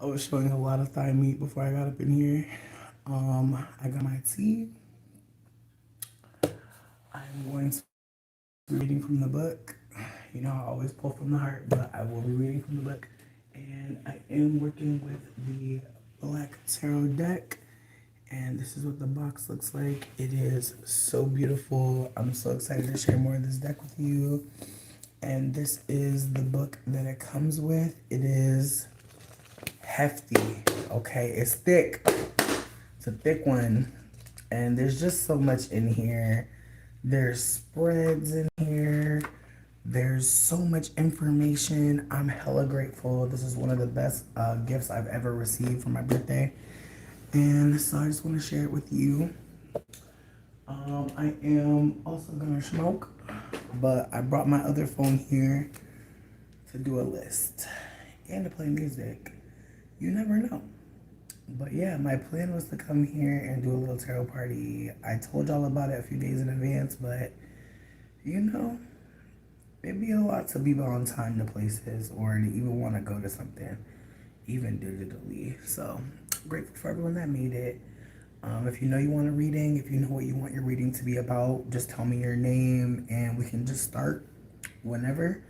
I was showing a lot of thigh meat before I got up in here. I got my tea. I'm going to be reading from the book. You know, I always pull from the heart, but I will be reading from the book. And I am working with the Black Tarot deck. And this is what the box looks like. It is so beautiful. I'm so excited to share more of this deck with you. And this is the book that it comes with. It is hefty, okay? It's thick. It's a thick one. And there's just so much in here. There's spreads in here. There's so much information. I'm hella grateful. This is one of the best gifts I've ever received for my birthday. And so I just want to share it with you. I am also going to smoke, but I brought my other phone here to do a list and to play music. You never know. But yeah, my plan was to come here and do a little tarot party. I told y'all about it a few days in advance, but you know, it'd be a lot to be on time to places or to even want to go to something, even digitally. So grateful for everyone that made it. If you know you want a reading, if you know what you want your reading to be about, just tell me your name and we can just start whenever.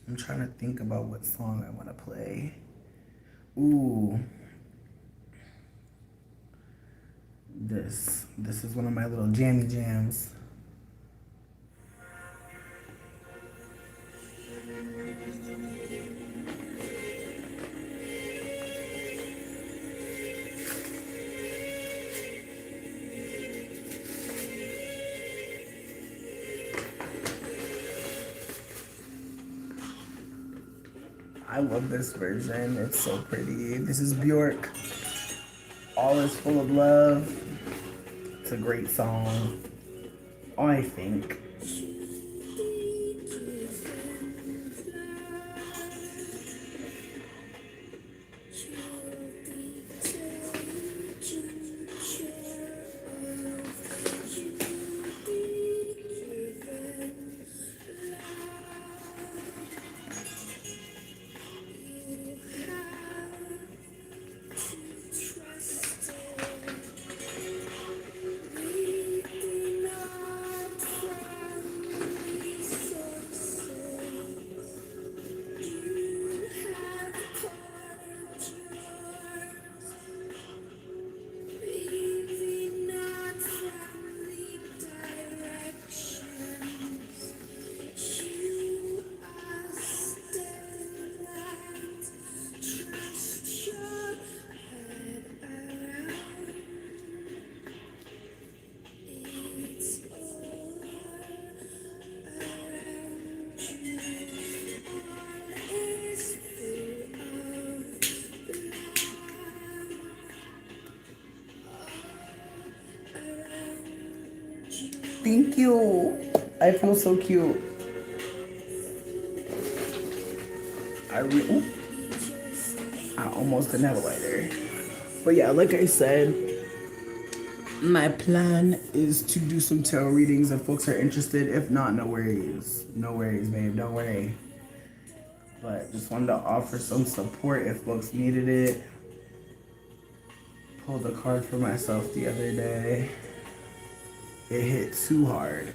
I'm trying to think about what song I want to play. Ooh. This is one of my little jammy jams. I love this version. It's so pretty. This is Bjork. All is full of love. It's a great song, I think. Thank you. I feel so cute. Ooh, I almost didn't have a lighter. But yeah, like I said, my plan is to do some tarot readings if folks are interested. If not, no worries. No worries, babe. Don't worry. But just wanted to offer some support if folks needed it. Pulled a card for myself the other day. It hit too hard.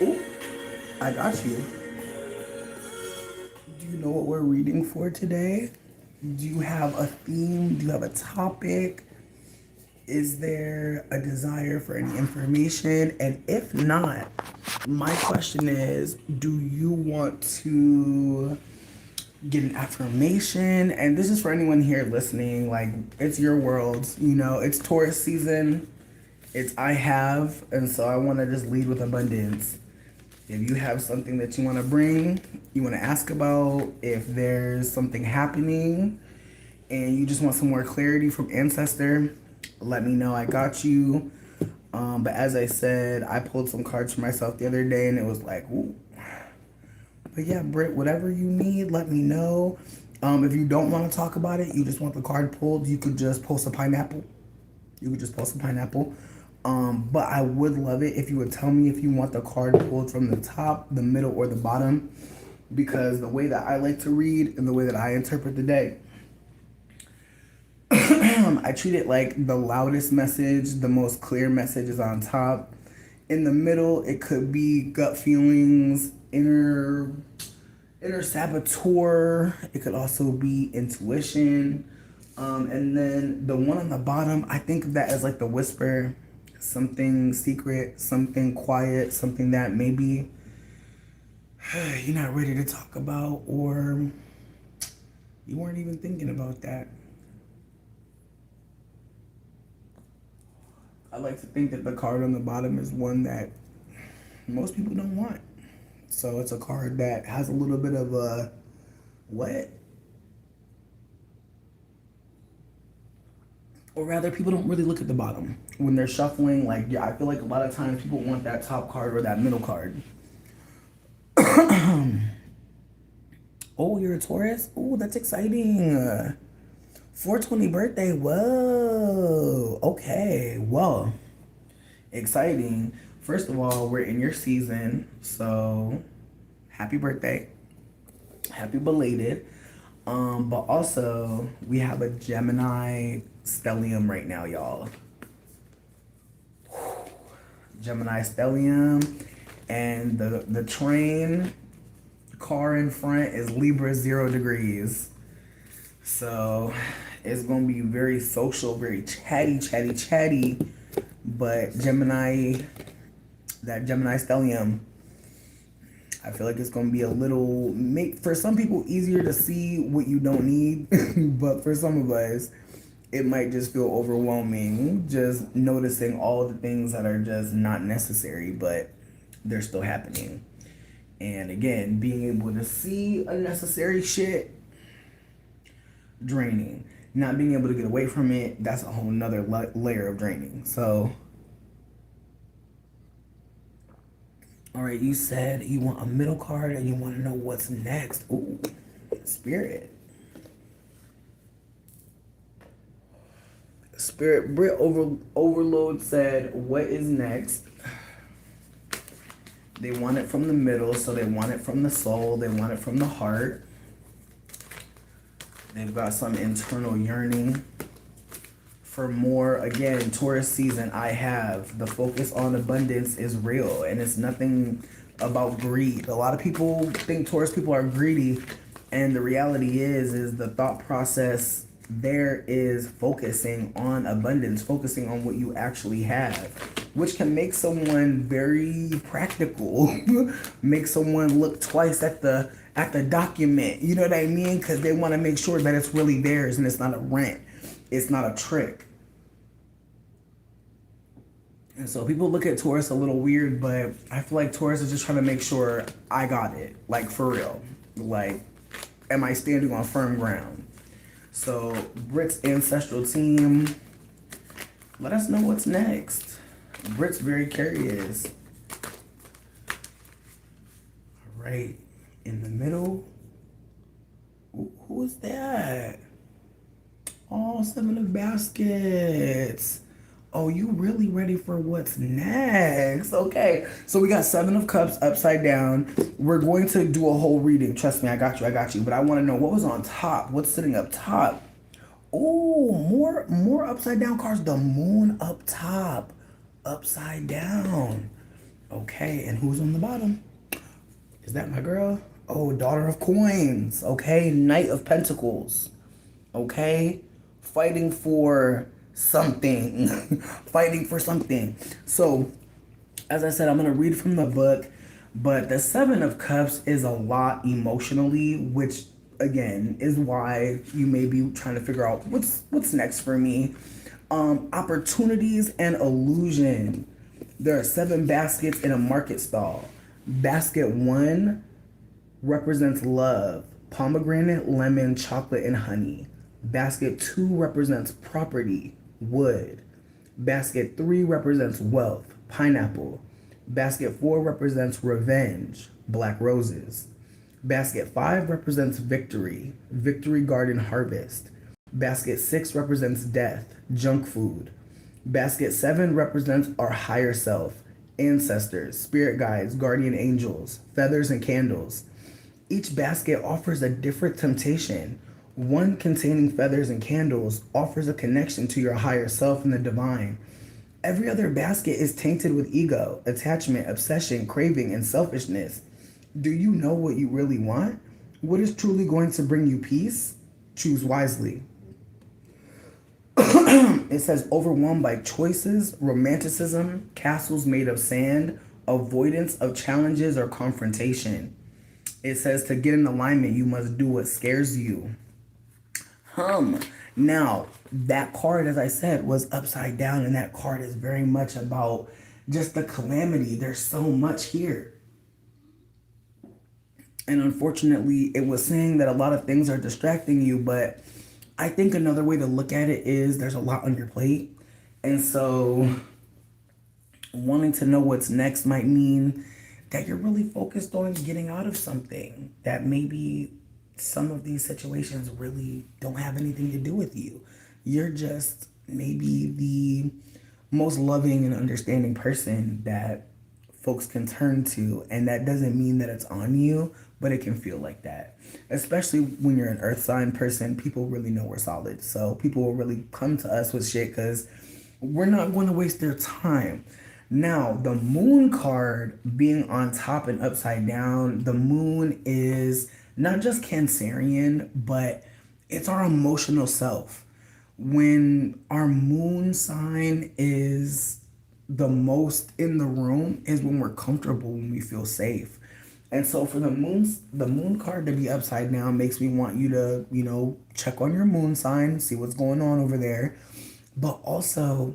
Ooh, I got you. Do you know what we're reading for today? Do you have a theme? Do you have a topic? Is there a desire for any information? And if not, my question is, do you want to get an affirmation? And this is for anyone here listening, like, it's your world, you know, it's Taurus season. It's I have, and so I want to just lead with abundance. If you have something that you want to bring, you want to ask about, if there's something happening and you just want some more clarity from ancestor, let me know. I got you. But as I said, I pulled some cards for myself the other day and it was like, ooh. But yeah, Britt, whatever you need, let me know. If you don't want to talk about it, you just want the card pulled, you could just post a pineapple. You could just post a pineapple. But I would love it if you would tell me if you want the card pulled from the top, the middle, or the bottom. Because the way that I like to read and the way that I interpret the day, I treat it like the loudest message, the most clear message is on top. In the middle, it could be gut feelings, inner saboteur. It could also be intuition. And then the one on the bottom, I think of that as like the whisper, something secret, something quiet, something that maybe you're not ready to talk about, or you weren't even thinking about that. I like to think that the card on the bottom is one that most people don't want. So it's a card that has a little bit of a what? Or rather, people don't really look at the bottom when they're shuffling. Like, yeah, I feel like a lot of times people want that top card or that middle card. Oh, you're a Taurus? Oh, that's exciting. 420 birthday. Whoa. Okay. Well, exciting. First of all, we're in your season. So, happy birthday. Happy belated. But also, we have a Gemini stellium right now, y'all. Gemini stellium. And the train car in front is Libra 0 degrees. So it's going to be very social, very chatty. But Gemini, that Gemini stellium, I feel like it's going to be a little, for some people, easier to see what you don't need. But for some of us, it might just feel overwhelming, just noticing all the things that are just not necessary, but they're still happening. And again, being able to see unnecessary shit, draining. Not being able to get away from it, that's a whole nother layer of draining. So, all right, you said you want a middle card and you want to know what's next. Ooh, Spirit. Spirit Brit Overload said, what is next? They want it from the middle, so they want it from the soul, they want it from the heart. They've got some internal yearning for more. Again, Taurus season, I have. The focus on abundance is real, and it's nothing about greed. A lot of people think Taurus people are greedy, and the reality is the thought process there is focusing on abundance, focusing on what you actually have, which can make someone very practical, make someone look twice at the document, you know what I mean? Because they want to make sure that it's really theirs and it's not a rent, it's not a trick. And so people look at Taurus a little weird, but I feel like Taurus is just trying to make sure I got it, like for real. Like, am I standing on firm ground? So, Brit's ancestral team, let us know what's next. Brit's very curious. All right, in the middle. Who is that? Oh, 7 of baskets. Oh, you really ready for what's next? Okay, so we got 7 of cups upside down. We're going to do a whole reading. Trust me, I got you. But I want to know what was on top. What's sitting up top? Oh, more upside down cards. The moon up top, upside down. Okay, and who's on the bottom? Is that my girl? Oh, daughter of coins. Okay, knight of pentacles. Okay, fighting for something. Fighting for something. So, as I said, I'm going to read from the book, but the 7 of cups is a lot emotionally, which again is why you may be trying to figure out what's next for me. Opportunities and illusion. There are 7 baskets in a market stall. Basket 1 represents love, pomegranate, lemon, chocolate, and honey. Basket 2 represents property, wood. Basket 3 represents wealth, pineapple. Basket 4 represents revenge, black roses. Basket 5 represents victory, victory garden harvest. Basket 6 represents death, junk food. Basket 7 represents our higher self, ancestors, spirit guides, guardian angels, feathers, and candles. Each basket offers a different temptation. One containing feathers and candles offers a connection to your higher self and the divine. Every other basket is tainted with ego, attachment, obsession, craving, and selfishness. Do you know what you really want? What is truly going to bring you peace? Choose wisely. It says overwhelmed by choices, romanticism, castles made of sand, avoidance of challenges or confrontation. It says to get in alignment, you must do what scares you. Now, that card, as I said, was upside down, and that card is very much about just the calamity. There's so much here. And unfortunately, it was saying that a lot of things are distracting you, but I think another way to look at it is there's a lot on your plate. And so wanting to know what's next might mean that you're really focused on getting out of something, that maybe some of these situations really don't have anything to do with you. You're just maybe the most loving and understanding person that folks can turn to, and that doesn't mean that it's on you, but it can feel like that. Especially when you're an earth sign person, people really know we're solid. So people will really come to us with shit because we're not going to waste their time. Now, the moon card being on top and upside down, the moon is not just Cancerian, but it's our emotional self. When our moon sign is the most in the room is when we're comfortable, when we feel safe. And so for the moon card to be upside down makes me want you to, check on your moon sign, see what's going on over there. But also,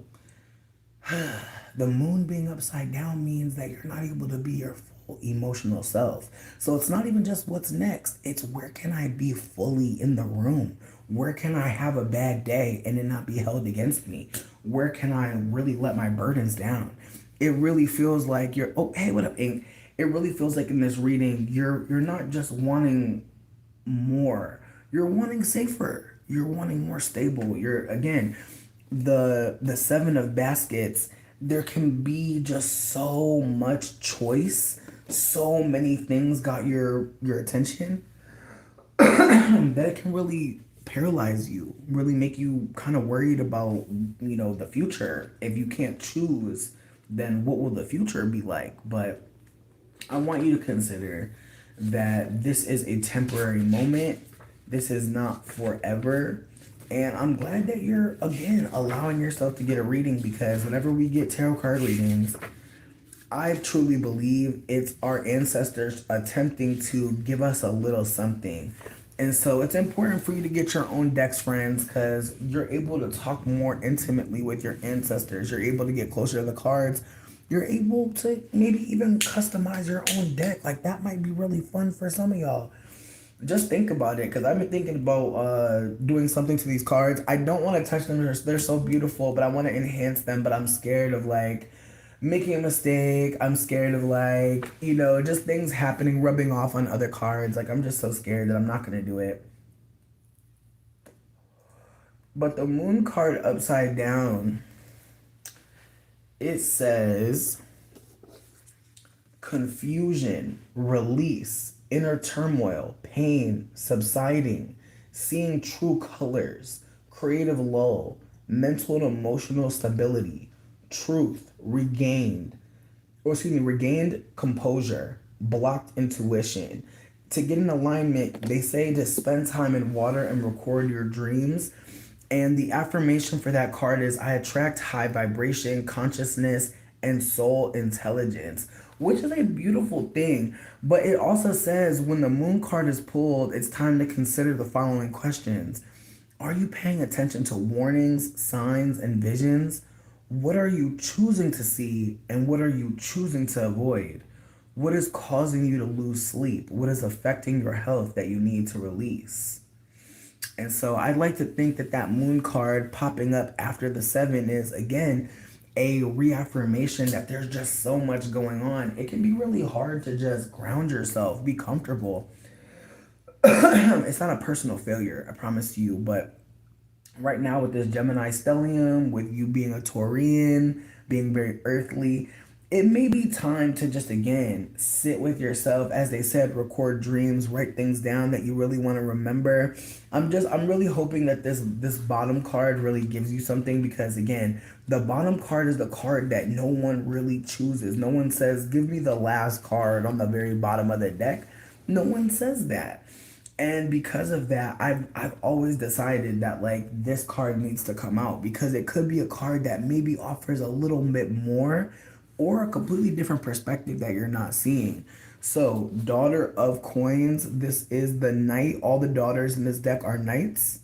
the moon being upside down means that you're not able to be your full emotional self. So it's not even just what's next. It's where can I be fully in the room? Where can I have a bad day and it not be held against me? Where can I really let my burdens down? It really feels like you're, oh, hey, what up, Ink? It really feels like in this reading, you're not just wanting more. You're wanting safer. You're wanting more stable. You're, again, the 7 of baskets, there can be just so much choice. So many things got your attention that it can really paralyze you, really make you kind of worried about, the future. If you can't choose, then what will the future be like? But I want you to consider that this is a temporary moment. This is not forever. And I'm glad that you're, again, allowing yourself to get a reading, because whenever we get tarot card readings, I truly believe it's our ancestors attempting to give us a little something. And so it's important for you to get your own decks, friends, because you're able to talk more intimately with your ancestors. You're able to get closer to the cards. You're able to maybe even customize your own deck. Like, that might be really fun for some of y'all. Just think about it, because I've been thinking about doing something to these cards. I don't want to touch them. They're so beautiful, but I want to enhance them. But I'm scared of, making a mistake. I'm scared of, just things happening, rubbing off on other cards. I'm just so scared that I'm not going to do it. But the moon card upside down, it says confusion, release, inner turmoil, pain, subsiding, seeing true colors, creative lull, mental and emotional stability, truth, regained composure, blocked intuition. To get in alignment, they say to spend time in water and record your dreams. And the affirmation for that card is I attract high vibration, consciousness, and soul intelligence, which is a beautiful thing. But it also says when the moon card is pulled, it's time to consider the following questions. Are you paying attention to warnings, signs, and visions? What are you choosing to see and what are you choosing to avoid? What is causing you to lose sleep? What is affecting your health that you need to release? And so I'd like to think that that moon card popping up after the seven is, again, a reaffirmation that there's just so much going on. It can be really hard to just ground yourself, be comfortable. It's not a personal failure, I promise you, but right now with this Gemini stellium, with you being a Taurian, being very earthly, it may be time to just again sit with yourself. As they said, record dreams, write things down that you really want to remember. I'm really hoping that this bottom card really gives you something, because again, the bottom card is the card that no one really chooses. No one says, give me the last card on the very bottom of the deck. No one says that. And because of that, I've always decided that like this card needs to come out, because it could be a card that maybe offers a little bit more or a completely different perspective that you're not seeing. So, Daughter of Coins, this is the knight. All the daughters in this deck are knights.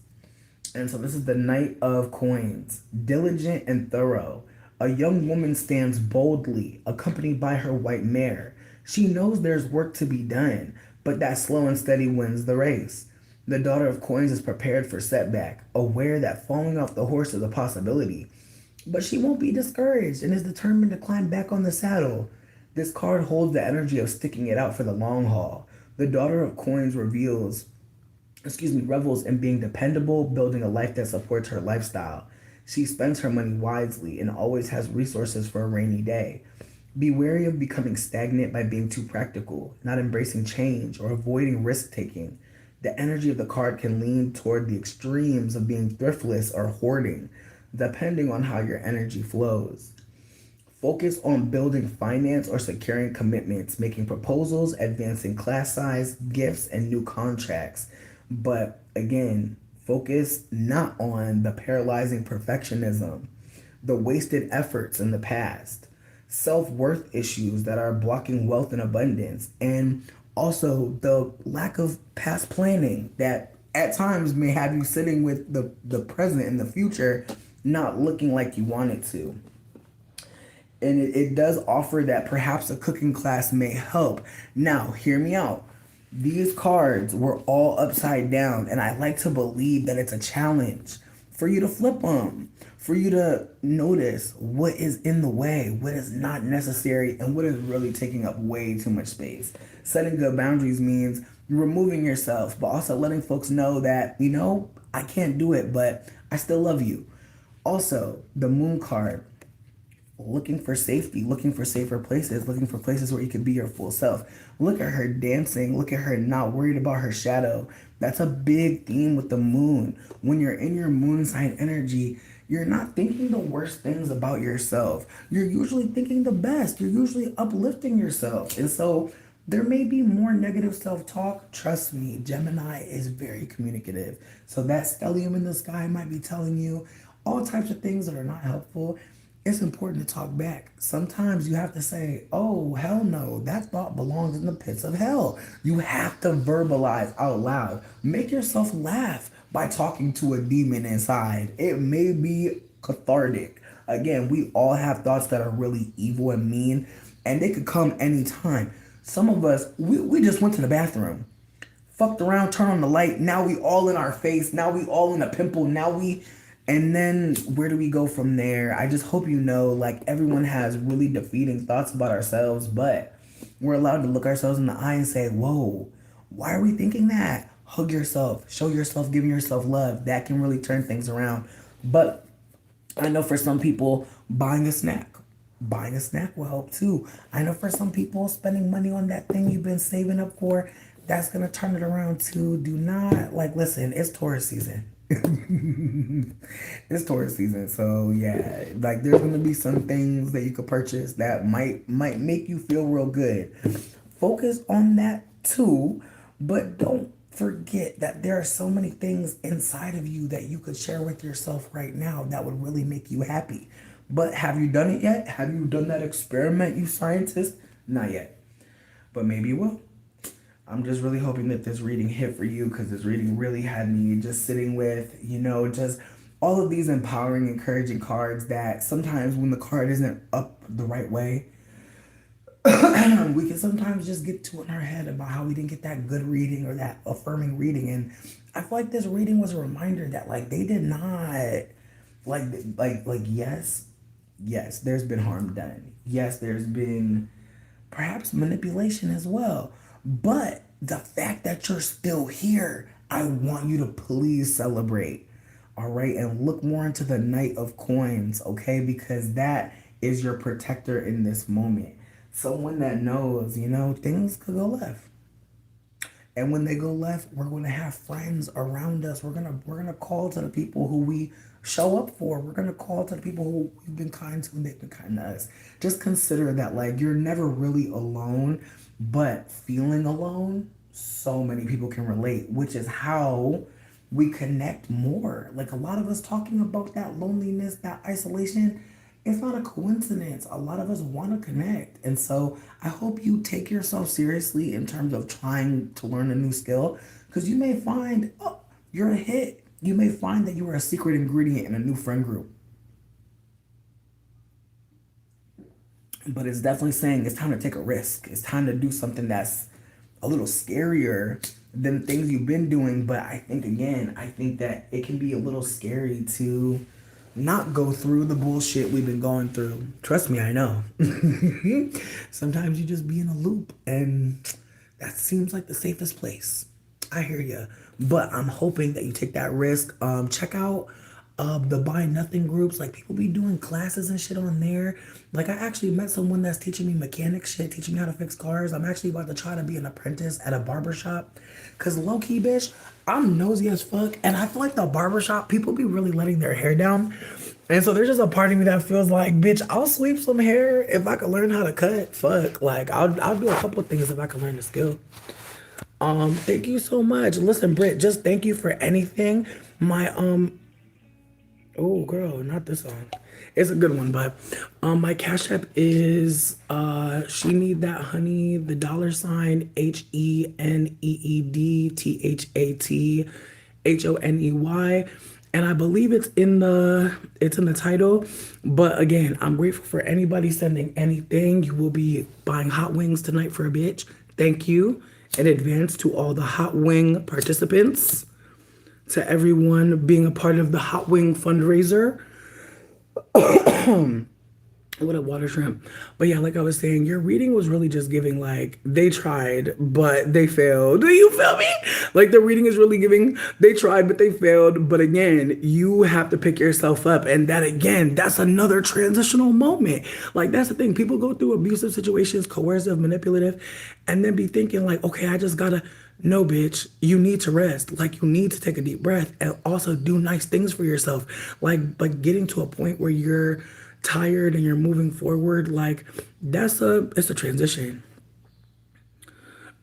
And so this is the Knight of Coins. Diligent and thorough. A young woman stands boldly, accompanied by her white mare. She knows there's work to be done, but that slow and steady wins the race. The Daughter of Coins is prepared for setback, aware that falling off the horse is a possibility. But she won't be discouraged and is determined to climb back on the saddle. This card holds the energy of sticking it out for the long haul. The Daughter of Coins revels in being dependable, building a life that supports her lifestyle. She spends her money wisely and always has resources for a rainy day. Be wary of becoming stagnant by being too practical, not embracing change, or avoiding risk taking. The energy of the card can lean toward the extremes of being thriftless or hoarding, depending on how your energy flows. Focus on building finance or securing commitments, making proposals, advancing class size, gifts, and new contracts. But again, focus not on the paralyzing perfectionism, the wasted efforts in the past, self worth issues that are blocking wealth and abundance, and also the lack of past planning that at times may have you sitting with the present and the future not looking like you want it to. And it does offer that perhaps a cooking class may help. Now, hear me out. These cards were all upside down, and I like to believe that it's a challenge for you to flip them, for you to notice what is in the way, what is not necessary, and what is really taking up way too much space. Setting good boundaries means removing yourself, but also letting folks know that, I can't do it, but I still love you. Also, the moon card, looking for safety, looking for safer places, looking for places where you can be your full self. Look at her dancing. Look at her not worried about her shadow. That's a big theme with the moon. When you're in your moon sign energy, you're not thinking the worst things about yourself. You're usually thinking the best. You're usually uplifting yourself. And so there may be more negative self-talk. Trust me, Gemini is very communicative. So that stellium in the sky might be telling you all types of things that are not helpful. It's important to talk back. Sometimes you have to say, oh, hell no, that thought belongs in the pits of hell. You have to verbalize out loud. Make yourself laugh by talking to a demon inside. It may be cathartic. Again, we all have thoughts that are really evil and mean, and they could come anytime. Some of us, we just went to the bathroom, fucked around, turned on the light. Now we all in our face. Now we all in a pimple. And then where do we go from there? I just hope you know, like, everyone has really defeating thoughts about ourselves, but we're allowed to look ourselves in the eye and say, whoa, why are we thinking that? Hug yourself, show yourself, giving yourself love. That can really turn things around. But I know for some people, buying a snack will help too. I know for some people, spending money on that thing you've been saving up for, that's going to turn it around too. Do not, listen, it's Taurus season. It's Taurus season, so yeah, there's gonna be some things that you could purchase that might make you feel real good. Focus on that too, but don't forget that there are so many things inside of you that you could share with yourself right now that would really make you happy. But have you done it yet? Have you done that experiment, you scientists? Not yet, but maybe you will. I'm just really hoping that this reading hit for you because this reading really had me just sitting with, just all of these empowering, encouraging cards that sometimes when the card isn't up the right way, we can sometimes just get too in our head about how we didn't get that good reading or that affirming reading. And I feel like this reading was a reminder that like they did not like yes, yes, there's been harm done. Yes, there's been perhaps manipulation as well. But the fact that you're still here, I want you to please celebrate. All right. And look more into the Knight of Coins, okay? Because that is your protector in this moment. Someone that knows, things could go left. And when they go left, we're gonna have friends around us. We're gonna call to the people who we show up for. We're gonna call to the people who we've been kind to and they've been kind to us. Just consider that like you're never really alone, but feeling alone, so many people can relate, which is how we connect more. Like a lot of us talking about that loneliness, that isolation, it's not a coincidence. A lot of us want to connect. And so I hope you take yourself seriously in terms of trying to learn a new skill because you may find, oh, you're a hit. You may find that you are a secret ingredient in a new friend group. But it's definitely saying it's time to take a risk. It's time to do something that's a little scarier than things you've been doing. But I think, again, I think that it can be a little scary to not go through the bullshit we've been going through. Trust me, I know. Sometimes you just be in a loop, and that seems like the safest place. I hear you, but I'm hoping that you take that risk. Check out the buy nothing groups. Like people be doing classes and shit on there. Like I actually met someone that's teaching me mechanic shit, teaching me how to fix cars. I'm actually about to try to be an apprentice at a barber shop. Cause low key, bitch, I'm nosy as fuck, and I feel like the barbershop people be really letting their hair down. And so there's just a part of me that feels like, bitch, I'll sweep some hair if I could learn how to cut. Fuck, like I'll do a couple of things if I can learn the skill. Thank you so much. Listen, Britt, just thank you for anything. My oh girl, not this song. It's a good one, but my cash app is she need that honey, the dollar sign HENEEDTHATHONEY. And I believe it's in the title. But again, I'm grateful for anybody sending anything. You will be buying hot wings tonight for a bitch. Thank you in advance to all the hot wing participants, to everyone being a part of the hot wing fundraiser. What a water shrimp. But yeah, like I was saying, your reading was really just giving like they tried, but they failed. Do you feel me? Like the reading is really giving they tried, but they failed. But again, you have to pick yourself up. And that again, that's another transitional moment. Like that's the thing. People go through abusive situations, coercive, manipulative, and then be thinking like, okay, I just gotta no, bitch, you need to rest. Like you need to take a deep breath and also do nice things for yourself. Like getting to a point where you're tired and you're moving forward, like it's a transition.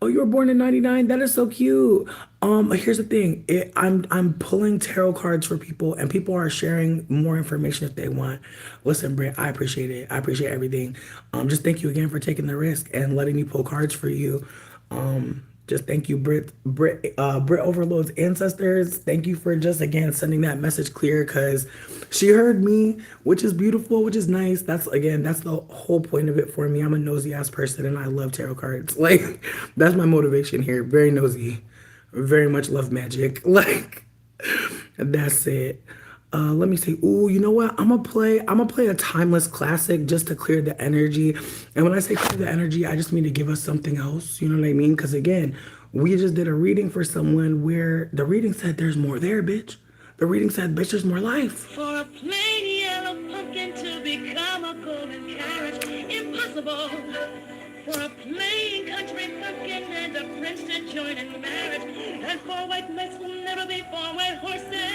Oh, you were born in '99. That is so cute. Here's the thing. I'm pulling tarot cards for people, and people are sharing more information if they want. Listen, Britt, I appreciate it. I appreciate everything. Just thank you again for taking the risk and letting me pull cards for you. Just thank you, Brit Overload's ancestors. Thank you for just again sending that message clear because she heard me, which is beautiful, which is nice. That's the whole point of it for me. I'm a nosy ass person and I love tarot cards. Like that's my motivation here. Very nosy, very much love magic. Like that's it. Let me see. Ooh, you know what? I'm gonna play a timeless classic just to clear the energy. And when I say clear the energy, I just mean to give us something else. You know what I mean? Because again, we just did a reading for someone where the reading said there's more there, bitch. The reading said, bitch, there's more life. For a plain yellow pumpkin to become a golden carrot, impossible. For a plain country pumpkin and a prince to join in marriage, and four white mice will never be four white horses.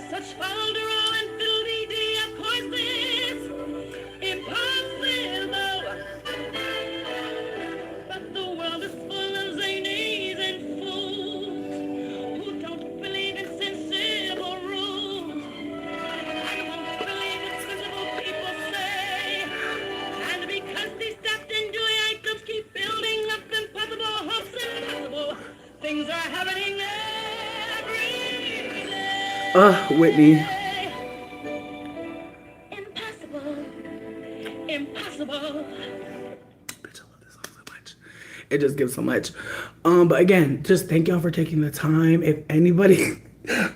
Such folderol and fiddle-dee-dee of courses, impossible. But the world is full of zanies and fools who don't believe in sensible rules. I won't believe what sensible people say. And because these stopped and doing items keep building up impossible hopes and Whitney. Impossible. Impossible. Bitch, I love this song so much. It just gives so much. But again, just thank y'all for taking the time. If anybody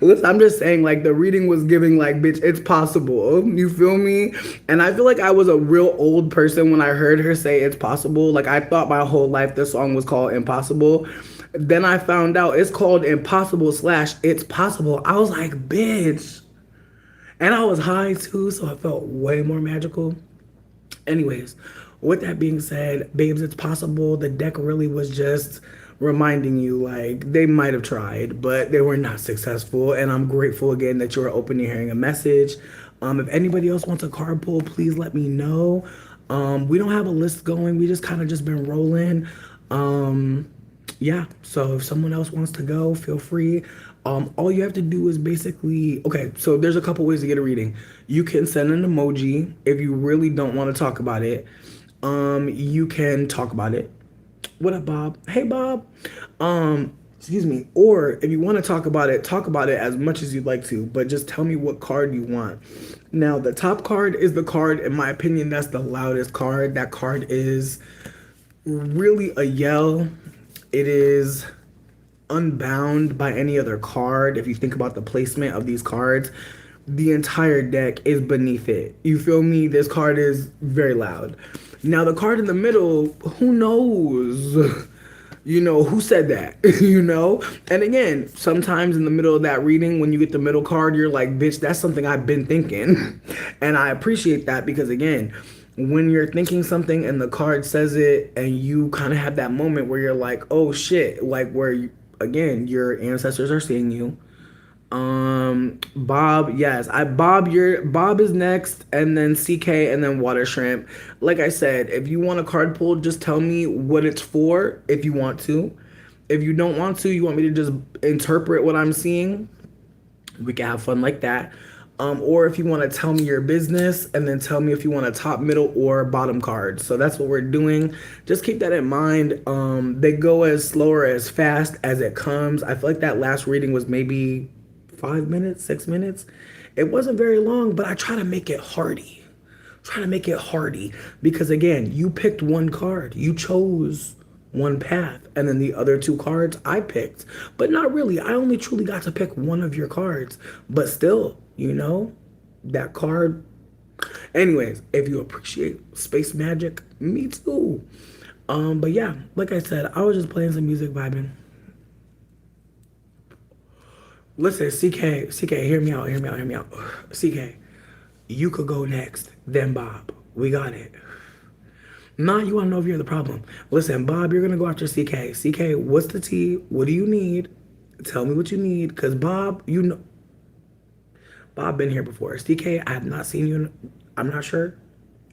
listen, I'm just saying, like, the reading was giving, like, bitch, it's possible. You feel me? And I feel like I was a real old person when I heard her say it's possible. Like, I thought my whole life this song was called Impossible. Then I found out it's called Impossible slash It's Possible. I was like, bitch. And I was high too, so I felt way more magical. Anyways, with that being said, babes, it's possible. The deck really was just reminding you, like, they might have tried, but they were not successful. And I'm grateful again that you are open to hearing a message. If anybody else wants a card pull, please let me know. We don't have a list going. We just kind of just been rolling. Yeah, so if someone else wants to go, feel free. All you have to do is basically, okay, so there's a couple ways to get a reading. You can send an emoji if you really don't want to talk about it. You can talk about it. What up, Bob? Hey, Bob. Excuse me. Or if you want to talk about it as much as you'd like to, but just tell me what card you want. Now, the top card is the card, in my opinion, that's the loudest card. That card is really a yell. It is unbound by any other card. If you think about the placement of these cards, the entire deck is beneath it. You feel me? This card is very loud. Now, the card in the middle, who knows? You know, who said that? You know? And again, sometimes in the middle of that reading, when you get the middle card, you're like, bitch, that's something I've been thinking. And I appreciate that because, again, when you're thinking something and the card says it and you kind of have that moment where you're like, oh shit, like where, again, your ancestors are seeing you. Bob, yes, Bob is next, and then CK, and then Water Shrimp. Like I said, if you want a card pull, just tell me what it's for if you want to. If you don't want to, you want me to just interpret what I'm seeing, we can have fun like that. Or if you want to tell me your business and then tell me if you want a top, middle, or bottom card. So that's what we're doing. Just keep that in mind. They go as slow or as fast as it comes. I feel like that last reading was maybe 5 minutes, 6 minutes. It wasn't very long, but I try to make it hearty. Try to make it hearty because, again, you picked one card. You chose one path, and then the other two cards I picked, but not really. I only truly got to pick one of your cards, but still, you know, that card. Anyways, if you appreciate space magic, me too. But yeah, like I said, I was just playing some music, vibing. Listen, CK, hear me out, CK, you could go next, then Bob. We got it. Nah, you want to know if you're the problem. Listen, Bob, you're going to go after CK. CK, what's the tea? What do you need? Tell me what you need. Because Bob, you know, Bob been here before. CK, I have not seen you. I'm not sure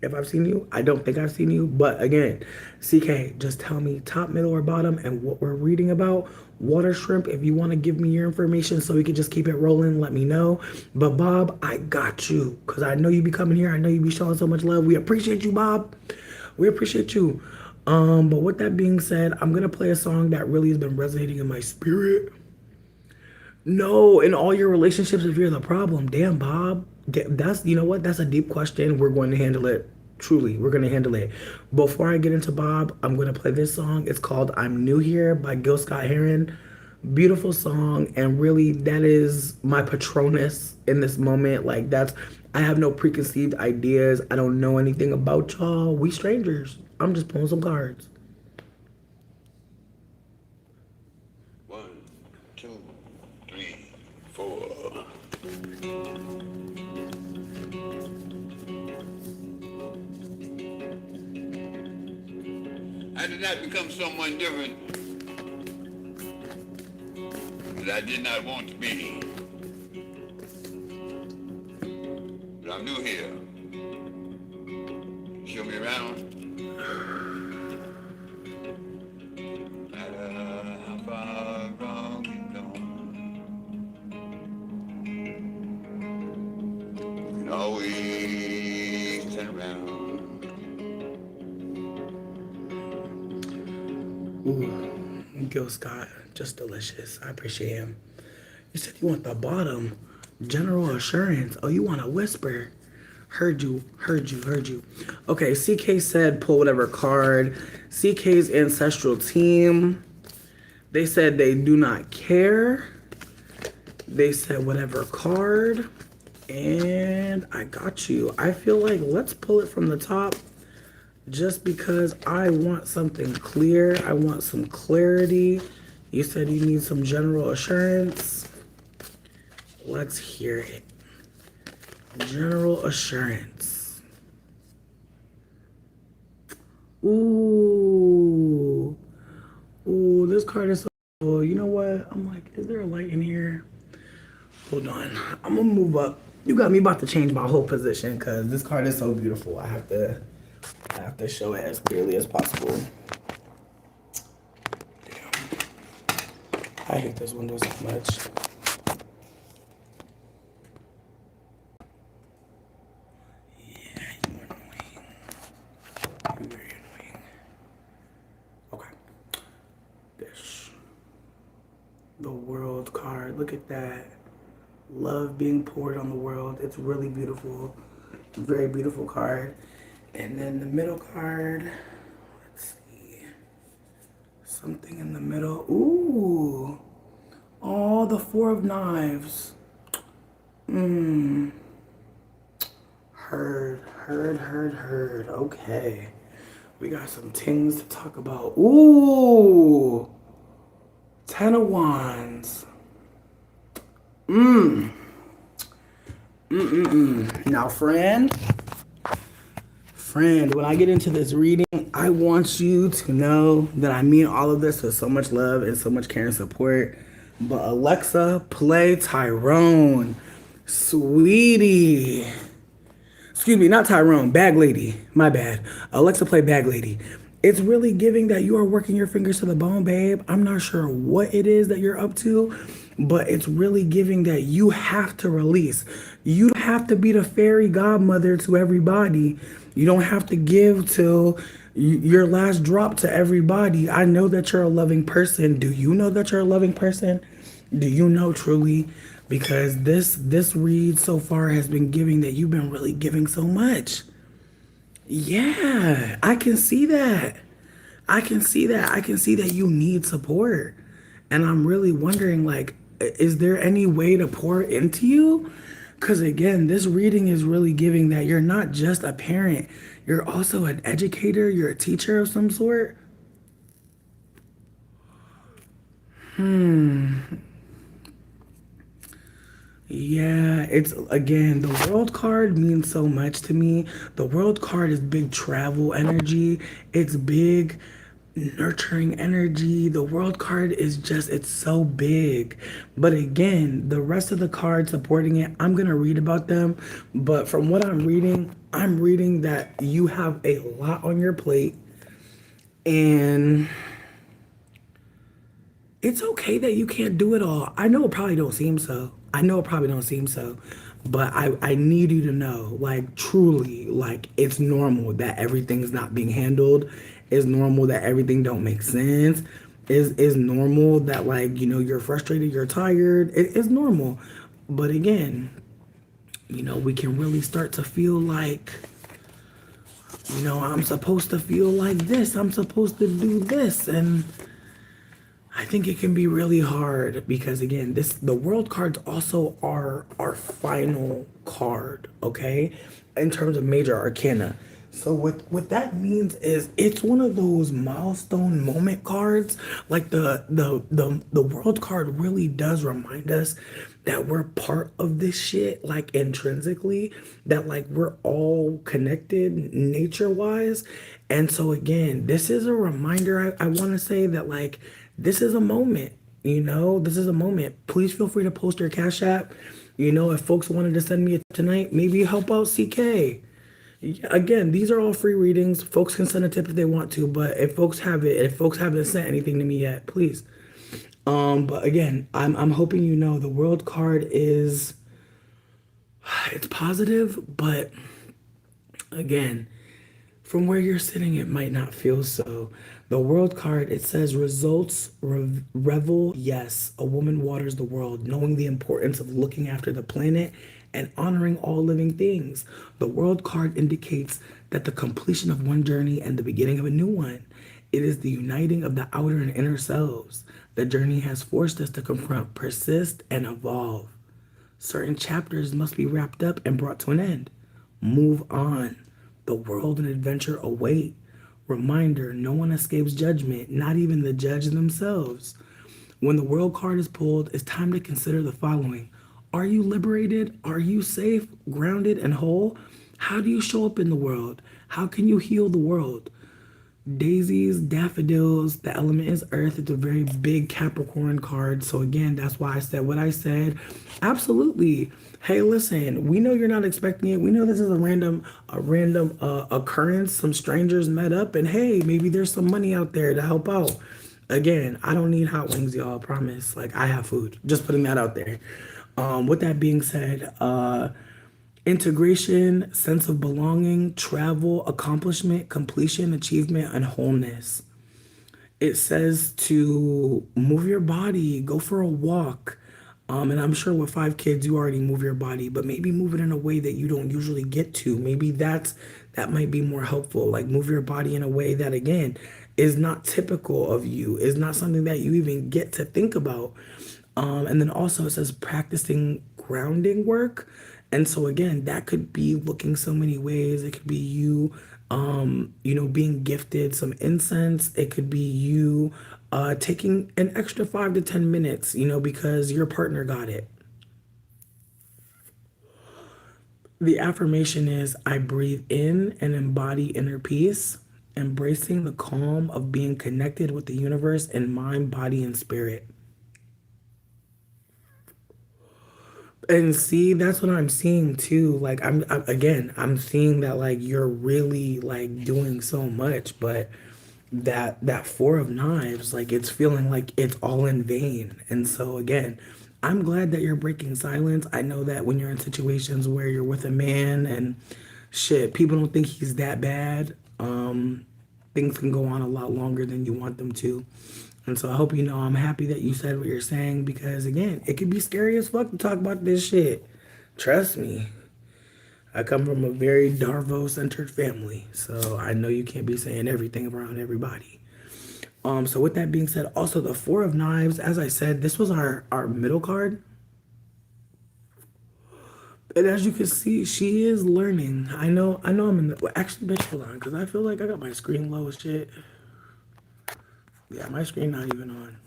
if I've seen you. I don't think I've seen you. But again, CK, just tell me top, middle, or bottom and what we're reading about. Water Shrimp, if you want to give me your information so we can just keep it rolling, let me know. But Bob, I got you. Because I know you be coming here. I know you be showing so much love. We appreciate you, Bob. We appreciate you. But with that being said, I'm going to play a song that really has been resonating in my spirit. No, in all your relationships, if you're the problem, damn, Bob. That's, you know what? That's a deep question. We're going to handle it. Truly, we're going to handle it. Before I get into Bob, I'm going to play this song. It's called I'm New Here by Gil Scott-Heron. Beautiful song. And really, that is my Patronus in this moment. Like, I have no preconceived ideas. I don't know anything about y'all. We strangers. I'm just pulling some cards. 1, 2, 3, 4. I did not become someone different that I did not want to be. But I'm new here. Show me around. No matter how far wrong you've gone, you can always turn around. Ooh, Gil Scott, just delicious. I appreciate him. You said you want the bottom. General assurance. Oh, you want to whisper? Heard you, heard you, heard you. Okay, CK said pull whatever card. CK's ancestral team. They said they do not care. They said whatever card. And I got you. I feel like let's pull it from the top just because I want something clear. I want some clarity. You said you need some general assurance. Let's hear it. General assurance. Ooh. Ooh, this card is so cool. You know what? I'm like, is there a light in here? Hold on. I'm gonna move up. You got me about to change my whole position because this card is so beautiful. I have to show it as clearly as possible. Damn. I hate this window so much. Very annoying. Okay. This. The world card. Look at that. Love being poured on the world. It's really beautiful. Very beautiful card. And then the middle card. Let's see. Something in the middle. Ooh. Oh, the Four of Knives. Heard. Okay. We got some things to talk about. Ooh. Ten of Wands. Now, friend, when I get into this reading, I want you to know that I mean all of this with so much love and so much care and support. But Alexa, play Tyrone. Sweetie. Excuse me, not Tyrone, Bag Lady. My bad. Alexa, play Bag Lady. It's really giving that you are working your fingers to the bone, babe. I'm not sure what it is that you're up to, but it's really giving that you have to release. You don't have to be the fairy godmother to everybody. You don't have to give till your last drop to everybody. I know that you're a loving person. Do you know that you're a loving person? Do you know truly? Because this read so far has been giving that you've been really giving so much. Yeah, I can see that. I can see that. I can see that you need support. And I'm really wondering, like, is there any way to pour into you? Because again, this reading is really giving that you're not just a parent, you're also an educator, you're a teacher of some sort. Yeah, it's again, the world card means so much to me. The world card is big travel energy, it's big nurturing energy. The world card is just, it's so big. But again, the rest of the cards supporting it, I'm going to read about them. But from what I'm reading that you have a lot on your plate. And it's okay that you can't do it all. I know it probably don't seem so. But I need you to know, like, truly, like, it's normal that everything's not being handled. It's normal that everything don't make sense. It's normal that, like, you know, you're frustrated, you're tired. It's normal. But again, you know, we can really start to feel like, you know, I'm supposed to feel like this. I'm supposed to do this. And I think it can be really hard because again, the world cards also are our final card, okay? In terms of major arcana. So what that means is it's one of those milestone moment cards. Like the world card really does remind us that we're part of this shit, like intrinsically, that like we're all connected nature wise. And so again, this is a reminder. I want to say that like this is a moment, you know, this is a moment. Please feel free to post your Cash App. You know, if folks wanted to send me a tonight, maybe help out CK. Again, these are all free readings. Folks can send a tip if they want to, but if folks haven't sent anything to me yet, please. But again, I'm hoping you know the world card is it's positive, but again, From where you're sitting, it might not feel so. The world card, it says results revel. Yes, a woman waters the world, knowing the importance of looking after the planet and honoring all living things. The world card indicates that the completion of one journey and the beginning of a new one. It is the uniting of the outer and inner selves. The journey has forced us to confront, persist, and evolve. Certain chapters must be wrapped up and brought to an end. Move on. The world and adventure await. Reminder, no one escapes judgment, not even the judge themselves. When the world card is pulled, it's time to consider the following. Are you liberated? Are you safe, grounded, and whole? How do you show up in the world? How can you heal the world? Daisies, daffodils, the element is earth. It's a very big Capricorn card. So again, that's why I said what I said. Absolutely. Hey, listen, we know you're not expecting it. We know this is a random occurrence. Some strangers met up and hey, maybe there's some money out there to help out. Again, I don't need hot wings, y'all, I promise. Like I have food. Just putting that out there. With that being said, integration, sense of belonging, travel, accomplishment, completion, achievement, and wholeness. It says to move your body, go for a walk. And I'm sure with 5 kids, you already move your body, but maybe move it in a way that you don't usually get to. Maybe that might be more helpful. Like move your body in a way that again is not typical of you, is not something that you even get to think about. And then also it says practicing grounding work. And so again, that could be looking so many ways. It could be you, being gifted some incense. It could be you taking an extra 5 to 10 minutes, because your partner got it. The affirmation is I breathe in and embody inner peace, embracing the calm of being connected with the universe in mind, body, and spirit. And see, that's what I'm seeing too. Like I'm seeing that like you're really like doing so much, but that 4 of knives, like it's feeling like it's all in vain. And so again, I'm glad that you're breaking silence. I know that when you're in situations where you're with a man and shit, people don't think he's that bad. Things can go on a lot longer than you want them to. And so I hope you know I'm happy that you said what you're saying because again, it could be scary as fuck to talk about this shit. Trust me. I come from a very Darvo-centered family, so I know you can't be saying everything around everybody. So with that being said, also the 4 of knives, as I said, this was our middle card. And as you can see, she is learning. I know I'm in the, well, actually, bitch, hold on, because I feel like I got my screen low as shit. Yeah, my screen not even on.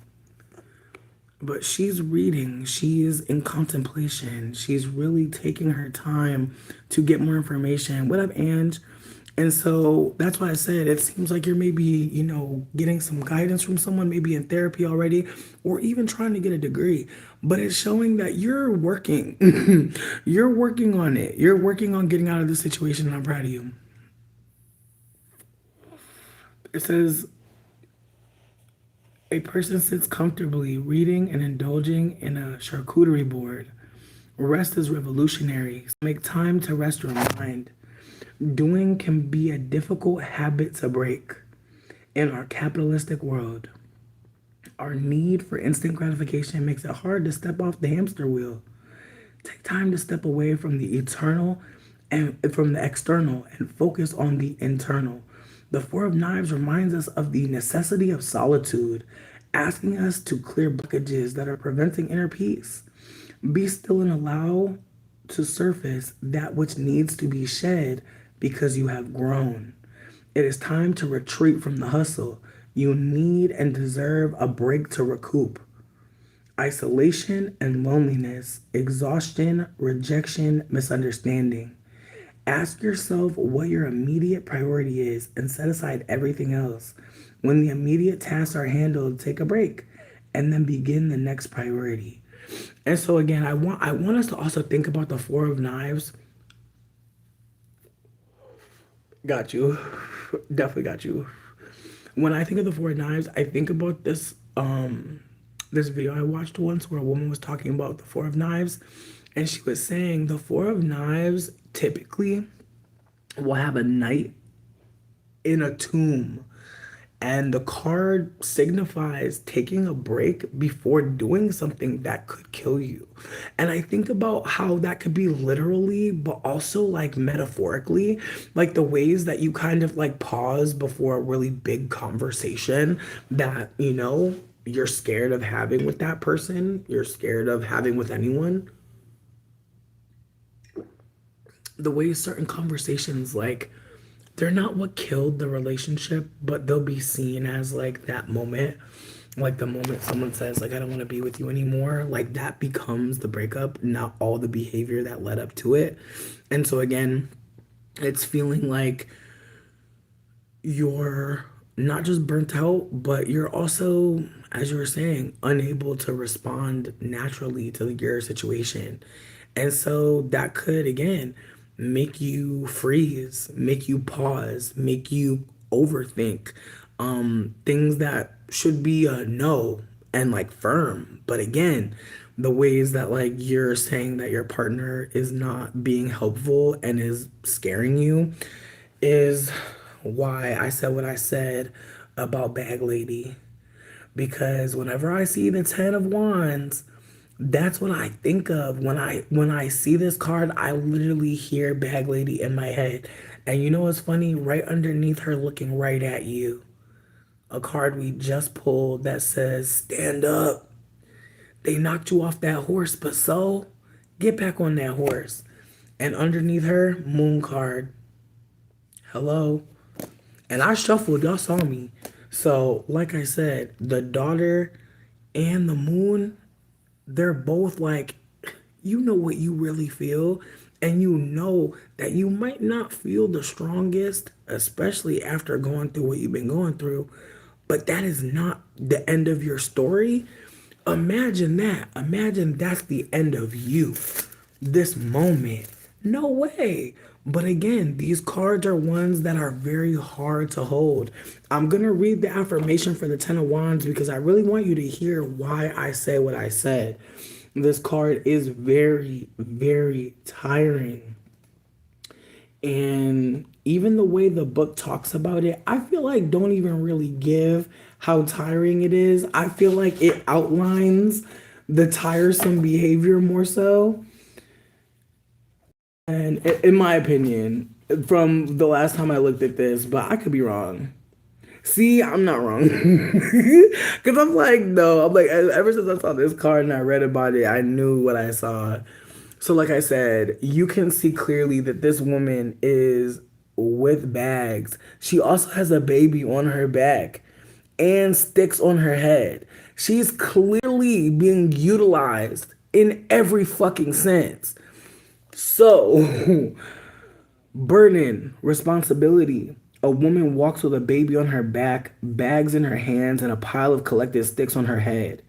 But she's reading, she is in contemplation. She's really taking her time to get more information. What up, Ange? And so that's why I said it seems like you're maybe, getting some guidance from someone, maybe in therapy already, or even trying to get a degree. But it's showing that you're working. You're working on it. You're working on getting out of this situation, and I'm proud of you. It says, a person sits comfortably reading and indulging in a charcuterie board. Rest is revolutionary. Make time to rest your mind. Doing can be a difficult habit to break in our capitalistic world. Our need for instant gratification makes it hard to step off the hamster wheel. Take time to step away from the eternal and from the external and focus on the internal. The 4 of knives reminds us of the necessity of solitude, asking us to clear blockages that are preventing inner peace. Be still and allow to surface that which needs to be shed because you have grown. It is time to retreat from the hustle. You need and deserve a break to recoup. Isolation and loneliness, exhaustion, rejection, misunderstanding. Ask yourself what your immediate priority is and set aside everything else. When the immediate tasks are handled, take a break and then begin the next priority. And so again, I want us to also think about the 4 of knives. Got you. Definitely got you. When I think of the 4 of knives, I think about this video I watched once where a woman was talking about the 4 of knives, and she was saying the 4 of knives typically will have a knight in a tomb. And the card signifies taking a break before doing something that could kill you. And I think about how that could be literally, but also like metaphorically, like the ways that you kind of like pause before a really big conversation that, you're scared of having with that person, you're scared of having with anyone. The way certain conversations, like, they're not what killed the relationship, but they'll be seen as like that moment. Like the moment someone says, like, I don't want to be with you anymore, like that becomes the breakup, not all the behavior that led up to it. And so again, it's feeling like you're not just burnt out, but you're also, as you were saying, unable to respond naturally to your situation. And so that could, again, make you freeze, make you pause, make you overthink things that should be a no and like firm. But again, the ways that like you're saying that your partner is not being helpful and is scaring you is why I said what I said about Bag Lady. Because whenever I see the 10 of Wands, that's what I think of. When I see this card, I literally hear Bag Lady in my head. And you know what's funny? Right underneath her looking right at you, a card we just pulled that says, stand up. They knocked you off that horse, but so get back on that horse. And underneath her, moon card. Hello. And I shuffled, y'all saw me. So, like I said, the daughter and the moon, they're both like, you know what you really feel. And you know that you might not feel the strongest, especially after going through what you've been going through. But that is not the end of your story. Imagine that. Imagine that's the end of you. This moment. No way. But again, these cards are ones that are very hard to hold. I'm going to read the affirmation for the 10 of Wands because I really want you to hear why I say what I said. This card is very, very tiring. And even the way the book talks about it, I feel like don't even really give how tiring it is. I feel like it outlines the tiresome behavior more so. And in my opinion, from the last time I looked at this, but I could be wrong. See, I'm not wrong. Because I'm like, no, I'm like, ever since I saw this card and I read about it, I knew what I saw. So, like I said, you can see clearly that this woman is with bags. She also has a baby on her back and sticks on her head. She's clearly being utilized in every fucking sense. So, burden, responsibility. A woman walks with a baby on her back, bags in her hands, and a pile of collected sticks on her head.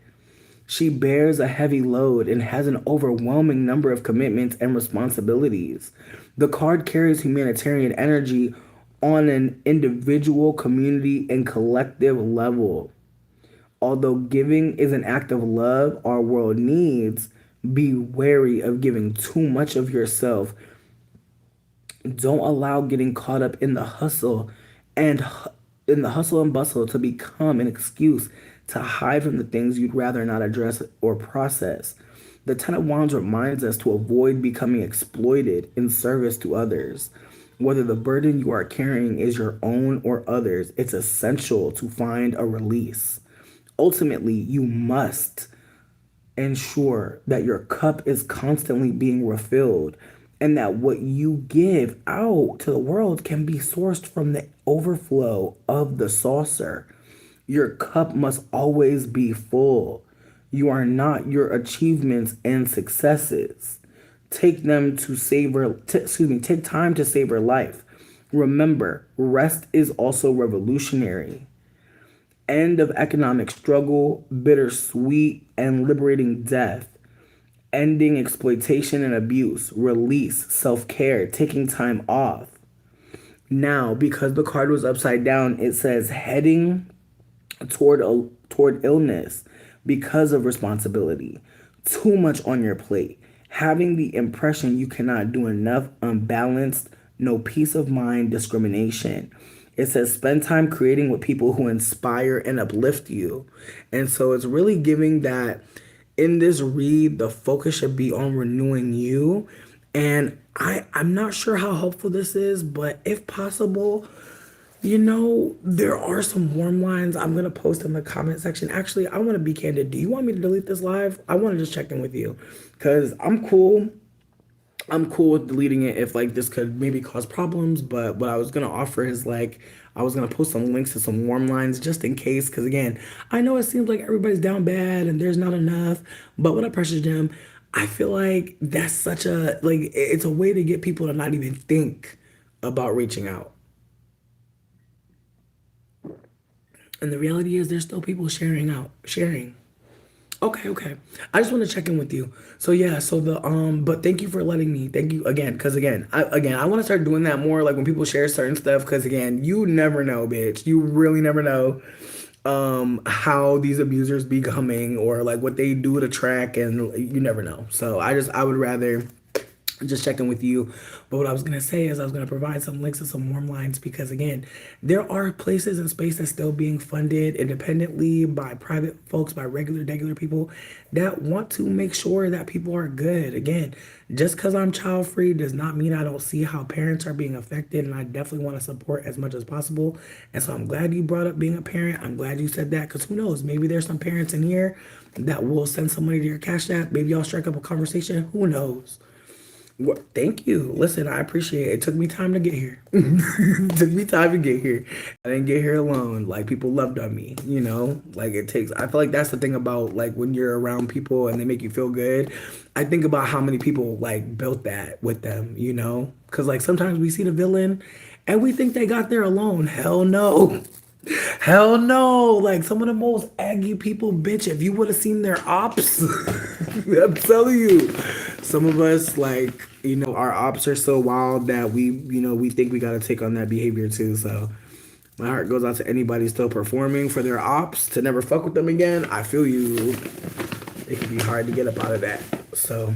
She bears a heavy load and has an overwhelming number of commitments and responsibilities. The card carries humanitarian energy on an individual, community, and collective level. Although giving is an act of love our world needs, be wary of giving too much of yourself. Don't allow getting caught up and in the hustle and bustle to become an excuse to hide from the things you'd rather not address or process. The Ten of Wands reminds us to avoid becoming exploited in service to others. Whether the burden you are carrying is your own or others, it's essential to find a release. Ultimately, you must ensure that your cup is constantly being refilled and that what you give out to the world can be sourced from the overflow of the saucer. Your cup must always be full. You are not your achievements and successes. Take them to take time to savor life. Remember, rest is also revolutionary. End of economic struggle, bittersweet and liberating death. Ending exploitation and abuse, release, self-care, taking time off. Now, because the card was upside down, it says heading toward illness because of responsibility. Too much on your plate. Having the impression you cannot do enough, unbalanced, no peace of mind, discrimination. It says spend time creating with people who inspire and uplift you. And so it's really giving that in this read, the focus should be on renewing you. And I'm not sure how helpful this is, but if possible, there are some warm lines I'm going to post in the comment section. Actually, I want to be candid. Do you want me to delete this live? I want to just check in with you because I'm cool. I'm cool with deleting it if like this could maybe cause problems, but what I was gonna offer is like I was gonna post some links to some warm lines just in case, because again, I know it seems like everybody's down bad and there's not enough, but with a precious gem, I feel like that's such a like it's a way to get people to not even think about reaching out. And the reality is there's still people sharing. Okay, okay. I just want to check in with you. So yeah, so but thank you for letting me. Thank you again, because again, I want to start doing that more. Like when people share certain stuff, because again, you never know, bitch. You really never know, how these abusers be coming or like what they do to track, and you never know. So I would rather just checking with you. But what I was gonna say is I was gonna provide some links and some warm lines because again, there are places and spaces still being funded independently by private folks, by regular people that want to make sure that people are good. Again, just because I'm child free does not mean I don't see how parents are being affected, and I definitely want to support as much as possible. And so I'm glad you brought up being a parent. I'm glad you said that because who knows, maybe there's some parents in here that will send some money to your cash app. Maybe y'all strike up a conversation. Who knows? Thank you. Listen, I appreciate it. It took me time to get here. It took me time to get here. I didn't get here alone. Like people loved on me, Like it takes. I feel like that's the thing about like when you're around people and they make you feel good. I think about how many people like built that with them, Because like sometimes we see the villain, and we think they got there alone. Hell no. Hell no. Like some of the most aggy people, bitch, if you would have seen their ops, I'm telling you, some of us, like, our ops are so wild that we think we got to take on that behavior too. So my heart goes out to anybody still performing for their ops to never fuck with them again. I feel you. It can be hard to get up out of that. So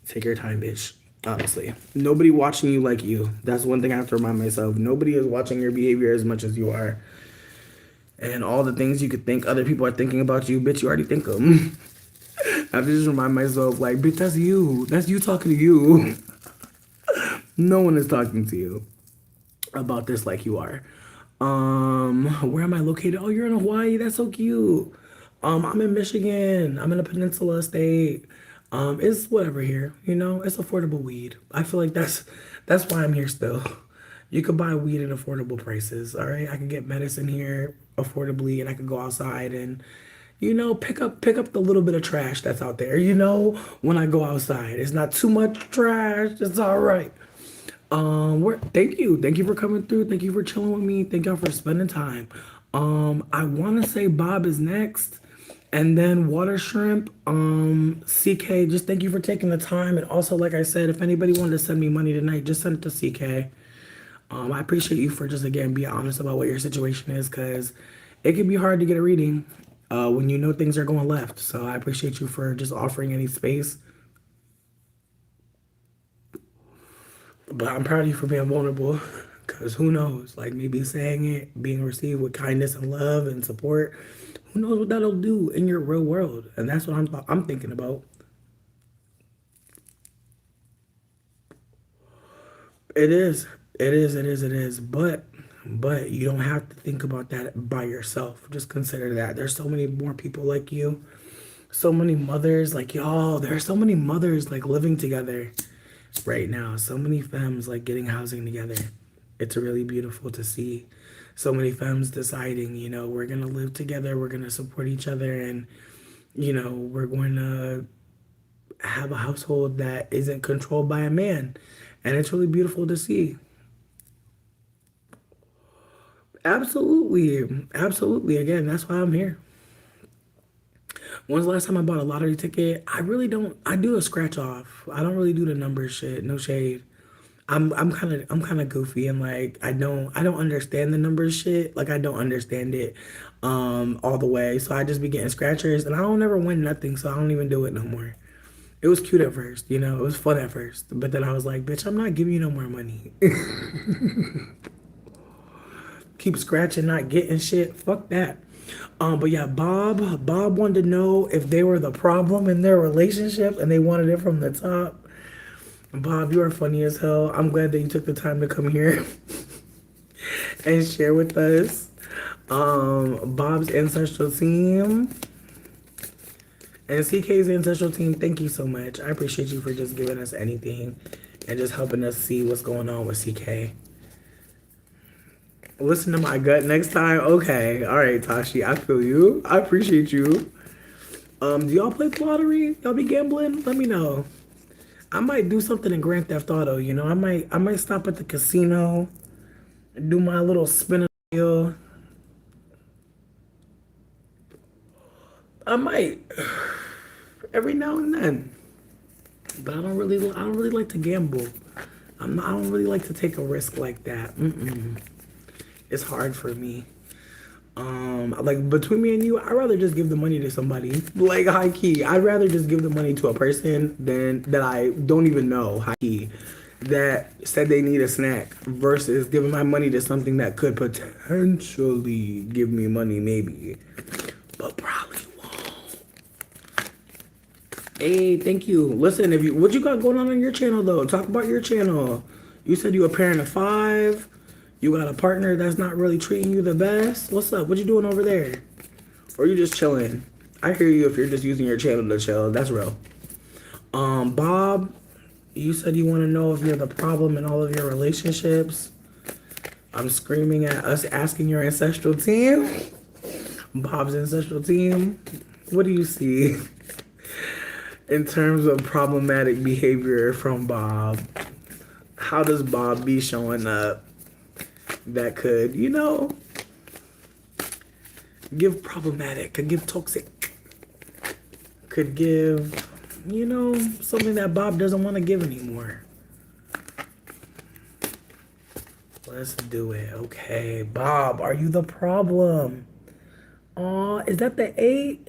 take your time, bitch. Honestly, nobody watching you like you. That's one thing I have to remind myself. Nobody is watching your behavior as much as you are. And all the things you could think other people are thinking about you, bitch, you already think them. I have to just remind myself, like, bitch, that's you. That's you talking to you. No one is talking to you about this like you are. Where am I located? Oh, you're in Hawaii. That's so cute. I'm in Michigan. I'm in a peninsula state. It's whatever here, it's affordable weed. I feel like that's why I'm here still. You could buy weed at affordable prices, all right? I can get medicine here affordably, and I could go outside and, pick up the little bit of trash that's out there, when I go outside. It's not too much trash. It's all right. Thank you for coming through. Thank you for chilling with me. Thank y'all for spending time. I want to say Bob is next. And then Water Shrimp, CK, just thank you for taking the time. And also, like I said, if anybody wanted to send me money tonight, just send it to CK. I appreciate you for just, again, being honest about what your situation is, because it can be hard to get a reading when you know things are going left. So I appreciate you for just offering any space. But I'm proud of you for being vulnerable, because who knows, like maybe saying it, being received with kindness and love and support, who knows what that'll do in your real world. And that's what I'm thinking about. It is. It is. But you don't have to think about that by yourself. Just consider that. There's so many more people like you. So many mothers like y'all. There are so many mothers like living together right now. So many femmes like getting housing together. It's really beautiful to see. So many femmes deciding, we're going to live together. We're going to support each other. And, we're going to have a household that isn't controlled by a man. And it's really beautiful to see. Absolutely. Absolutely. Again, that's why I'm here. When's the last time I bought a lottery ticket? I really don't. I do a scratch off. I don't really do the numbers shit. No shade. I'm kind of goofy, and like I don't understand the numbers shit. Like I don't understand it all the way. So I just be getting scratchers, and I don't ever win nothing. So I don't even do it no more. It was cute at first, it was fun at first, but then I was like, bitch, I'm not giving you no more money. keep scratching, not getting shit. Fuck that. But yeah, Bob wanted to know if they were the problem in their relationship and they wanted it from the top. Bob, you are funny as hell. I'm glad that you took the time to come here and share with us. Bob's ancestral team and CK's ancestral team, thank you so much. I appreciate you for just giving us anything and just helping us see what's going on with CK. Listen to my gut next time. Okay. All right, Tashi. I feel you. I appreciate you. Do y'all play the lottery? Y'all be gambling? Let me know. I might do something in Grand Theft Auto, you know. I might stop at the casino, do my little spin deal. I might every now and then. But I don't really like to gamble. I don't really like to take a risk like that. It's hard for me. Like between me and you, I'd rather just give the money to somebody. Like high key, I'd rather just give the money to a person than that I don't even know. High key, that said they need a snack versus giving my money to something that could potentially give me money, maybe, but probably won't. Hey, thank you. Listen, what you got going on your channel though? Talk about your channel. You said you a parent of 5. You got a partner that's not really treating you the best? What's up? What you doing over there? Or you just chilling? I hear you if you're just using your channel to chill. That's real. Bob, you said you want to know if you're the problem in all of your relationships. I'm screaming at us asking your ancestral team. Bob's ancestral team. What do you see in terms of problematic behavior from Bob? How does Bob be showing up? That could, you know, give problematic, could give toxic, could give, you know, something that Bob doesn't want to give anymore. Let's do it. Okay, Bob, are you the problem? Aw, is that the 8?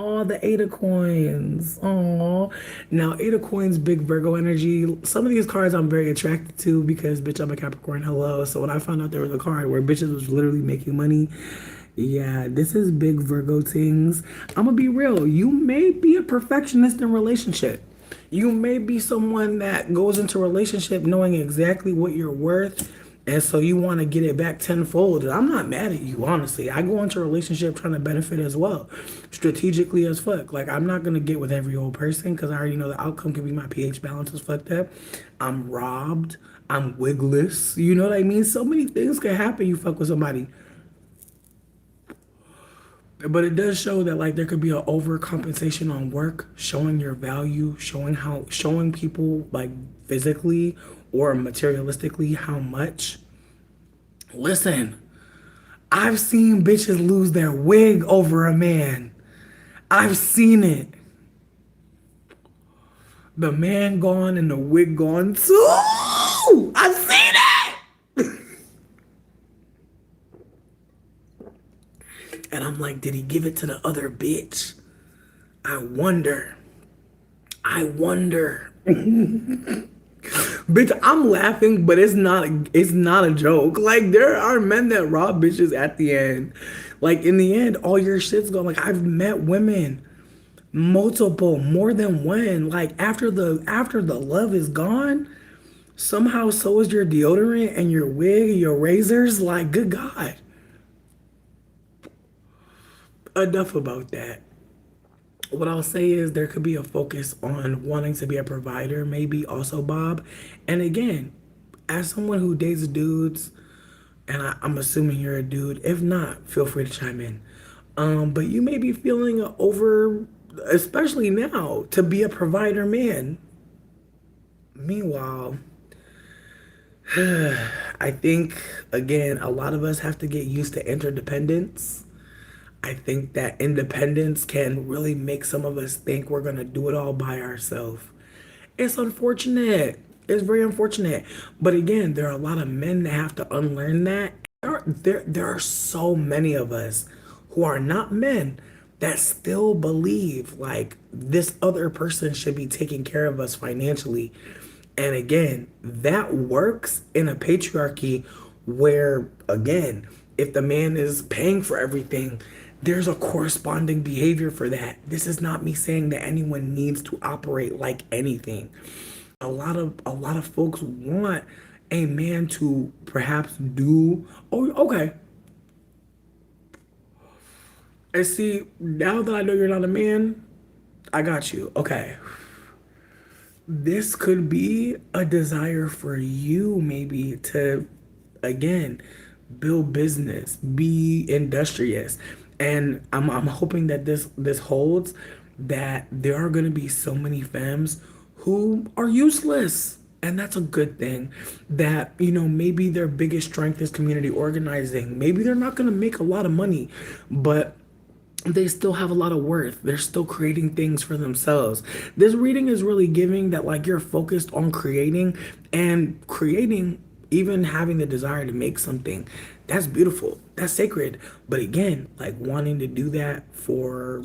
Oh, the 8 of coins. Oh, now 8 of coins, big Virgo energy. Some of these cards I'm very attracted to because, bitch, I'm a Capricorn. Hello. So when I found out there was a card where bitches was literally making money, yeah, this is big Virgo things. I'm gonna be real. You may be a perfectionist in relationship. You may be someone that goes into a relationship knowing exactly what you're worth. And so you want to get it back tenfold. And I'm not mad at you, honestly. I go into a relationship trying to benefit as well, strategically as fuck. Like, I'm not going to get with every old person because I already know the outcome could be my pH balance is fucked up. I'm robbed. I'm wigless. You know what I mean? So many things can happen. You fuck with somebody. But it does show that like there could be an overcompensation on work, showing your value, showing people like physically or materialistically how much. Listen, I've seen bitches lose their wig over a man. I've seen it. The man gone and the wig gone too. I've seen it. And I'm like, did he give it to the other bitch? I wonder. Bitch, I'm laughing, but it's not a joke. Like, there are men that rob bitches at the end. Like, in the end, all your shit's gone. Like, I've met women, multiple, more than one. Like, after the love is gone, somehow so is your deodorant and your wig and your razors. Like, good God. Enough about that. What I'll say is there could be a focus on wanting to be a provider, maybe also Bob. And again, as someone who dates dudes, and I'm assuming you're a dude, if not, feel free to chime in. But you may be feeling over, especially now, to be a provider man. Meanwhile, I think, again, a lot of us have to get used to interdependence. I think that independence can really make some of us think we're going to do it all by ourselves. It's unfortunate. It's very unfortunate. But again, there are a lot of men that have to unlearn that. There are so many of us who are not men that still believe like this other person should be taking care of us financially. And again, that works in a patriarchy where again, if the man is paying for everything, there's a corresponding behavior for that. This is not me saying that anyone needs to operate like anything. A lot of folks want a man to perhaps do, oh, okay. And see, now that I know you're not a man, I got you. Okay. This could be a desire for you, maybe, to, again, build business, be industrious. And I'm hoping that this holds, that there are going to be so many femmes who are useless. And that's a good thing. That, maybe their biggest strength is community organizing. Maybe they're not going to make a lot of money, but they still have a lot of worth. They're still creating things for themselves. This reading is really giving that, like, you're focused on creating, and creating, even having the desire to make something. That's beautiful. That's sacred. But again, like, wanting to do that for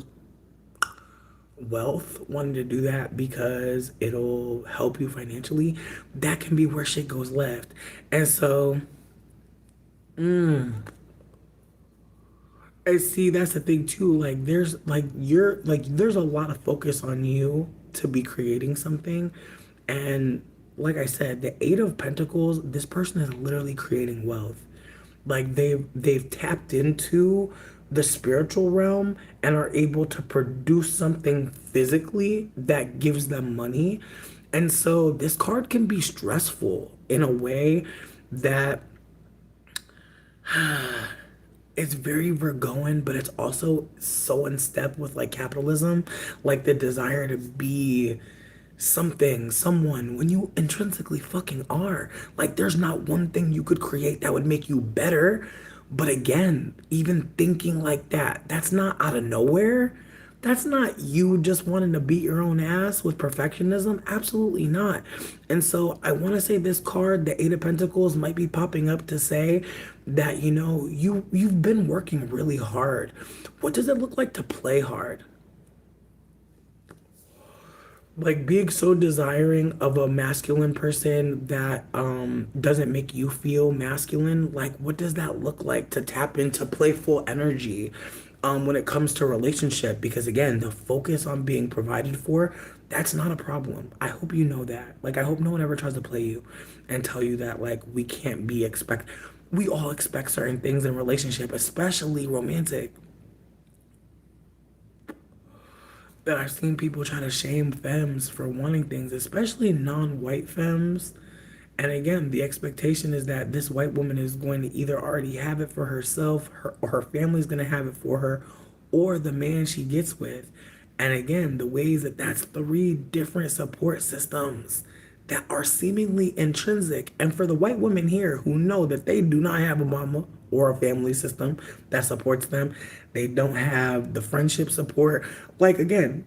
wealth, wanting to do that because it'll help you financially, that can be where shit goes left. And so, and see, that's the thing too. Like, there's a lot of focus on you to be creating something. And like I said, the Eight of Pentacles, this person is literally creating wealth. Like, they've tapped into the spiritual realm and are able to produce something physically that gives them money. And so this card can be stressful in a way that it's very Virgoan, but it's also so in step with, like, capitalism, like the desire to be something, someone, when you intrinsically fucking are. Like, there's not one thing you could create that would make you better. But again, even thinking like that, that's not out of nowhere. That's not you just wanting to beat your own ass with perfectionism. Absolutely not. And so I want to say this card, the Eight of Pentacles, might be popping up to say that, you've been working really hard. What does it look like to play hard? Like, being so desiring of a masculine person that doesn't make you feel masculine. Like, what does that look like to tap into playful energy when it comes to relationship? Because again, the focus on being provided for, that's not a problem. I hope you know that. Like, I hope no one ever tries to play you and tell you that, like, we all expect certain things in relationship, especially romantic. That I've seen people try to shame femmes for wanting things, especially non-white femmes. And again, the expectation is that this white woman is going to either already have it for herself, or her family's going to have it for her, or the man she gets with. And again, the ways that that's three different support systems that are seemingly intrinsic. And for the white women here who know that they do not have a mama or a family system that supports them, they don't have the friendship support. Like, again,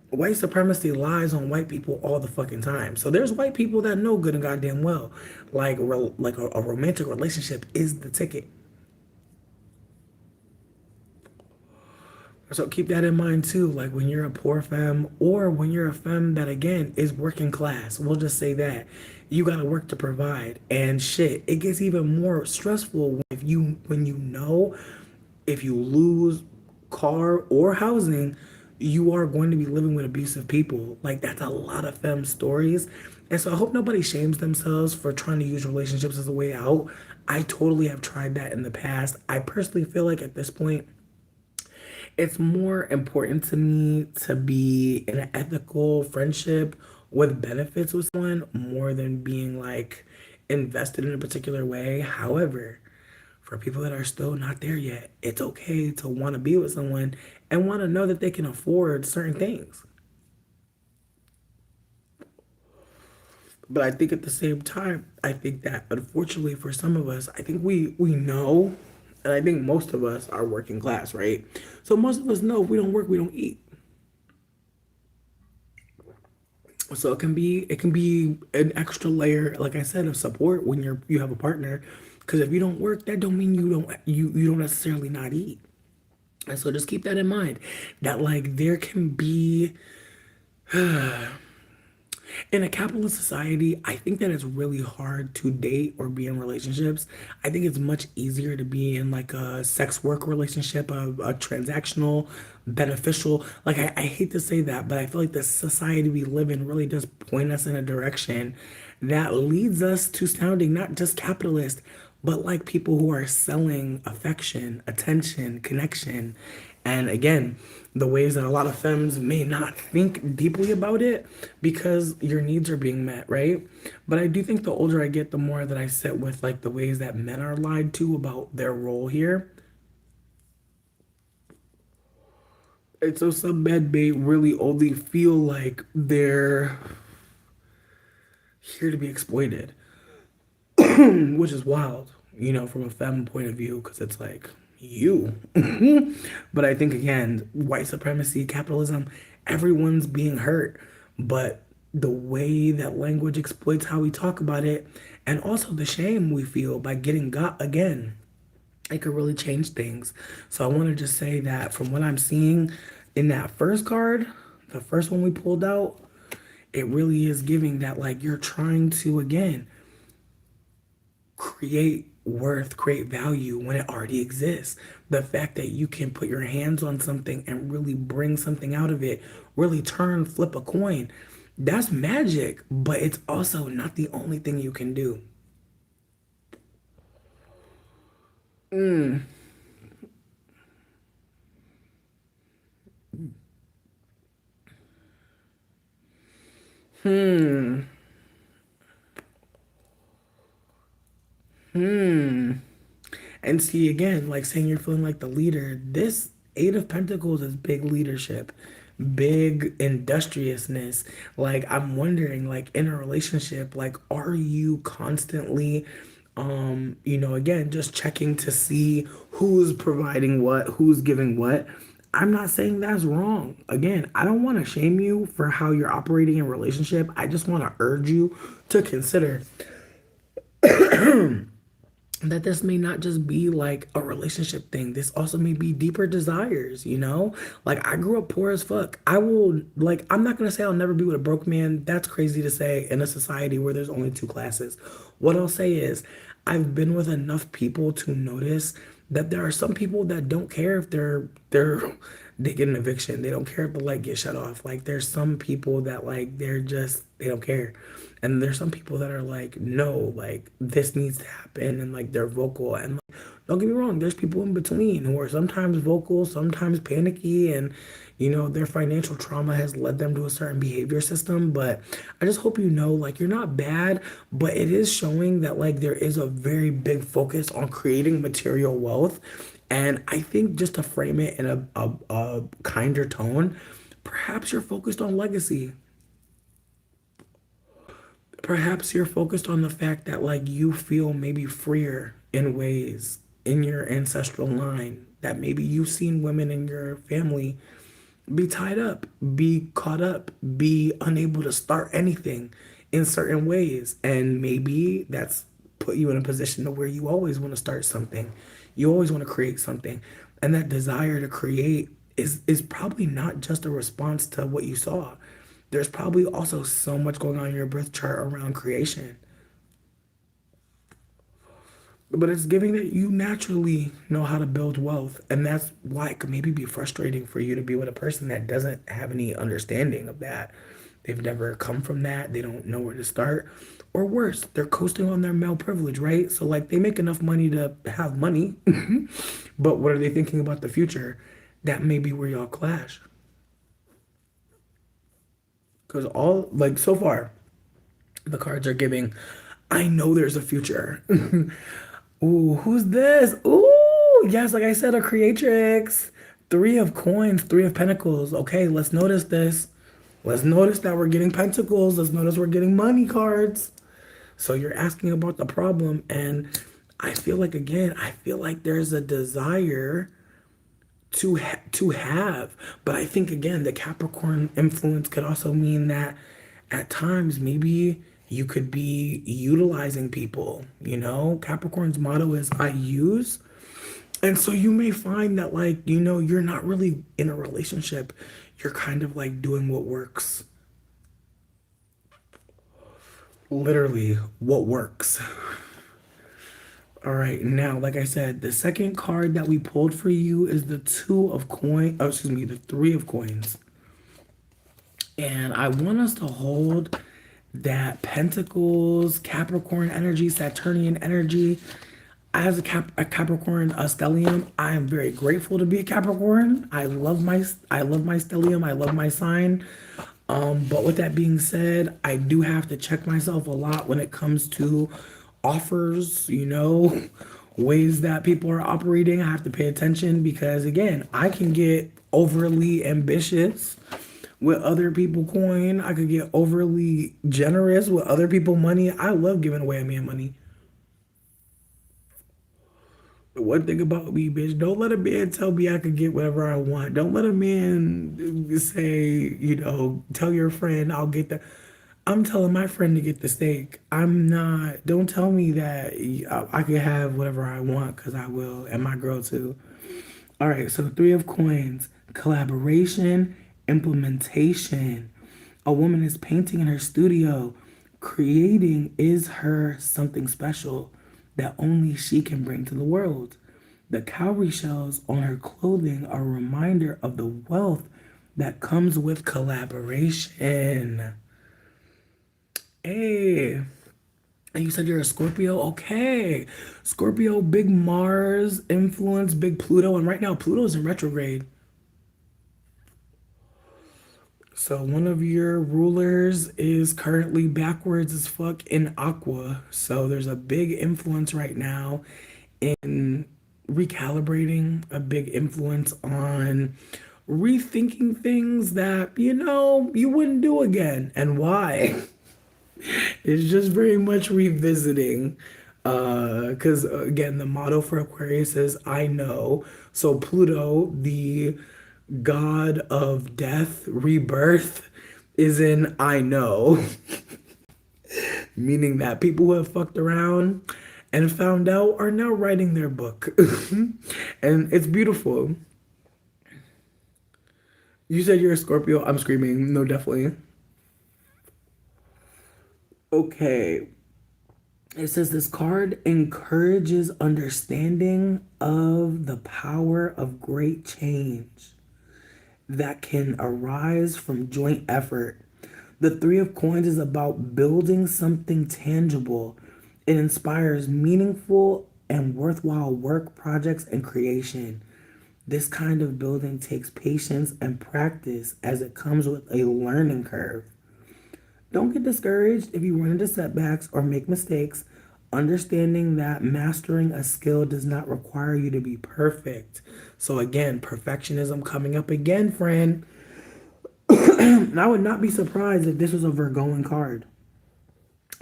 white supremacy lies on white people all the fucking time. So there's white people that know good and goddamn well, like, a romantic relationship is the ticket. So keep that in mind too. Like, when you're a poor femme, or when you're a femme that, again, is working class, we'll just say that you got to work to provide. And shit, it gets even more stressful when you know, if you lose car or housing, you are going to be living with abusive people. Like, that's a lot of femme stories. And so I hope nobody shames themselves for trying to use relationships as a way out. I totally have tried that in the past. I personally feel like at this point, it's more important to me to be in an ethical friendship with benefits with someone, more than being, like, invested in a particular way. However, for people that are still not there yet, it's okay to want to be with someone and want to know that they can afford certain things. But I think at the same time, I think that, unfortunately for some of us, I think we know, and I think most of us are working class, right? So most of us know if we don't work, we don't eat. So it can be an extra layer, like I said, of support when you have a partner. Because if you don't work, that don't mean you don't necessarily not eat. And so just keep that in mind. That, like, there can be In a capitalist society, I think that it's really hard to date or be in relationships. I think it's much easier to be in like a sex work relationship, a transactional, beneficial. Like, I hate to say that, but I feel like the society we live in really does point us in a direction that leads us to sounding not just capitalist, but like people who are selling affection, attention, connection. And again, the ways that a lot of femmes may not think deeply about it because your needs are being met, right? But I do think the older I get, the more that I sit with like the ways that men are lied to about their role here. And so some men may really only feel like they're here to be exploited, which is wild, from a femme point of view, because it's like you. But I think again, white supremacy, capitalism, everyone's being hurt, but the way that language exploits how we talk about it, and also the shame we feel by getting got again, it could really change things. So I want to just say that from what I'm seeing in that first card, the first one we pulled out, it really is giving that like you're trying to again create worth, create value when it already exists. The fact that you can put your hands on something and really bring something out of it, really turn, flip a coin, that's magic, but it's also not the only thing you can do. And see, again, like saying you're feeling like the leader, this Eight of Pentacles is big leadership, big industriousness. Like, I'm wondering, like, in a relationship, like, are you constantly, again, just checking to see who's providing what, who's giving what? I'm not saying that's wrong. Again, I don't want to shame you for how you're operating in a relationship. I just want to urge you to consider that this may not just be like a relationship thing. This also may be deeper desires. Like, I grew up poor as fuck. I'm not gonna say I'll never be with a broke man. That's crazy to say in a society where there's only two classes. What I'll say is, I've been with enough people to notice that there are some people that don't care if they get an eviction. They don't care if the light gets shut off. Like, there's some people that like they don't care. And there's some people that are like, no, like this needs to happen, and like they're vocal. And like, don't get me wrong, there's people in between who are sometimes vocal, sometimes panicky, and their financial trauma has led them to a certain behavior system. But I just hope like you're not bad, but it is showing that like there is a very big focus on creating material wealth. And I think just to frame it in a kinder tone, perhaps you're focused on legacy. Perhaps you're focused on the fact that like you feel maybe freer in ways in your ancestral line, that maybe you've seen women in your family be tied up, be caught up, be unable to start anything in certain ways. And maybe that's put you in a position to where you always want to start something. You always want to create something. And that desire to create is probably not just a response to what you saw. There's probably also so much going on in your birth chart around creation. But it's giving that you naturally know how to build wealth. And that's why it could maybe be frustrating for you to be with a person that doesn't have any understanding of that. They've never come from that. They don't know where to start. Or worse, they're coasting on their male privilege, right? So like they make enough money to have money. But what are they thinking about the future? That may be where y'all clash. Because all, like, so far, the cards are giving, I know there's a future. Ooh, who's this? Ooh, yes, like I said, a creatrix. Three of coins, three of pentacles. Okay, let's notice this. Let's notice that we're getting pentacles. Let's notice we're getting money cards. So you're asking about the problem. And I feel like, again, I feel like there's a desire to have. But I think again, the Capricorn influence could also mean that at times maybe you could be utilizing people. Capricorn's motto is I use. And so you may find that like, you're not really in a relationship. You're kind of like doing what works. literally what works. All right, now, like I said, the second card that we pulled for you is the two of coin. Oh, excuse me, the three of coins. And I want us to hold that Pentacles, Capricorn energy, Saturnian energy. As a Capricorn stellium, I am very grateful to be a Capricorn. I love my stellium. I love my sign. But with that being said, I do have to check myself a lot when it comes to offers, ways that people are operating. I have to pay attention because, again, I can get overly ambitious with other people coin. I could get overly generous with other people money. I love giving away a man money. One thing about me, bitch, don't let a man tell me I can get whatever I want. Don't let a man say, tell your friend I'll get that. I'm telling my friend to get the steak. I'm not, don't tell me that I can have whatever I want because I will, and my girl too. All right, so three of coins, collaboration, implementation. A woman is painting in her studio. Creating is her something special that only she can bring to the world. The cowrie shells on her clothing are a reminder of the wealth that comes with collaboration. Hey, and you said you're a Scorpio? Okay. Scorpio, big Mars influence, big Pluto. And right now, Pluto's in retrograde. So one of your rulers is currently backwards as fuck in Aqua. So there's a big influence right now in recalibrating, a big influence on rethinking things that, you wouldn't do again. And why? It's just very much revisiting. Because again, the motto for Aquarius is I know. So Pluto, the god of death, rebirth, is in I know. Meaning that people who have fucked around and found out are now writing their book. And it's beautiful. You said you're a Scorpio. I'm screaming. No, definitely. Okay. It says this card encourages understanding of the power of great change that can arise from joint effort. The Three of Coins is about building something tangible. It inspires meaningful and worthwhile work, projects, and creation. This kind of building takes patience and practice as it comes with a learning curve. Don't get discouraged if you run into setbacks or make mistakes, understanding that mastering a skill does not require you to be perfect. So, again, perfectionism coming up again, friend. And I would not be surprised if this was a Virgoan card.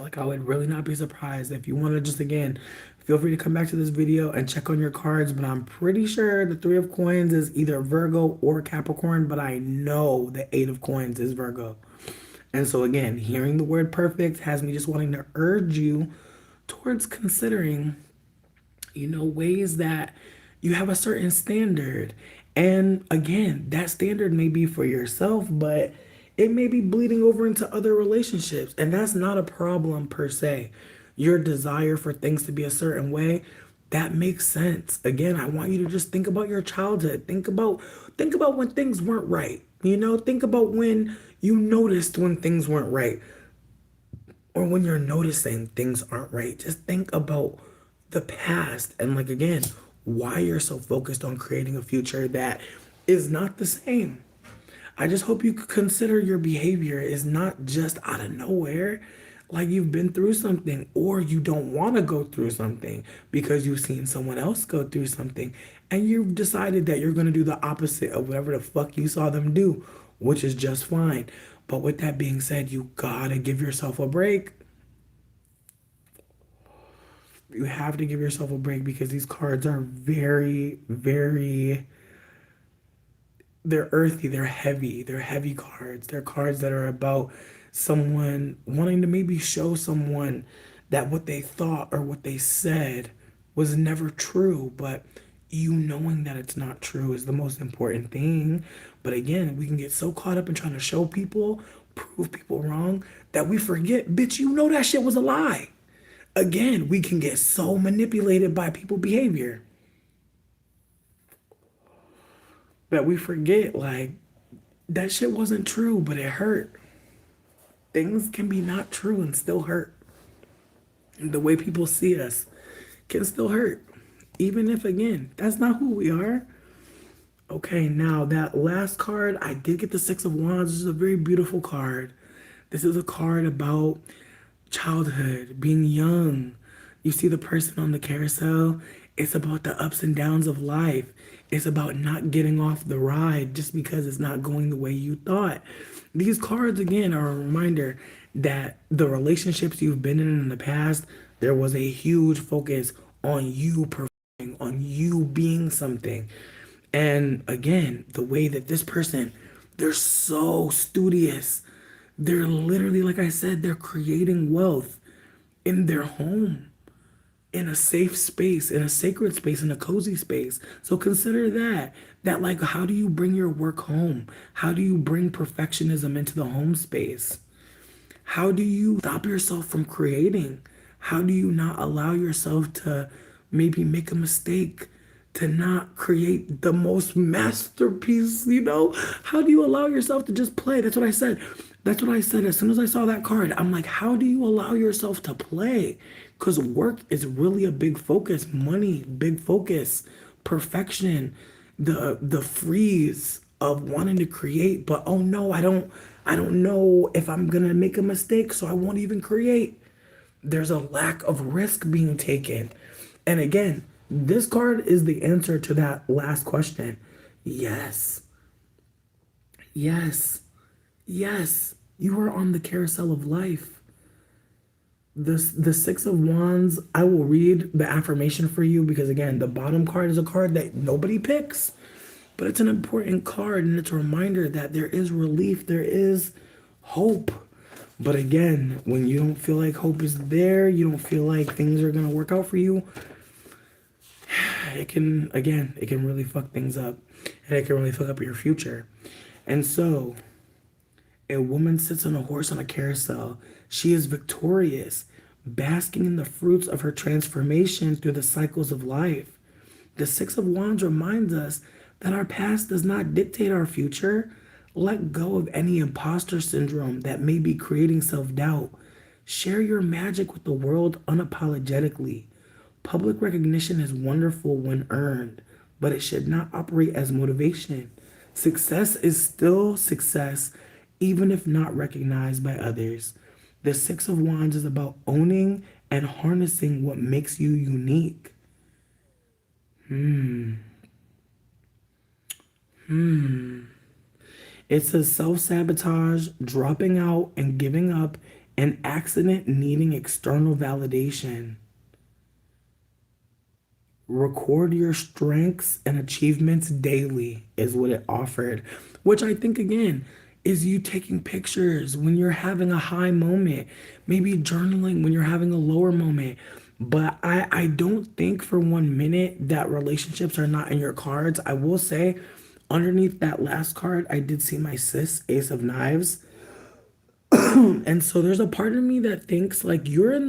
Like, I would really not be surprised. If you want to just, again, feel free to come back to this video and check on your cards. But I'm pretty sure the Three of Coins is either Virgo or Capricorn. But I know the Eight of Coins is Virgo. And so, again, hearing the word perfect has me just wanting to urge you towards considering, ways that you have a certain standard. And again, that standard may be for yourself, but it may be bleeding over into other relationships. And that's not a problem per se. Your desire for things to be a certain way, that makes sense. Again, I want you to just think about your childhood. Think about when things weren't right. Think about when you noticed when things weren't right. Or when you're noticing things aren't right. Just think about the past and, like, again, why you're so focused on creating a future that is not the same. I just hope you consider your behavior is not just out of nowhere. Like, you've been through something, or you don't want to go through something because you've seen someone else go through something, and you've decided that you're going to do the opposite of whatever the fuck you saw them do, which is just fine. But with that being said, you gotta give yourself a break. You have to give yourself a break because these cards are very, very, they're earthy, they're heavy cards. They're cards that are about someone wanting to maybe show someone that what they thought or what they said was never true, but you knowing that it's not true is the most important thing. But again, we can get so caught up in trying to show people, prove people wrong that we forget, bitch, you know that shit was a lie. Again, we can get so manipulated by people behavior that we forget, like, that shit wasn't true, but it hurt. Things can be not true and still hurt. And the way people see us can still hurt. Even if, again, that's not who we are. Okay, now that last card, I did get the Six of Wands. This is a very beautiful card. This is a card about childhood, being young. You see the person on the carousel. It's about the ups and downs of life. It's about not getting off the ride just because it's not going the way you thought. These cards, again, are a reminder that the relationships you've been in the past, there was a huge focus on you performing, on you being something. And again, the way that this person, they're so studious. They're literally, like I said, they're creating wealth in their home, in a safe space, in a sacred space, in a cozy space. So consider that. That, like, how do you bring your work home? How do you bring perfectionism into the home space? How do you stop yourself from creating? How do you not allow yourself to maybe make a mistake, to not create the most masterpiece, you know? How do you allow yourself to just play? That's what I said. That's what I said. As soon as I saw that card, I'm like, how do you allow yourself to play? Because work is really a big focus. Money, big focus. Perfection, the freeze of wanting to create, but oh no, I don't know if I'm gonna make a mistake, so I won't even create. There's a lack of risk being taken. And again, this card is the answer to that last question. Yes. Yes. Yes. You are on the carousel of life. The Six of Wands, I will read the affirmation for you because, again, the bottom card is a card that nobody picks, but it's an important card and it's a reminder that there is relief, there is hope. But again, when you don't feel like hope is there, you don't feel like things are going to work out for you, it can really fuck things up and it can really fuck up your future. And so, a woman sits on a horse on a carousel. She is victorious, basking in the fruits of her transformation through the cycles of life. The Six of Wands reminds us that our past does not dictate our future. Let go of any imposter syndrome that may be creating self-doubt. Share your magic with the world unapologetically. Public recognition is wonderful when earned, but it should not operate as motivation. Success is still success, even if not recognized by others. The Six of Wands is about owning and harnessing what makes you unique. It's a self-sabotage, dropping out and giving up, an accident needing external validation. Record your strengths and achievements daily is what it offered, which I think, again, is you taking pictures when you're having a high moment, maybe journaling when you're having a lower moment. But I don't think for 1 minute that relationships are not in your cards. I will say, underneath that last card, I did see my sis, Ace of Knives. And so there's a part of me that thinks like you're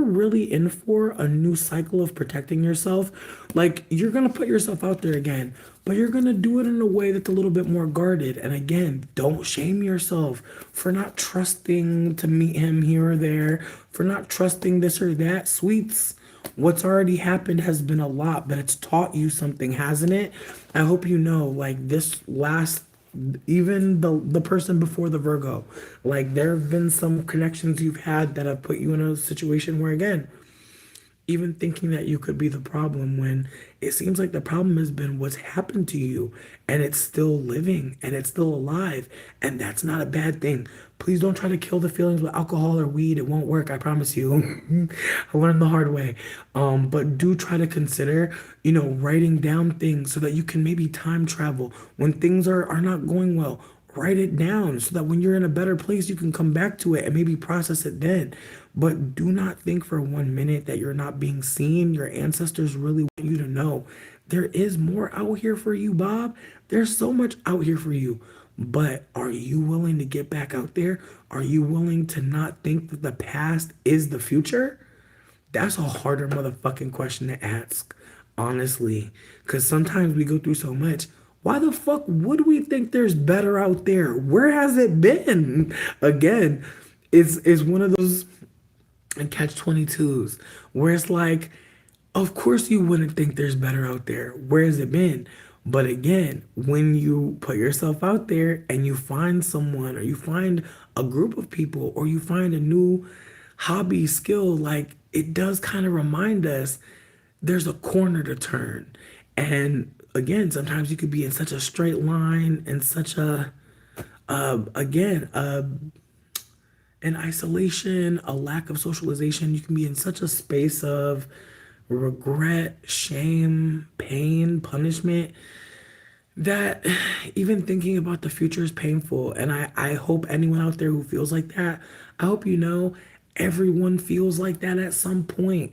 really in for a new cycle of protecting yourself. Like you're gonna put yourself out there again, but you're gonna do it in a way that's a little bit more guarded. And again, don't shame yourself for not trusting to meet him here or there, for not trusting this or that. Sweets, what's already happened has been a lot, but it's taught you something, hasn't it? I hope you know, like this last, even the person before the Virgo, like there have been some connections you've had that have put you in a situation where, again, even thinking that you could be the problem when it seems like the problem has been what's happened to you and it's still living and it's still alive. And that's not a bad thing. Please don't try to kill the feelings with alcohol or weed. It won't work. I promise you. I learned the hard way. But do try to consider, writing down things so that you can maybe time travel when things are not going well. Write it down so that when you're in a better place, you can come back to it and maybe process it then. But do not think for 1 minute that you're not being seen. Your ancestors really want you to know there is more out here for you, Bob. There's so much out here for you. But are you willing to get back out there? Are you willing to not think that the past is the future? That's a harder motherfucking question to ask, honestly. Because sometimes we go through so much. Why the fuck would we think there's better out there? Where has it been? Again, it's one of those catch 22s where it's like, of course you wouldn't think there's better out there. Where has it been? But again, when you put yourself out there and you find someone or you find a group of people or you find a new hobby skill, like it does kind of remind us there's a corner to turn. And again, sometimes you could be in such a straight line and such a, again, an isolation, a lack of socialization. You can be in such a space of regret, shame, pain, punishment that even thinking about the future is painful. And I hope anyone out there who feels like that, I hope you know everyone feels like that at some point.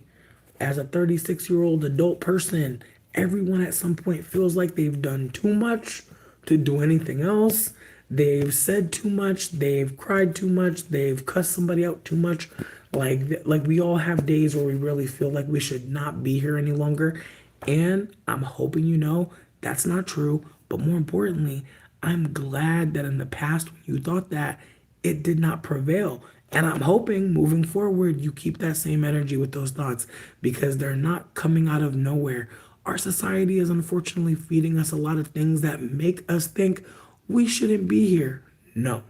As a 36-year-old adult person, everyone at some point feels like they've done too much to do anything else. They've said too much, they've cried too much, they've cussed somebody out too much. Like we all have days where we really feel like we should not be here any longer. And I'm hoping you know that's not true. But more importantly, I'm glad that in the past when you thought that, it did not prevail. And I'm hoping moving forward, you keep that same energy with those thoughts because they're not coming out of nowhere. Our society is unfortunately feeding us a lot of things that make us think we shouldn't be here. No.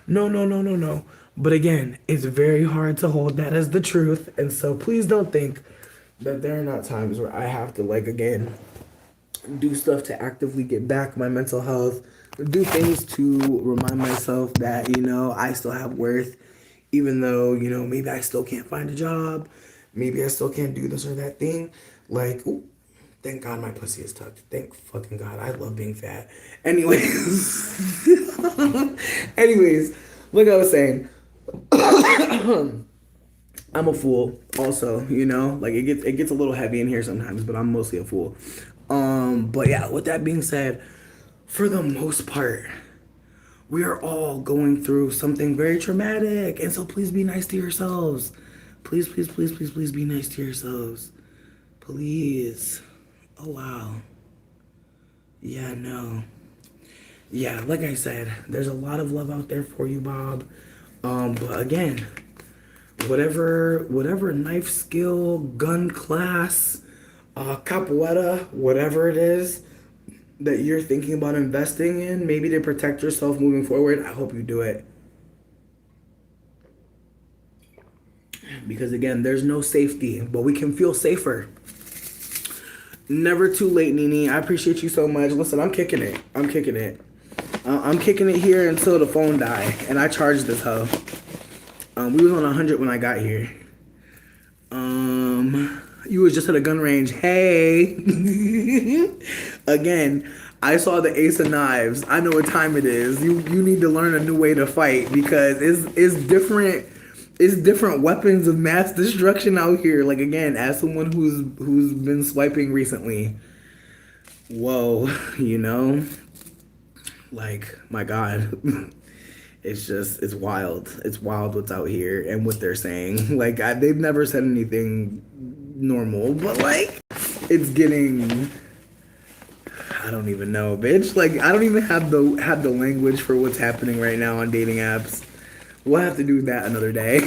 No, no, no, no, no. But again, it's very hard to hold that as the truth. And so please don't think that there are not times where I have to, like, again, do stuff to actively get back my mental health, do things to remind myself that, you know, I still have worth, even though, you know, maybe I still can't find a job, maybe I still can't do this or that thing. Like, ooh, thank God my pussy is tucked. Thank fucking God. I love being fat. Anyways, anyways, like I was saying, I'm a fool also, you know, like it gets a little heavy in here sometimes, but I'm mostly a fool. But yeah, with that being said, for the most part, we are all going through something very traumatic. And so please be nice to yourselves. Please, please, please, please, please be nice to yourselves. Please. Oh, wow. Yeah, no. Yeah, like I said, there's a lot of love out there for you, Bob. But again, whatever knife skill, gun class, capoeira, whatever it is that you're thinking about investing in, maybe to protect yourself moving forward, I hope you do it. Because again, there's no safety, but we can feel safer. Never too late, Nini. I appreciate you so much. Listen, I'm kicking it. I'm kicking it. I'm kicking it here until the phone die, and I charged this hoe. We was on 100 when I got here. You was just at a gun range. Hey. Again, I saw the Ace of Knives. I know what time it is. You need to learn a new way to fight because it's different. It's different weapons of mass destruction out here. Like again, as someone who's been swiping recently, whoa, you know, like my God. It's wild. It's wild what's out here and what they're saying. Like they've never said anything normal, but like it's getting. I don't even know, bitch. Like I don't even have the language for what's happening right now on dating apps. We'll have to do that another day.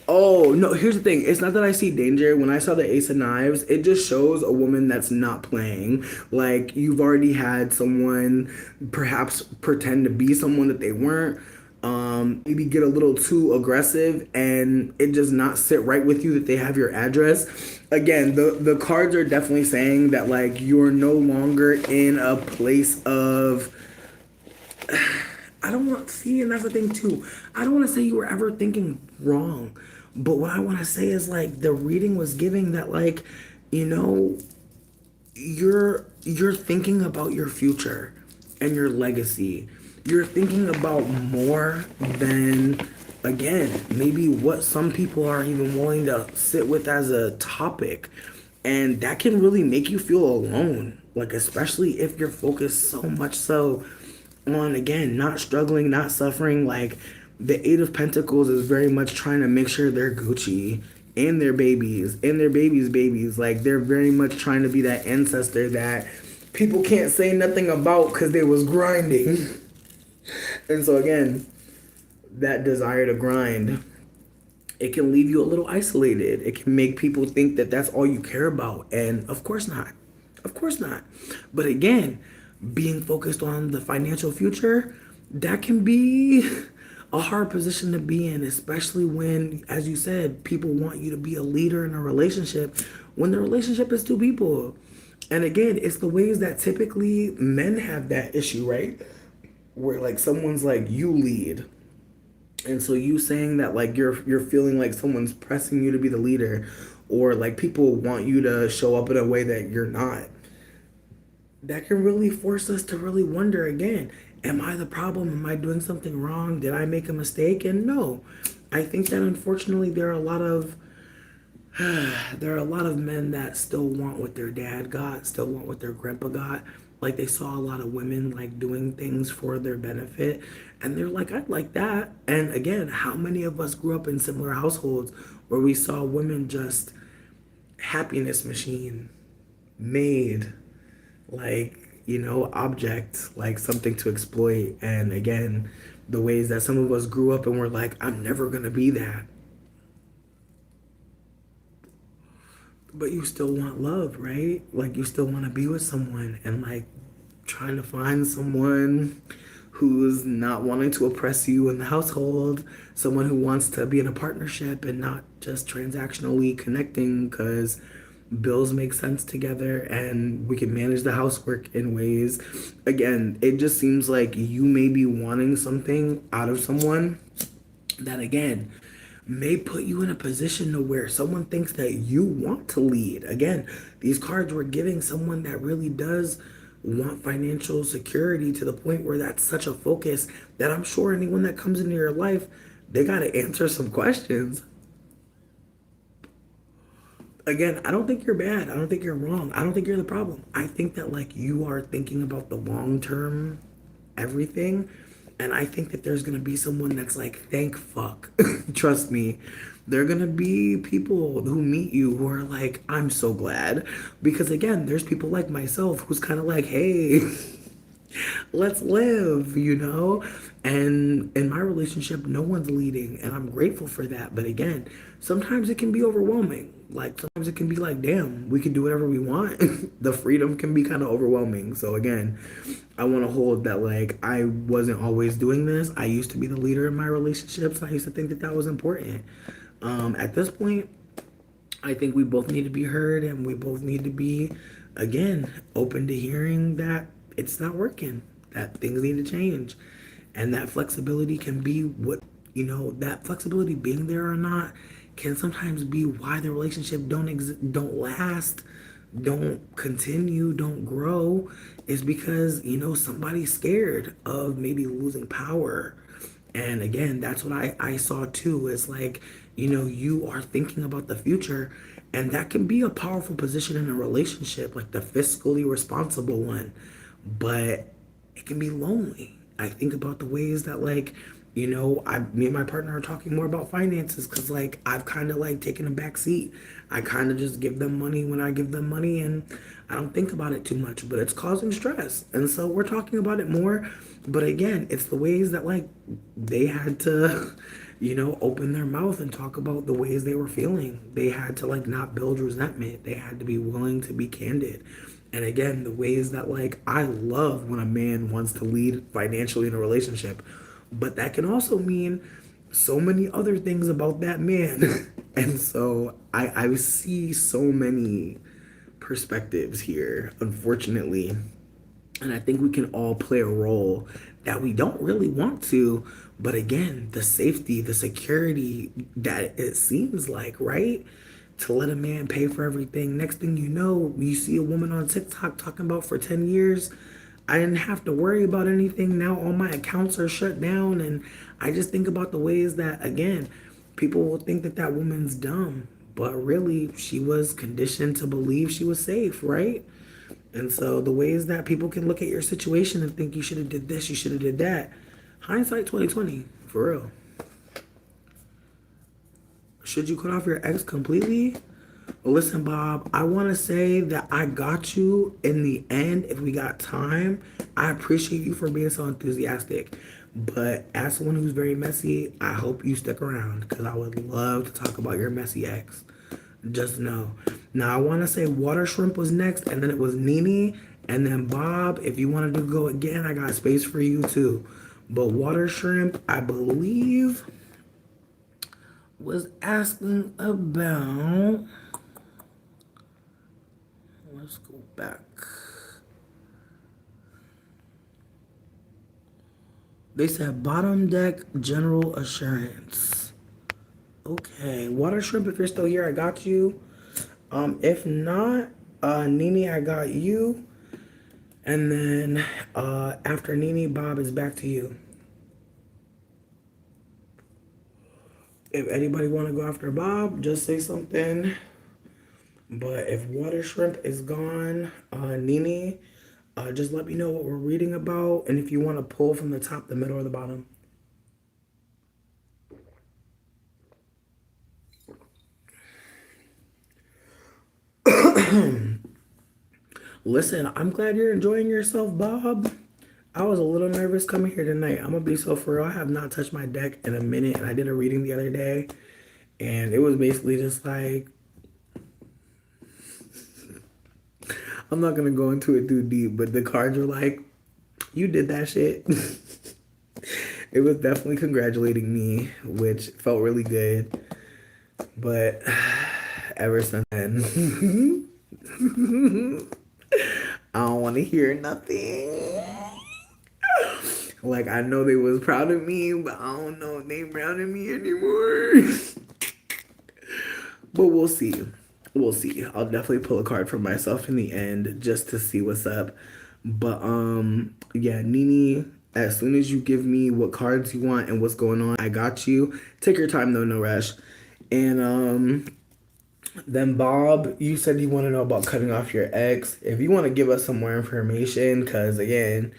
Oh, no, here's the thing. It's not that I see danger. When I saw the Ace of Knives, it just shows a woman that's not playing. Like, you've already had someone perhaps pretend to be someone that they weren't. Maybe get a little too aggressive and it does not sit right with you that they have your address. Again, the cards are definitely saying that, like, you're no longer in a place of... I don't want... See, and that's the thing, too. I don't want to say you were ever thinking wrong. But what I want to say is, like, the reading was giving that, like, you know, you're thinking about your future and your legacy. You're thinking about more than, again, maybe what some people are even willing to sit with as a topic. And that can really make you feel alone, like especially if you're focused so much so on, again, not struggling, not suffering. Like the Eight of Pentacles is very much trying to make sure they're Gucci and their babies and their babies. Like they're very much trying to be that ancestor that people can't say nothing about because they was grinding. And so again, that desire to grind, it can leave you a little isolated. It can make people think that that's all you care about. And of course not. Of course not. But again, being focused on the financial future, that can be a hard position to be in, especially when, as you said, people want you to be a leader in a relationship when the relationship is two people. And again, it's the ways that typically men have that issue, right? Where like someone's like, you lead, and so you saying that like you're feeling like someone's pressing you to be the leader, or like people want you to show up in a way that you're not, that can really force us to really wonder again, am I the problem? Am I doing something wrong? Did I make a mistake? And no, I think that unfortunately there are a lot of there are a lot of men that still want what their dad got, still want what their grandpa got. Like they saw a lot of women like doing things for their benefit, and they're like, I'd like that. And again, how many of us grew up in similar households where we saw women just happiness machine, made, like, object, like something to exploit. And again, the ways that some of us grew up and were like, I'm never gonna be that. But you still want love, right? Like you still want to be with someone, and like trying to find someone who's not wanting to oppress you in the household, someone who wants to be in a partnership and not just transactionally connecting because bills make sense together and we can manage the housework in ways. Again, it just seems like you may be wanting something out of someone that, again, may put you in a position to where someone thinks that you want to lead. Again, these cards were giving someone that really does want financial security to the point where that's such a focus that I'm sure anyone that comes into your life, they got to answer some questions. Again, I don't think you're bad. I don't think you're wrong. I don't think you're the problem. I think that like you are thinking about the long term everything. And I think that there's gonna be someone that's like, thank fuck. Trust me. There are gonna be people who meet you who are like, I'm so glad. Because again, there's people like myself who's kind of like, hey, let's live. And in my relationship, no one's leading, and I'm grateful for that. But again, sometimes it can be overwhelming. Like sometimes it can be like, damn, we can do whatever we want. The freedom can be kind of overwhelming. So again, I want to hold that like I wasn't always doing this. I used to be the leader in my relationships. I used to think that that was important. At this point, I think we both need to be heard, and we both need to be, again, open to hearing that it's not working, that things need to change. And that flexibility can be that flexibility being there or not can sometimes be why the relationship don't last, don't continue, don't grow, is because, somebody's scared of maybe losing power. And again, that's what I saw too. Is like, you are thinking about the future, and that can be a powerful position in a relationship, like the fiscally responsible one. But it can be lonely. I think about the ways that like, me and my partner are talking more about finances because like I've kind of like taken a back seat. I kind of just give them money when I give them money, and I don't think about it too much, but it's causing stress. And so we're talking about it more. But again, it's the ways that like they had to, open their mouth and talk about the ways they were feeling. They had to like not build resentment. They had to be willing to be candid. And again, the ways that like I love when a man wants to lead financially in a relationship, but that can also mean so many other things about that man. And so I see so many perspectives here, unfortunately. And I think we can all play a role that we don't really want to. But again, the safety, the security that it seems like, right? To let a man pay for everything. Next thing you know, you see a woman on TikTok talking about for 10 years, I didn't have to worry about anything. Now all my accounts are shut down. And I just think about the ways that, again, people will think that that woman's dumb. but really she was conditioned to believe she was safe, right? And so the ways that people can look at your situation and think you should have did this, you should have did that. Hindsight 2020, for real. Should you cut off your ex completely? Well, listen, Bob, I want to say that I got you in the end if we got time. I appreciate you for being so enthusiastic. But as someone who's very messy, I hope you stick around because I would love to talk about your messy ex. Just know. Now, I want to say Water Shrimp was next, and then it was Nene, and then Bob. If you wanted to go again, I got space for you too. But Water Shrimp, I believe, was asking about... Let's go back. They said bottom deck general assurance. Okay, Water Shrimp, if you're still here, I got you. If not, Nene, I got you. And then after Nene, Bob is back to you. If anybody want to go after Bob, just say something. But if Water Shrimp is gone, Nene, just let me know what we're reading about. And if you want to pull from the top, the middle, or the bottom. Listen, I'm glad you're enjoying yourself, Bob. I was a little nervous coming here tonight. I'm going to be so for real. I have not touched my deck in a minute. And I did a reading the other day. And it was basically just like... I'm not going to go into it too deep. But the cards were like, you did that shit. It was definitely congratulating me, which felt really good. But ever since then... I don't want to hear nothing. Like, I know they was proud of me, but I don't know if they proud of me anymore. But we'll see. We'll see. I'll definitely pull a card for myself in the end just to see what's up. But, yeah, Nene, as soon as you give me what cards you want and what's going on, I got you. Take your time, though, no rush. And, then Bob, you said you want to know about cutting off your ex. If you want to give us some more information, because again,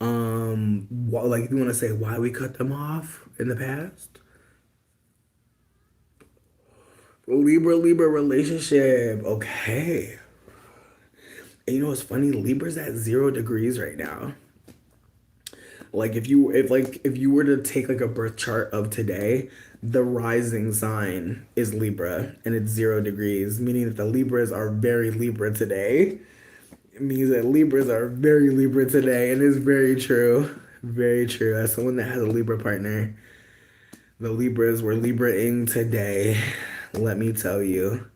like if you want to say why we cut them off in the past. Libra relationship. Okay. And you know what's funny? Libra's at 0 degrees right now. Like if you were to take like a birth chart of today, the rising sign is Libra and it's 0 degrees, meaning that the Libras are very Libra today. It means that Libras are very Libra today, and it's very true. Very true. As someone that has a Libra partner, the Libras were Libra-ing today. Let me tell you.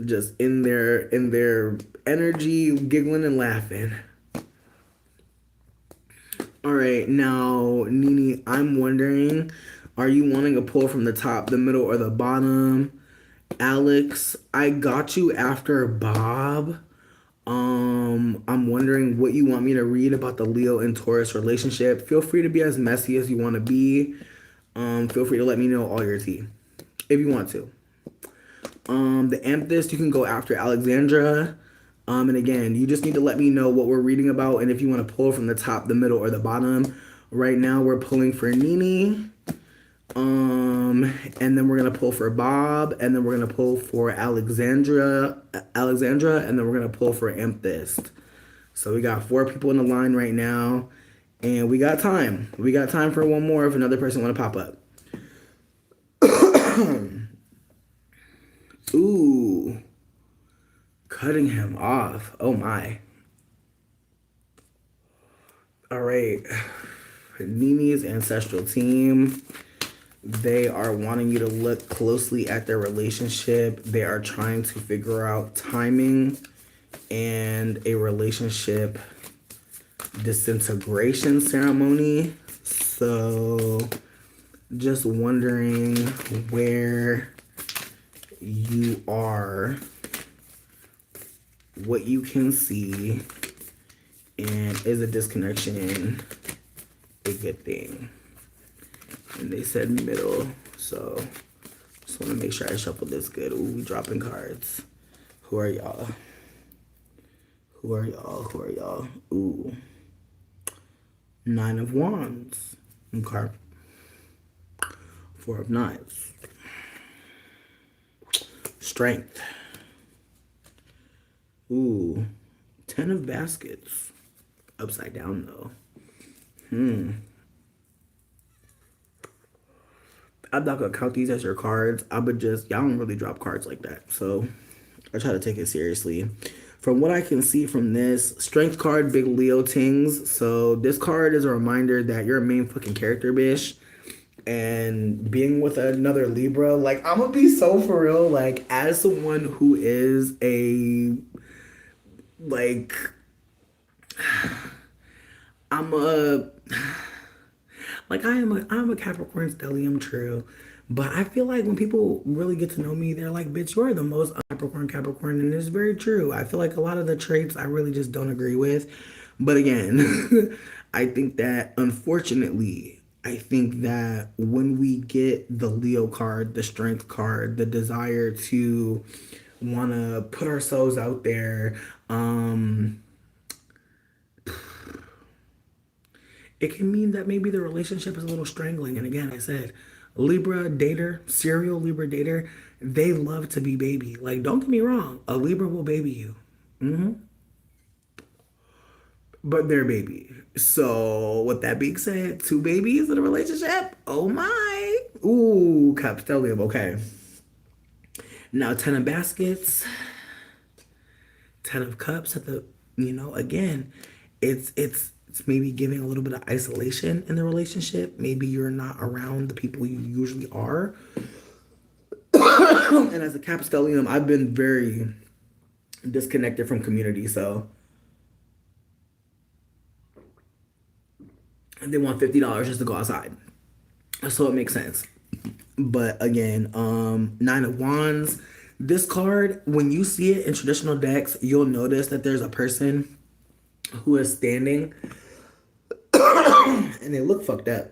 Just in their energy, giggling and laughing. All right, now, Nene, I'm wondering, are you wanting a pull from the top, the middle, or the bottom? Alex, I got you after Bob. I'm wondering what you want me to read about the Leo and Taurus relationship. Feel free to be as messy as you want to be. Feel free to let me know all your tea if you want to. The Amethyst, you can go after Alexandra. And again, you just need to let me know what we're reading about and if you want to pull from the top, the middle, or the bottom. Right now, we're pulling for Nene. And then we're going to pull for Bob. And then we're going to pull for Alexandra. And then we're going to pull for Amethyst. So we got 4 people in the line right now. And we got time. We got time for one more if another person want to pop up. Ooh. Cutting him off. Oh my. All right. Nene's ancestral team. They are wanting you to look closely at their relationship. They are trying to figure out timing and a relationship disintegration ceremony. So just wondering where you are, what you can see, and is a disconnection a good thing? And they said middle, so Just want to make sure I shuffle this good. Ooh, we dropping cards. Who are y'all? Who are y'all? Who are y'all? Ooh. Nine of Wands. Okay. Four of Knives. Strength. Ooh. Ten of Baskets. Upside down, though. I'm not gonna count these as your cards. I would just, y'all don't really drop cards like that. So I try to take it seriously. From what I can see from this, Strength card, big Leo tings. So this card is a reminder that you're a main fucking character, bitch. And being with another Libra, like, I'm gonna be so for real, like, as someone who is a, like, I'm a, like, I'm a Capricorn stellium, true. But I feel like when people really get to know me, they're like, bitch, you're the most Capricorn. And it's very true. I feel like a lot of the traits I really just don't agree with. But again, I think that unfortunately, I think that when we get the Leo card, the Strength card, the desire to want to put ourselves out there, it can mean that maybe the relationship is a little strangling. And again, I said, Libra dater, serial Libra dater, they love to be baby. Like, don't get me wrong, a Libra will baby you. But they're baby. So, with that being said, two babies in a relationship? Oh my. Ooh, Capstellium, okay. Now, 10 of Baskets, 10 of Cups at the, again, it's maybe giving a little bit of isolation in the relationship. Maybe you're not around the people you usually are. And as a Capstellium, I've been very disconnected from community, so they want $50 just to go outside. So it makes sense. But again, Nine of Wands. This card, when you see it in traditional decks, you'll notice that there's a person who is standing and they look fucked up.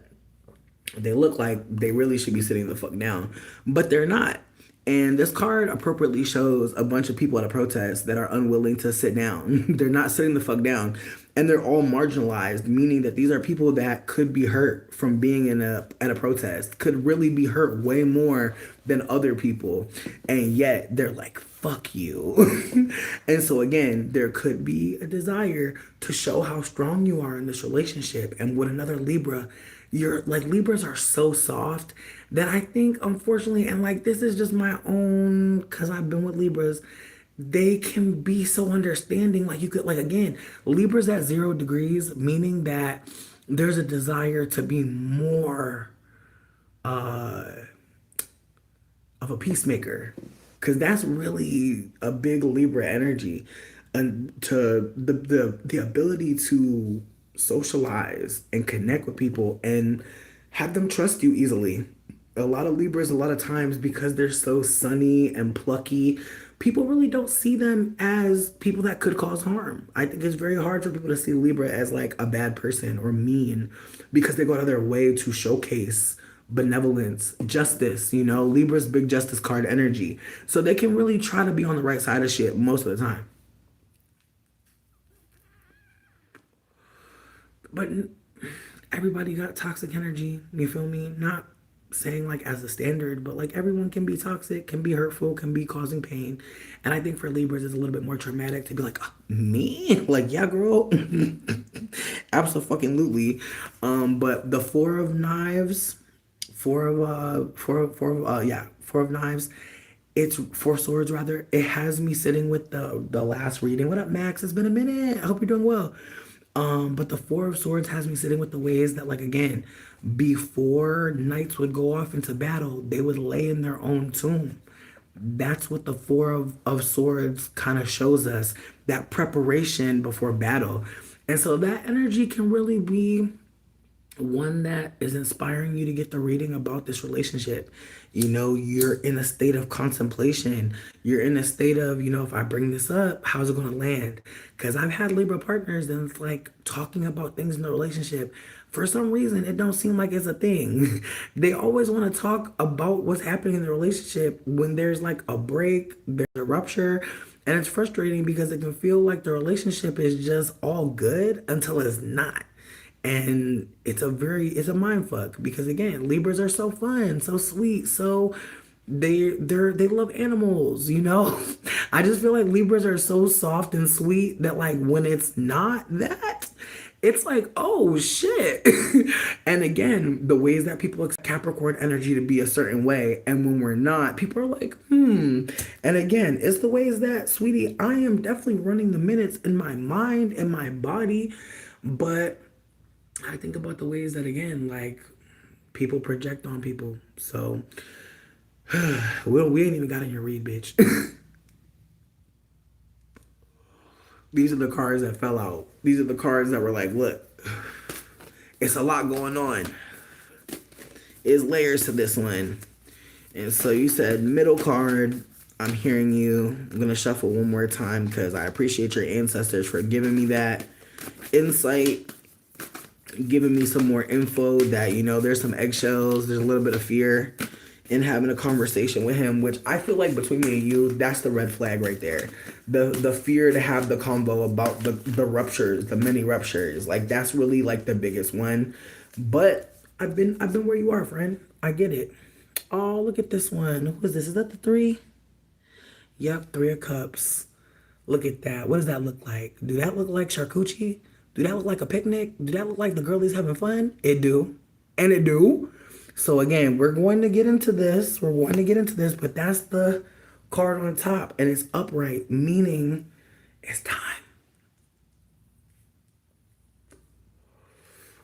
They look like they really should be sitting the fuck down, but they're not. And this card appropriately shows a bunch of people at a protest that are unwilling to sit down. They're not sitting the fuck down. And they're all marginalized, meaning that these are people that could be hurt from being at a protest, could really be hurt way more than other people. And yet they're like, fuck you. And so again, there could be a desire to show how strong you are in this relationship. And with another Libra, you're like, Libras are so soft that I think, unfortunately, and like, this is just my own, because I've been with Libras, they can be so understanding. Like, you could, like, again, Libras at 0 degrees, meaning that there's a desire to be more of a peacemaker, because that's really a big Libra energy, and to the ability to socialize and connect with people and have them trust you easily. A lot of Libras, a lot of times, because they're so sunny and plucky, people really don't see them as people that could cause harm. I think it's very hard for people to see Libra as like a bad person or mean, because they go out of their way to showcase benevolence, justice, Libra's big justice card energy. So they can really try to be on the right side of shit most of the time. But everybody got toxic energy, you feel me? Not saying like as a standard, but like everyone can be toxic, can be hurtful, can be causing pain. And I think for Libras it's a little bit more traumatic to be like, oh, me? Like, yeah, girl. Absolutely. But the Four of Knives, Four of Knives, it's Four Swords rather. It has me sitting with the last reading. What up, Max? It's been a minute. I hope you're doing well. But the Four of Swords has me sitting with the ways that, like, again, before knights would go off into battle, they would lay in their own tomb. That's what the Four of Swords kind of shows us, that preparation before battle. And so that energy can really be one that is inspiring you to get the reading about this relationship. You know, you're in a state of contemplation. You're in a state of, you know, if I bring this up, how's it going to land? Because I've had Libra partners and it's like talking about things in the relationship. For some reason, it don't seem like it's a thing. They always want to talk about what's happening in the relationship when there's like a break, there's a rupture. And it's frustrating because it can feel like the relationship is just all good until it's not. And it's a mind fuck because again, Libras are so fun, so sweet, so they love animals, you know. I just feel like Libras are so soft and sweet that like when it's not that, it's like, oh shit. And again, the ways that people expect Capricorn energy to be a certain way, and when we're not, people are like, hmm. And again, it's the ways that, sweetie, I am definitely running the minutes in my mind and my body, but I think about the ways that, again, like people project on people. So we ain't even got in your read, bitch. These are the cards that fell out. These are the cards that were like, look, it's a lot going on. There's layers to this one. And so you said middle card. I'm hearing you. I'm going to shuffle one more time because I appreciate your ancestors for giving me that insight, giving me some more info that, you know, there's some eggshells, there's a little bit of fear in having a conversation with him, which I feel like between me and you, that's the red flag right there. The fear to have the convo about the ruptures, the many ruptures, like that's really like the biggest one. But I've been where you are, friend. I get it. Oh, look at this one. Who is this? Is that the 3? Yep, 3 of Cups. Look at that. What does that look like? Do that look like charcuterie? Do that look like a picnic? Do that look like the girlies having fun? It do. And it do. So again, we're going to get into this. But that's the card on top. And it's upright, meaning it's time.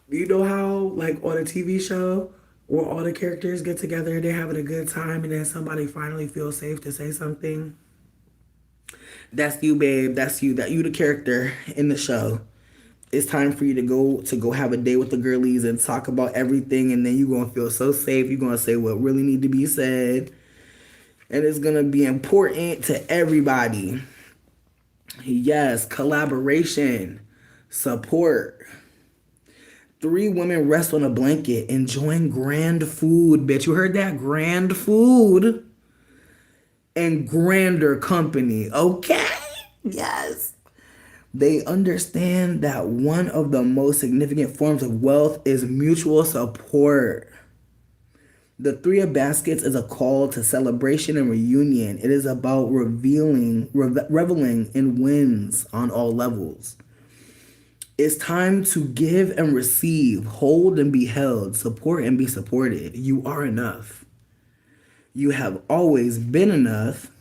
You know how, like, on a TV show where all the characters get together, they're having a good time, and then somebody finally feels safe to say something? That's you, babe. That's you. That you, the character in the show. It's time for you to go have a day with the girlies and talk about everything, and then you're gonna feel so safe. You're gonna say what really need to be said, and it's gonna be important to everybody. Yes, collaboration, support. 3 women rest on a blanket, enjoying grand food. Bitch, you heard that? Grand food and grander company. Okay? Yes. They understand that one of the most significant forms of wealth is mutual support. The 3 of Baskets is a call to celebration and reunion. It is about reveling in wins on all levels. It's time to give and receive, hold and be held, support and be supported. You are enough. You have always been enough.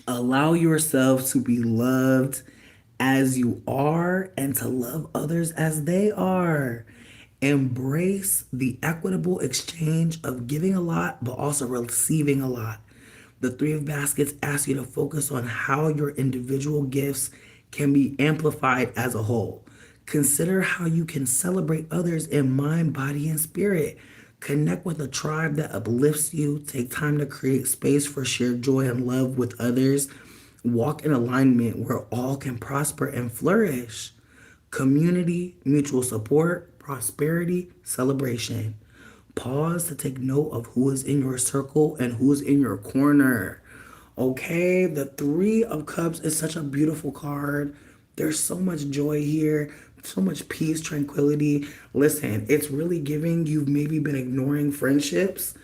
Allow yourself to be loved as you are and to love others as they are. Embrace the equitable exchange of giving a lot but also receiving a lot. The 3 of Baskets asks you to focus on how your individual gifts can be amplified as a whole. Consider how you can celebrate others in mind, body, and spirit. Connect with a tribe that uplifts you. Take time to create space for shared joy and love with others. Walk in alignment where all can prosper and flourish. Community, mutual support, prosperity, celebration. Pause to take note of who is in your circle and who is in your corner. Okay, the 3 of Cups is such a beautiful card. There's so much joy here, so much peace, tranquility. Listen, it's really giving you've maybe been ignoring friendships,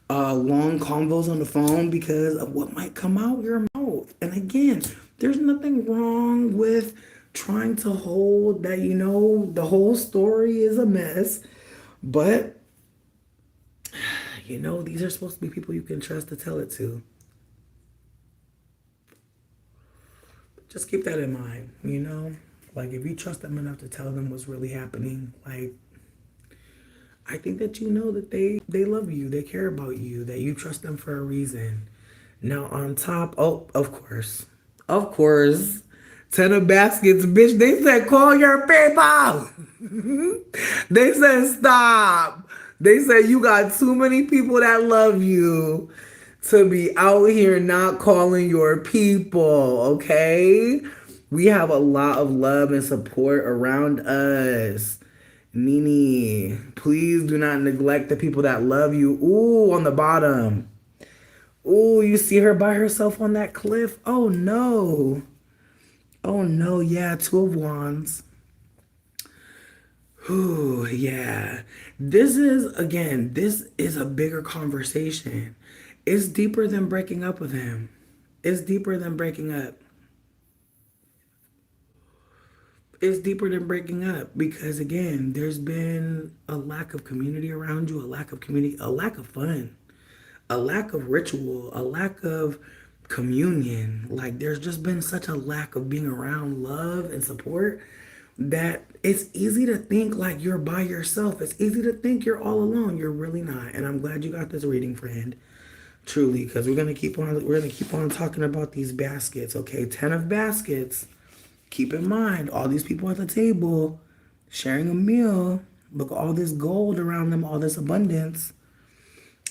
long convos on the phone because of what might come out your mouth. And again, there's nothing wrong with trying to hold that, you know, the whole story is a mess. But, you know, these are supposed to be people you can trust to tell it to. Just keep that in mind, you know? Like, if you trust them enough to tell them what's really happening, like, I think that you know that they love you, they care about you, that you trust them for a reason. Now, on top, oh, of course, 10 of Baskets, bitch, they said call your people. They said stop. They said you got too many people that love you to be out here not calling your people, okay? We have a lot of love and support around us. Nini, please do not neglect the people that love you. Ooh, on the bottom. Ooh, you see her by herself on that cliff? Oh no. Oh no, yeah, Two of Wands. Ooh, yeah. This is a bigger conversation. It's deeper than breaking up with him. It's deeper than breaking up. It's deeper than breaking up because again, there's been a lack of community around you, a lack of community, a lack of fun, a lack of ritual, a lack of communion. Like there's just been such a lack of being around love and support that it's easy to think like you're by yourself. It's easy to think you're all alone. You're really not. And I'm glad you got this reading, friend. Truly, because we're gonna keep on talking about these baskets, okay? 10 of baskets. Keep in mind, all these people at the table sharing a meal. Look at all this gold around them, all this abundance.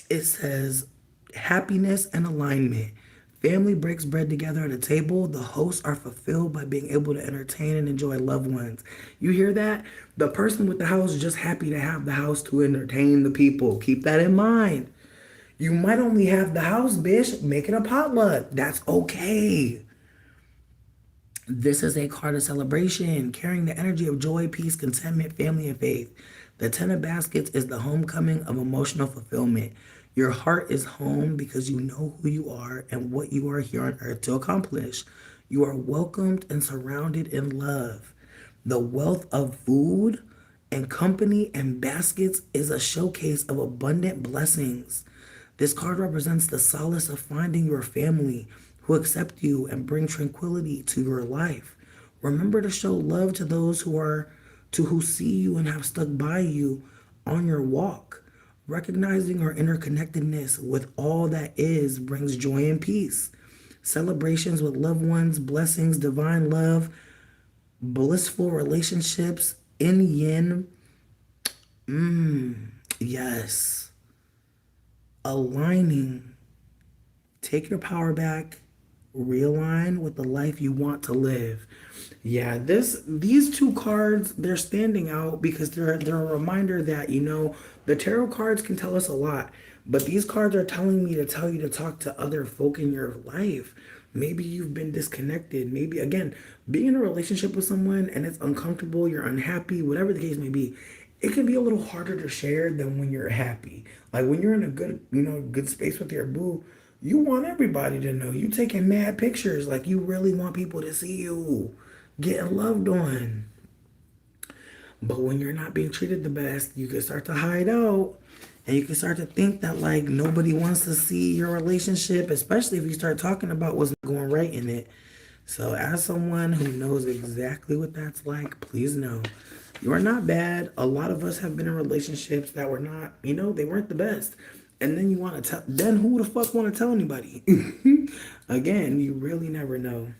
It says happiness and alignment. Family breaks bread together at a table. The hosts are fulfilled by being able to entertain and enjoy loved ones. You hear that? The person with the house is just happy to have the house to entertain the people. Keep that in mind. You might only have the house, bitch. Make it a potluck. That's okay. This is a card of celebration, carrying the energy of joy, peace, contentment, family, and faith. The Ten of Baskets is the homecoming of emotional fulfillment. Your heart is home because you know who you are and what you are here on earth to accomplish. You are welcomed and surrounded in love. The wealth of food and company and baskets is a showcase of abundant blessings. This card represents the solace of finding your family who accept you and bring tranquility to your life. Remember to show love to those who see you and have stuck by you on your walk. Recognizing our interconnectedness with all that is brings joy and peace. Celebrations with loved ones, blessings, divine love, blissful relationships, in yin. Yes. Aligning. Take your power back. Realign with the life you want to live. Yeah, these two cards, they're standing out because they're a reminder that, the tarot cards can tell us a lot, but these cards are telling me to tell you to talk to other folk in your life. Maybe you've been disconnected. Maybe again, being in a relationship with someone and it's uncomfortable, you're unhappy, whatever the case may be, it can be a little harder to share than when you're happy. Like when you're in a good space with your boo, you want everybody to know. You taking mad pictures. Like you really want people to see you getting loved on. But when you're not being treated the best, you can start to hide out. And you can start to think that like nobody wants to see your relationship, especially if you start talking about what's not going right in it. So as someone who knows exactly what that's like, please know you are not bad. A lot of us have been in relationships that were not, they weren't the best. And then you want to tell, then who the fuck want to tell anybody? Again, you really never know.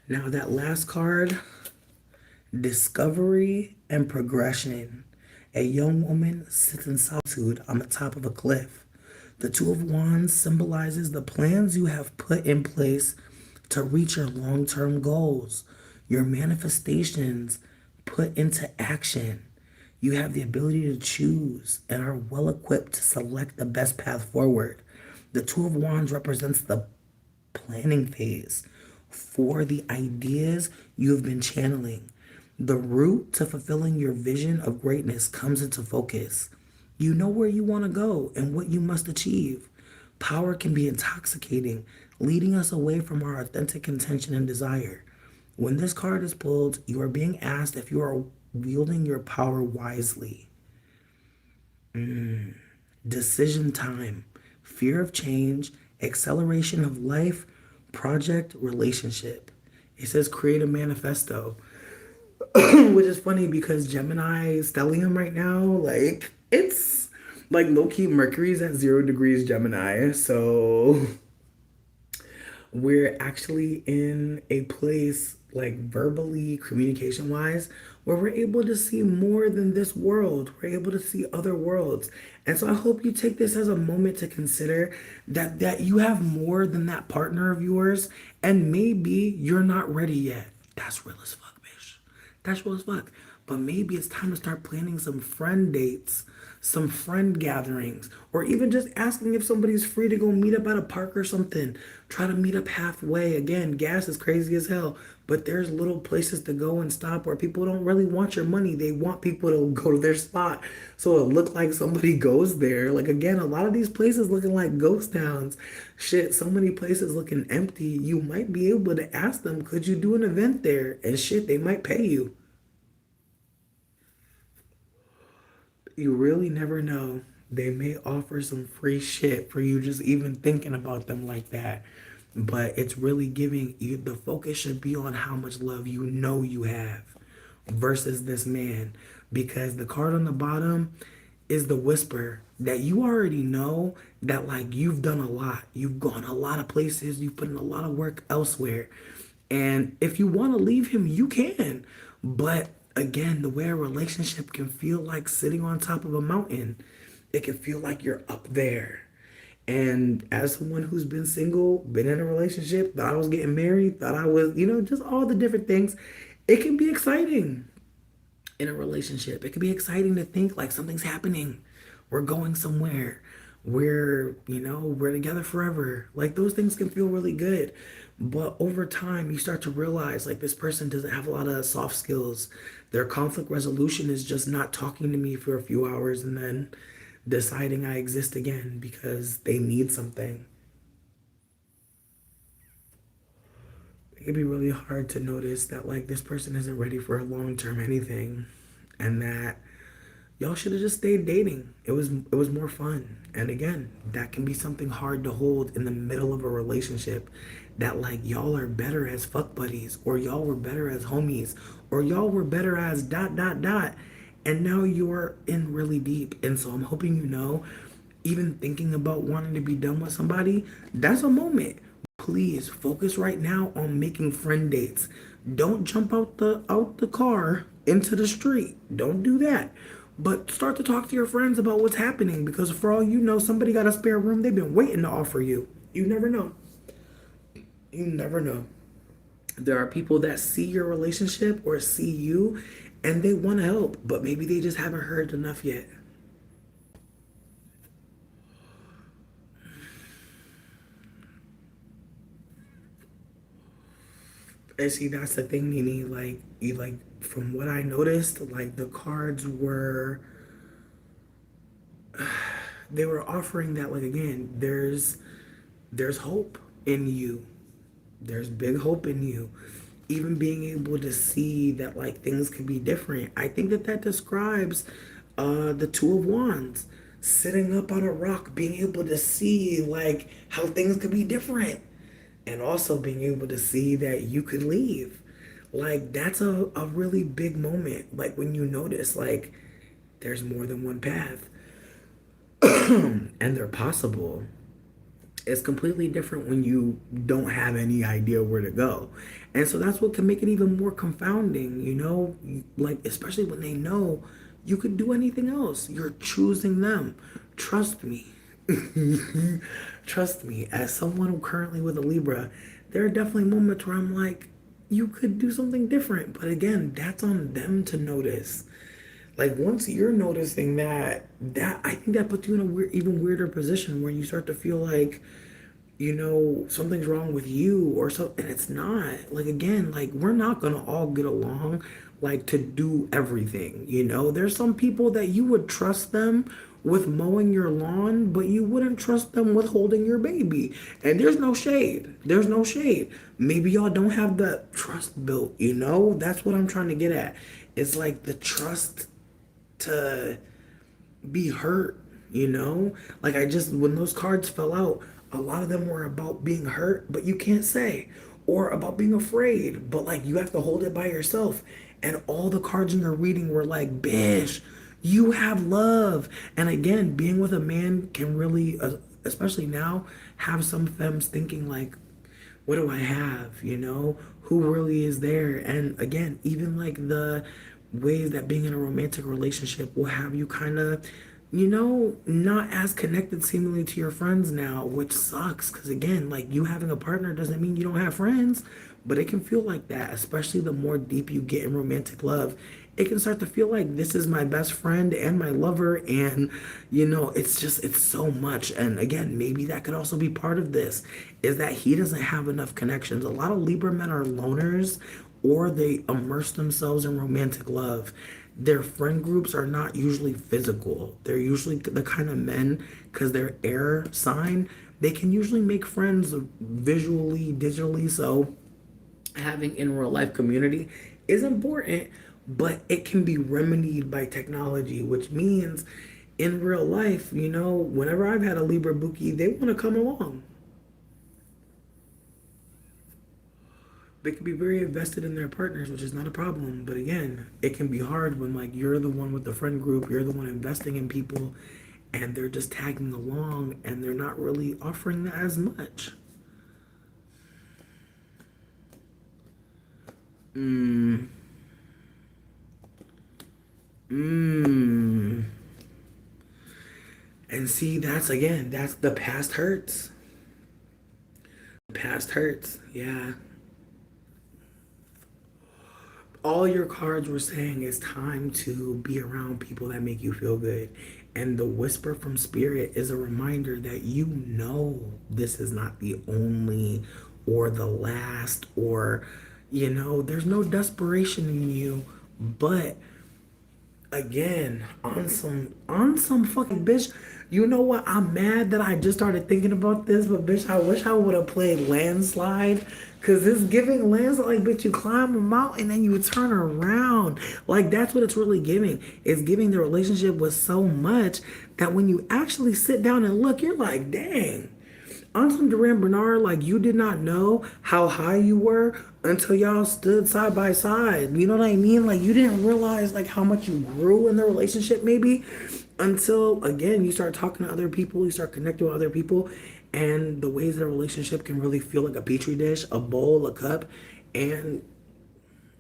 Now that last card, discovery and progression. A young woman sits in solitude on the top of a cliff. The Two of Wands symbolizes the plans you have put in place to reach your long-term goals, your manifestations put into action. You have the ability to choose and are well equipped to select the best path forward. The Two of Wands represents the planning phase for the ideas you have been channeling. The route to fulfilling your vision of greatness comes into focus. You know where you want to go and what you must achieve. Power can be intoxicating, leading us away from our authentic intention and desire. When this card is pulled, you are being asked if you are wielding your power wisely. Decision time, fear of change, acceleration of life, project, relationship. It says create a manifesto. Which is funny because Gemini stellium right now, like it's like low-key Mercury's at 0 degrees Gemini. So we're actually in a place like verbally, communication wise, where we're able to see more than this world. We're able to see other worlds. And so I hope you take this as a moment to consider that you have more than that partner of yours, and maybe you're not ready yet. That's real as fuck, bitch. That's real as fuck. But maybe it's time to start planning some friend dates, some friend gatherings, or even just asking if somebody's free to go meet up at a park or something. Try to meet up halfway. Again, gas is crazy as hell, but there's little places to go and stop where people don't really want your money. They want people to go to their spot. So it looked like somebody goes there. Like, again, a lot of these places looking like ghost towns. Shit, so many places looking empty. You might be able to ask them, could you do an event there? And shit, they might pay you. You really never know. They may offer some free shit for you just even thinking about them like that. But it's really giving you, the focus should be on how much love you know you have versus this man. Because the card on the bottom is the whisper that you already know that, like, you've done a lot. You've gone a lot of places. You've put in a lot of work elsewhere. And if you want to leave him, you can. But again, the way a relationship can feel like sitting on top of a mountain, it can feel like you're up there. And as someone who's been single, been in a relationship, thought I was getting married, thought I was, just all the different things, it can be exciting in a relationship. It can be exciting to think like something's happening. We're going somewhere. We're together forever. Like, those things can feel really good. But over time, you start to realize like this person doesn't have a lot of soft skills. Their conflict resolution is just not talking to me for a few hours and then deciding I exist again because they need something. It can be really hard to notice that like this person isn't ready for a long-term anything, and that y'all should have just stayed dating. It was more fun. And again, that can be something hard to hold in the middle of a relationship, that like y'all are better as fuck buddies, or y'all were better as homies, or y'all were better as dot dot dot, and now you're in really deep. And so I'm hoping even thinking about wanting to be done with somebody, that's a moment. Please focus right now on making friend dates. Don't jump out the car into the street. Don't do that. But start to talk to your friends about what's happening, because for all you know, somebody got a spare room they've been waiting to offer you. You never know. You never know. There are people that see your relationship or see you and they want to help, but maybe they just haven't heard enough yet. And see, that's the thing, Nini. Like, from what I noticed, like the cards were, they were offering that, like, again, there's hope in you. There's big hope in you. Even being able to see that like things can be different. I think that describes the Two of Wands, sitting up on a rock, being able to see like how things could be different, and also being able to see that you could leave. Like, that's a really big moment. Like, when you notice like there's more than one path and they're possible. It's completely different when you don't have any idea where to go. And so that's what can make it even more confounding, like, especially when they know you could do anything else. You're choosing them. Trust me. Trust me, as someone currently with a Libra, there are definitely moments where I'm like, you could do something different. But again, that's on them to notice. Like, once you're noticing that I think that puts you in a even weirder position where you start to feel like, something's wrong with you or so, and it's not. Like, again, like, we're not gonna all get along, like, to do everything. There's some people that you would trust them with mowing your lawn, but you wouldn't trust them with holding your baby. And there's no shade. There's no shade. Maybe y'all don't have the trust built. That's what I'm trying to get at. It's like the trust to be hurt, Like, when those cards fell out, a lot of them were about being hurt, but you can't say, or about being afraid, but like you have to hold it by yourself. And all the cards in your reading were like, bish, you have love. And again, being with a man can really, especially now, have some femmes thinking like, what do I have? Who who really is there. And again, even like the ways that being in a romantic relationship will have you kind of, not as connected seemingly to your friends now, which sucks. Because again, like you having a partner doesn't mean you don't have friends, but it can feel like that, especially the more deep you get in romantic love. It can start to feel like this is my best friend and my lover, and it's so much. And again, maybe that could also be part of this is that he doesn't have enough connections. A lot of Libra men are loners, or they immerse themselves in romantic love. Their friend groups are not usually physical. They're usually the kind of men, because they're air sign, they can usually make friends visually, digitally. So having in real life community is important, but it can be remedied by technology, which means in real life, whenever I've had a Libra Buki, they want to come along. They can be very invested in their partners, which is not a problem. But again, it can be hard when like you're the one with the friend group, you're the one investing in people, and they're just tagging along and they're not really offering as much. Mm. Mm. And see, that's the past hurts. The past hurts. Yeah. All your cards were saying is time to be around people that make you feel good. And the whisper from spirit is a reminder that this is not the only or the last, or there's no desperation in you, but again, on some fucking bitch. You know what? I'm mad that I just started thinking about this, but bitch, I wish I would have played landslide. Cause it's giving landslide, like bitch, you climb a mountain and you turn around. Like that's what it's really giving. It's giving the relationship with so much that when you actually sit down and look, you're like, dang. Antoine Duran Bernard, like you did not know how high you were until y'all stood side by side. You know what I mean? Like you didn't realize like how much you grew in the relationship maybe until again you start talking to other people, you start connecting with other people, and the ways the relationship can really feel like a petri dish, a bowl, a cup, and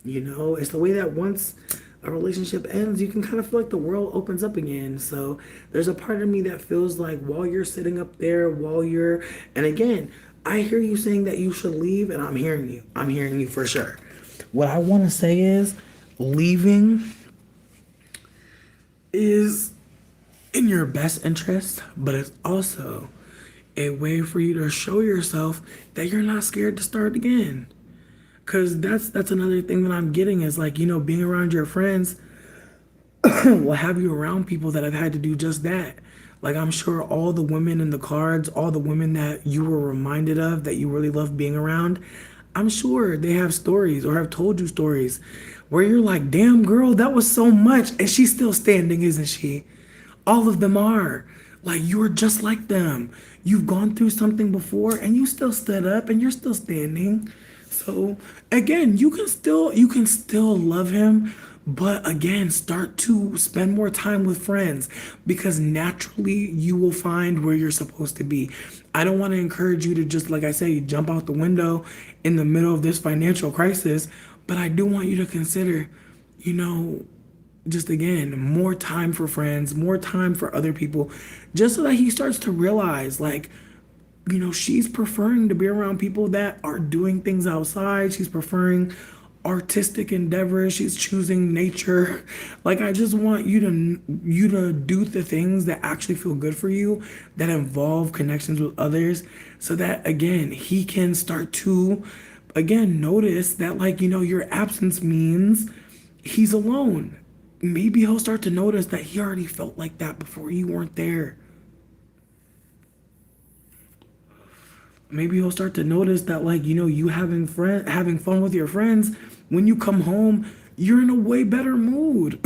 it's the way that once a relationship ends, you can kind of feel like the world opens up again. So there's a part of me that feels like while you're sitting up there, and again, I hear you saying that you should leave, and I'm hearing you. I'm hearing you for sure. What I want to say is leaving is in your best interest, but it's also a way for you to show yourself that you're not scared to start again. Cause that's another thing that I'm getting is like, being around your friends will have you around people that have had to do just that. Like I'm sure all the women in the cards, all the women that you were reminded of that you really love being around, I'm sure they have stories or have told you stories where you're like, damn girl, that was so much. And she's still standing, isn't she? All of them are. Like you're just like them. You've gone through something before and you still stood up and you're still standing. So again, you can still love him, but again, start to spend more time with friends because naturally you will find where you're supposed to be. I don't want to encourage you to just, like I say, jump out the window in the middle of this financial crisis, but I do want you to consider, just again, more time for friends, more time for other people, just so that he starts to realize, like, she's preferring to be around people that are doing things outside. She's preferring artistic endeavors. She's choosing nature. Like I just want you to do the things that actually feel good for you, that involve connections with others, so that again he can start to again notice that like your absence means he's alone. Maybe he'll start to notice that he already felt like that before you weren't there. Maybe he'll start to notice that like you having fun with your friends, when you come home you're in a way better mood.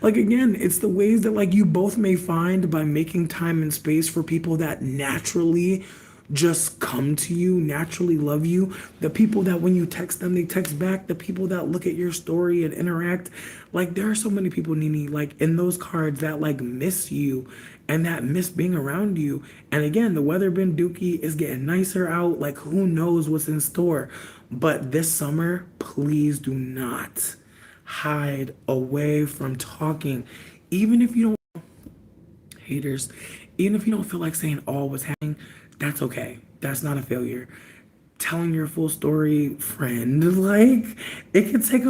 Like again, it's the ways that like you both may find by making time and space for people that naturally just come to you, naturally love you, the people that when you text them they text back, the people that look at your story and interact. Like there are so many people, Nini, like in those cards that like miss you and that miss being around you. And again, the weather been dookie, is getting nicer out. Like who knows what's in store, But this summer, please do not hide away from talking. Even if you don't, haters, even if you don't feel like saying all what's happening, that's okay. That's not a failure. Telling your full story, friend, like it could take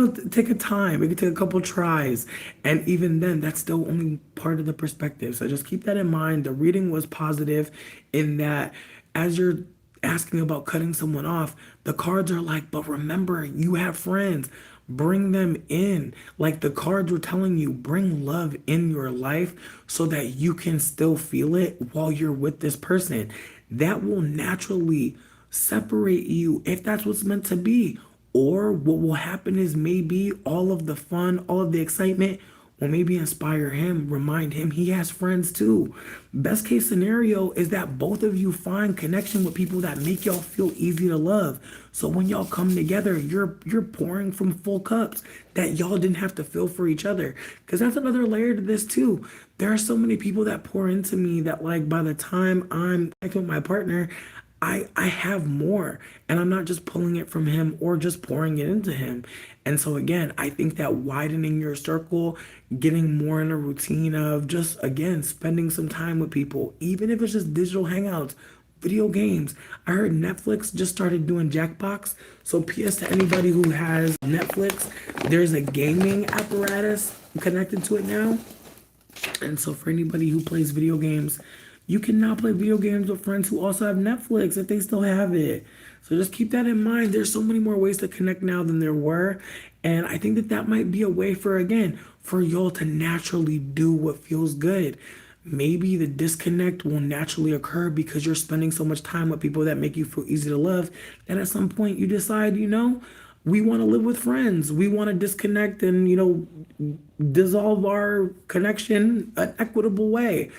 a time. It could take a couple tries, and even then, that's still only part of the perspective. So just keep that in mind. The reading was positive, in that as you're asking about cutting someone off, the cards are like, but remember, you have friends. Bring them in. Like the cards were telling you, bring love in your life so that you can still feel it while you're with this person. That will naturally separate you if that's what's meant to be. Or what will happen is maybe all of the fun, all of the excitement will maybe inspire him, remind him he has friends too. Best case scenario is that both of you find connection with people that make y'all feel easy to love. So when y'all come together, you're pouring from full cups that y'all didn't have to fill for each other. Cause that's another layer to this too. There are so many people that pour into me that like by the time I'm back with my partner, I have more, and I'm not just pulling it from him or just pouring it into him. And so again, I think that widening your circle, getting more in a routine of just again spending some time with people, even if it's just digital hangouts, video games. I heard Netflix just started doing Jackbox. So PS to anybody who has Netflix, there's a gaming apparatus connected to it now. And so for anybody who plays video games, you can now play video games with friends who also have Netflix if they still have it. So just keep that in mind. There's so many more ways to connect now than there were. And I think that that might be a way for, again, for y'all to naturally do what feels good. Maybe the disconnect will naturally occur because you're spending so much time with people that make you feel easy to love that at some point you decide, we want to live with friends. We want to disconnect and, dissolve our connection an equitable way.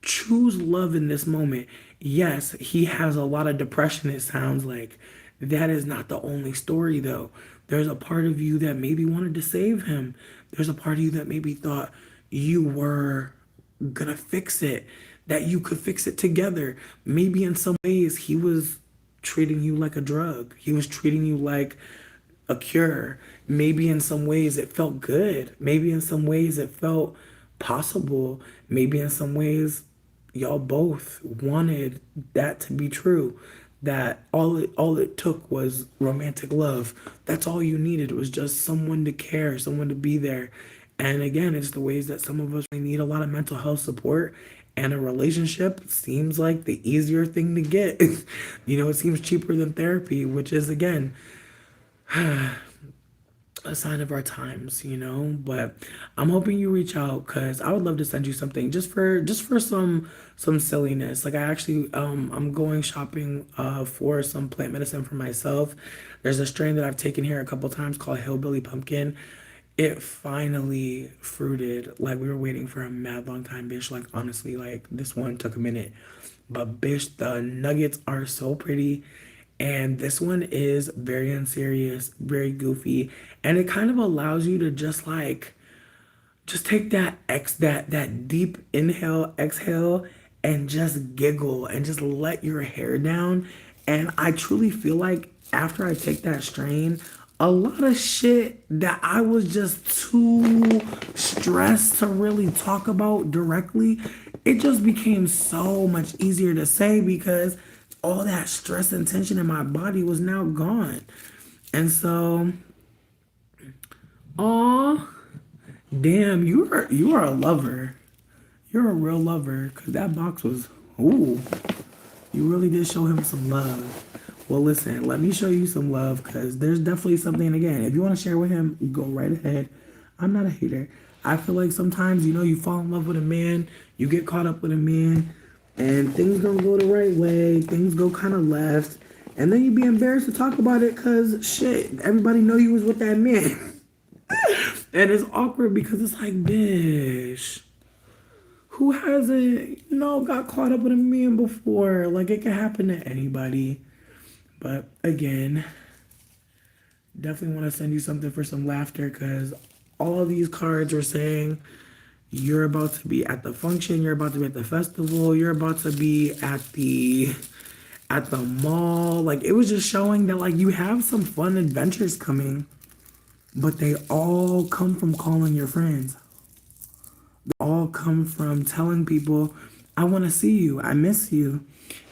Choose love in this moment. Yes, he has a lot of depression, it sounds like. That is not the only story, though. There's a part of you that maybe wanted to save him. There's a part of you that maybe thought you were gonna fix it, that you could fix it together. Maybe in some ways he was treating you like a drug. He was treating you like a cure. Maybe in some ways it felt good. Maybe in some ways it felt possible. Maybe in some ways y'all both wanted that to be true. That all it took was romantic love. That's all you needed was just someone to care, someone to be there. And again, it's the ways that some of us need a lot of mental health support. And a relationship seems like the easier thing to get. It seems cheaper than therapy, which is again a sign of our times. But I'm hoping you reach out because I would love to send you something just for some silliness. Like I actually I'm going shopping for some plant medicine for myself. There's a strain that I've taken here a couple times called Hillbilly Pumpkin. It finally fruited. Like we were waiting for a mad long time, bitch. Like honestly, like this one took a minute. But bitch, the nuggets are so pretty. And this one is very unserious, very goofy, and it kind of allows you to just take that deep inhale, exhale, and just giggle and just let your hair down. And I truly feel like after I take that strain, a lot of shit that I was just too stressed to really talk about directly, it just became so much easier to say because all that stress and tension in my body was now gone. And so, aw, damn, you are a lover. You're a real lover, cause that box was, ooh, you really did show him some love. Well, listen, let me show you some love, cause there's definitely something. Again, if you want to share with him, go right ahead. I'm not a hater. I feel like sometimes, you fall in love with a man, you get caught up with a man, and things don't go the right way, things go kind of left, and then you be embarrassed to talk about it because shit, everybody know you was with that man. And it's awkward because it's like, bitch, who hasn't, got caught up with a man before? Like it can happen to anybody. But again, definitely want to send you something for some laughter because all of these cards are saying you're about to be at the function, you're about to be at the festival, you're about to be at the mall. Like, it was just showing that, like, you have some fun adventures coming, but they all come from calling your friends. They all come from telling people, I want to see you, I miss you.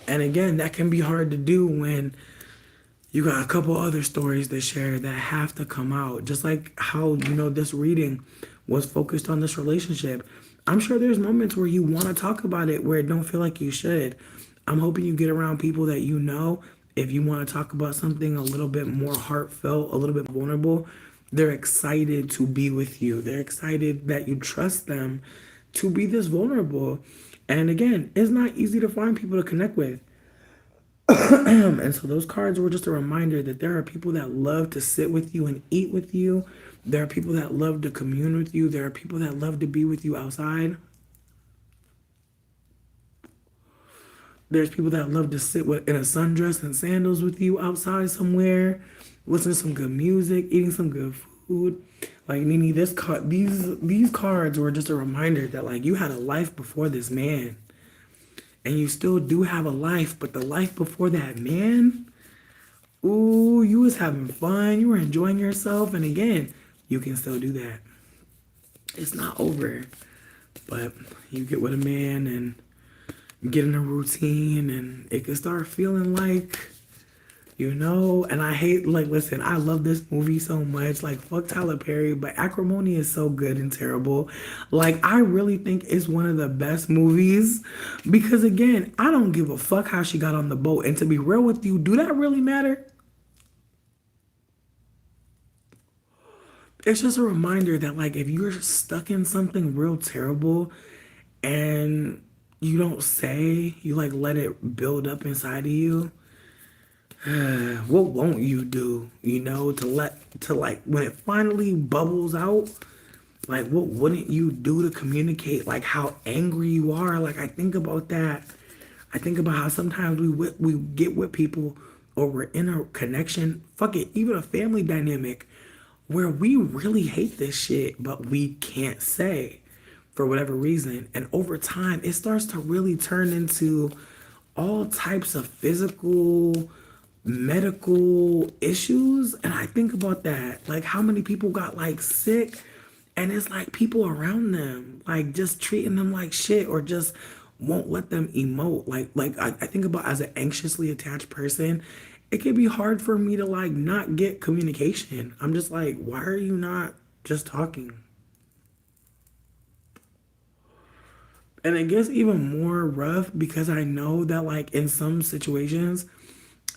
And again, that can be hard to do when you got a couple other stories to share that have to come out. Just like how, this reading was focused on this relationship. I'm sure there's moments where you want to talk about it where it don't feel like you should. I'm hoping you get around people that if you want to talk about something a little bit more heartfelt, a little bit vulnerable, they're excited to be with you. They're excited that you trust them to be this vulnerable. And again, it's not easy to find people to connect with. And so those cards were just a reminder that there are people that love to sit with you and eat with you. There are people that love to commune with you. There are people that love to be with you outside. There's people that love to sit in a sundress and sandals with you outside somewhere, listen to some good music, eating some good food. Like, Nini, these cards were just a reminder that, like, you had a life before this man. And you still do have a life, but the life before that man, ooh, you was having fun, you were enjoying yourself, and again, you can still do that. It's not over, but you get with a man and get in a routine, and it can start feeling like, and I hate, like, listen, I love this movie so much, like, fuck Tyler Perry, but Acrimony is so good and terrible. Like, I really think it's one of the best movies, because again, I don't give a fuck how she got on the boat, and to be real with you, do that really matter? It's just a reminder that, like, if you're stuck in something real terrible, and you don't say, you, like, let it build up inside of you, what won't you do, like, when it finally bubbles out, like, what wouldn't you do to communicate, like, how angry you are? Like, I think about that. I think about how sometimes we get with people, or we're in a connection, fuck it, even a family dynamic, where we really hate this shit, but we can't say for whatever reason. And over time, it starts to really turn into all types of physical, medical issues. And I think about that, like, how many people got, like, sick, and it's like people around them, like, just treating them like shit, or just won't let them emote. Like I think about, as an anxiously attached person, it can be hard for me to, like, not get communication. I'm just like, why are you not just talking? And it gets even more rough because I know that, like, in some situations,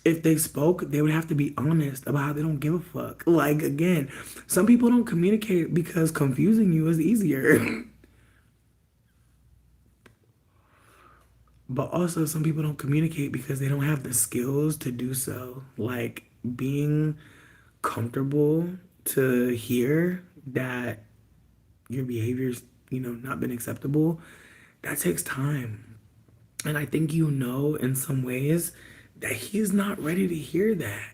if they spoke, they would have to be honest about how they don't give a fuck. Like, again, some people don't communicate because confusing you is easier. But also, some people don't communicate because they don't have the skills to do so. Like, being comfortable to hear that your behavior's, not been acceptable, that takes time. And I think, in some ways, that he's not ready to hear that.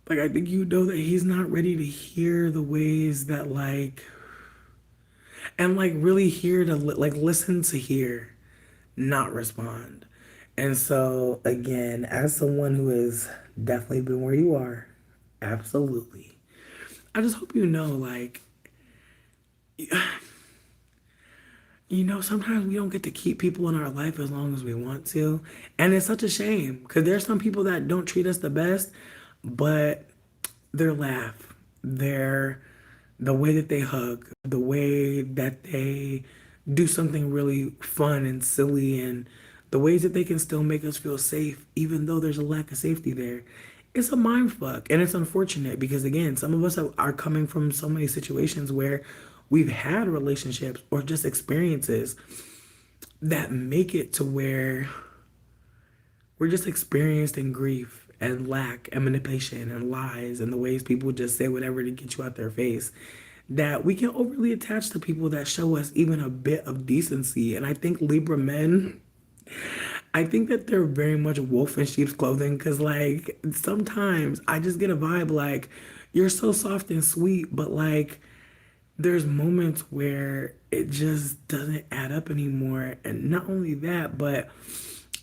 Like, I think that he's not ready to hear the ways that, like, and, like, really hear to, like, listen to hear, not respond. And so, again, as someone who has definitely been where you are, absolutely, I just hope like, sometimes we don't get to keep people in our life as long as we want to. And it's such a shame because there's some people that don't treat us the best, but their laugh, the way that they hug, the way that they do something really fun and silly, and the ways that they can still make us feel safe, even though there's a lack of safety there. It's a mind fuck. And it's unfortunate because, again, some of us are coming from so many situations where we've had relationships or just experiences that make it to where we're just experienced in grief and lack and manipulation and lies and the ways people just say whatever to get you out their face, that we can overly attach to people that show us even a bit of decency. And I think Libra men, I think that they're very much wolf in sheep's clothing, because, like, sometimes I just get a vibe like, you're so soft and sweet, but, like, there's moments where it just doesn't add up anymore. And not only that, but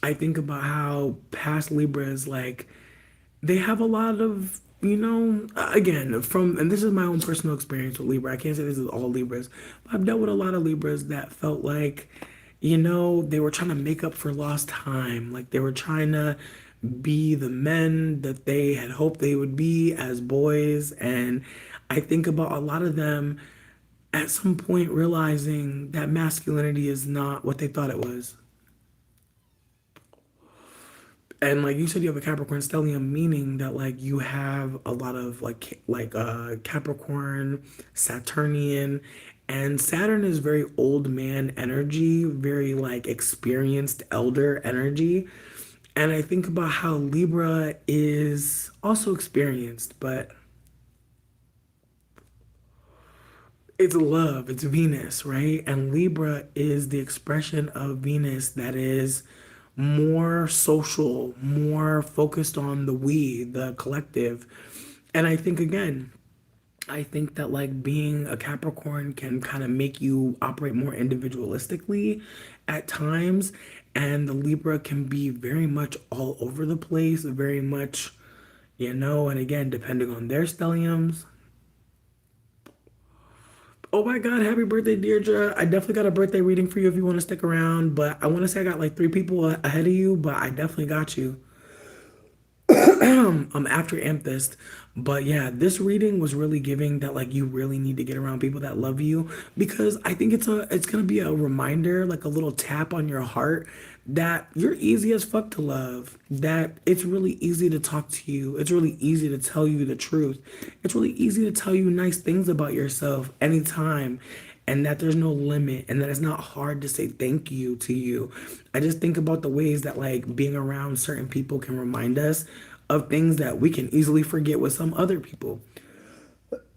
I think about how past Libras, like, they have a lot of, again, and this is my own personal experience with Libra. I can't say this is all Libras, but I've dealt with a lot of Libras that felt like, they were trying to make up for lost time. Like they were trying to be the men that they had hoped they would be as boys. And I think about a lot of them at some point realizing that masculinity is not what they thought it was. And like you said, you have a Capricorn stellium, meaning that like you have a lot of Capricorn, Saturnian, and Saturn is very old man energy, very like experienced elder energy. And I think about how Libra is also experienced, but it's love, it's Venus, right? And Libra is the expression of Venus that is more social, more focused on the we, the collective. And I think, again, I think that like being a Capricorn can kind of make you operate more individualistically at times. And the Libra can be very much all over the place, very much, and again, depending on their stelliums. Oh my God, happy birthday, Deirdre. I definitely got a birthday reading for you if you want to stick around. But I want to say I got like three people ahead of you, but I definitely got you. I'm after Amethyst. But yeah, this reading was really giving that like you really need to get around people that love you because I think it's gonna be a reminder, like a little tap on your heart that you're easy as fuck to love, that it's really easy to talk to you. It's really easy to tell you the truth. It's really easy to tell you nice things about yourself anytime and that there's no limit and that it's not hard to say thank you to you. I just think about the ways that like being around certain people can remind us of things that we can easily forget with some other people.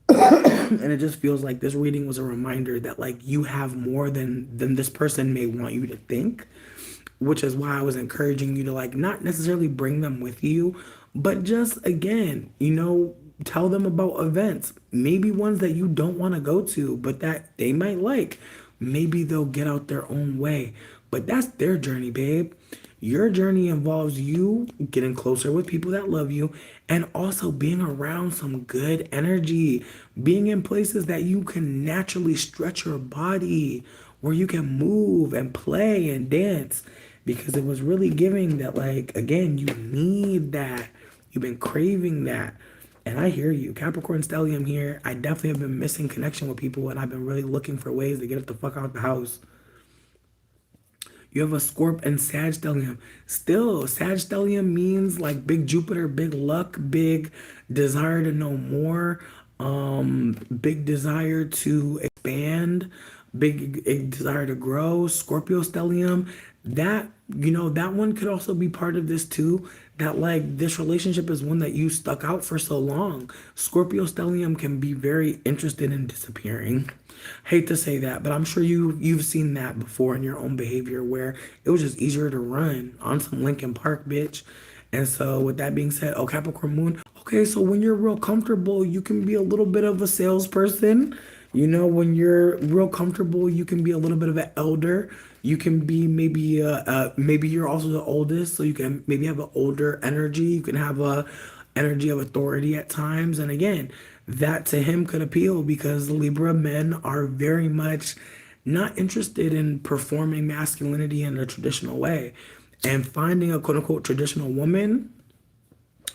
And it just feels like this reading was a reminder that like you have more than this person may want you to think, which is why I was encouraging you to like not necessarily bring them with you, but just again, tell them about events, maybe ones that you don't want to go to, but that they might like. Maybe they'll get out their own way, but that's their journey, babe. Your journey involves you getting closer with people that love you and also being around some good energy, being in places that you can naturally stretch your body, where you can move and play and dance. Because it was really giving that, like, again, you need that. You've been craving that. And I hear you. Capricorn Stellium here. I definitely have been missing connection with people and I've been really looking for ways to get the fuck out the house. You have a Scorp and Sag stellium. Still, Sag stellium means like big Jupiter, big luck, big desire to know more, big desire to expand, big desire to grow. Scorpio stellium, that one could also be part of this too. That like this relationship is one that you stuck out for so long. Scorpio stellium can be very interested in disappearing. Hate to say that, but I'm sure you've seen that before in your own behavior where it was just easier to run on some Lincoln Park, bitch. And so with that being said, oh Capricorn Moon, okay, so when you're real comfortable, you can be a little bit of a salesperson. When you're real comfortable, you can be a little bit of an elder. You can be maybe you're also the oldest, so you can maybe have an older energy. You can have a energy of authority at times. And again, that to him could appeal because Libra men are very much not interested in performing masculinity in a traditional way. And finding a quote unquote traditional woman,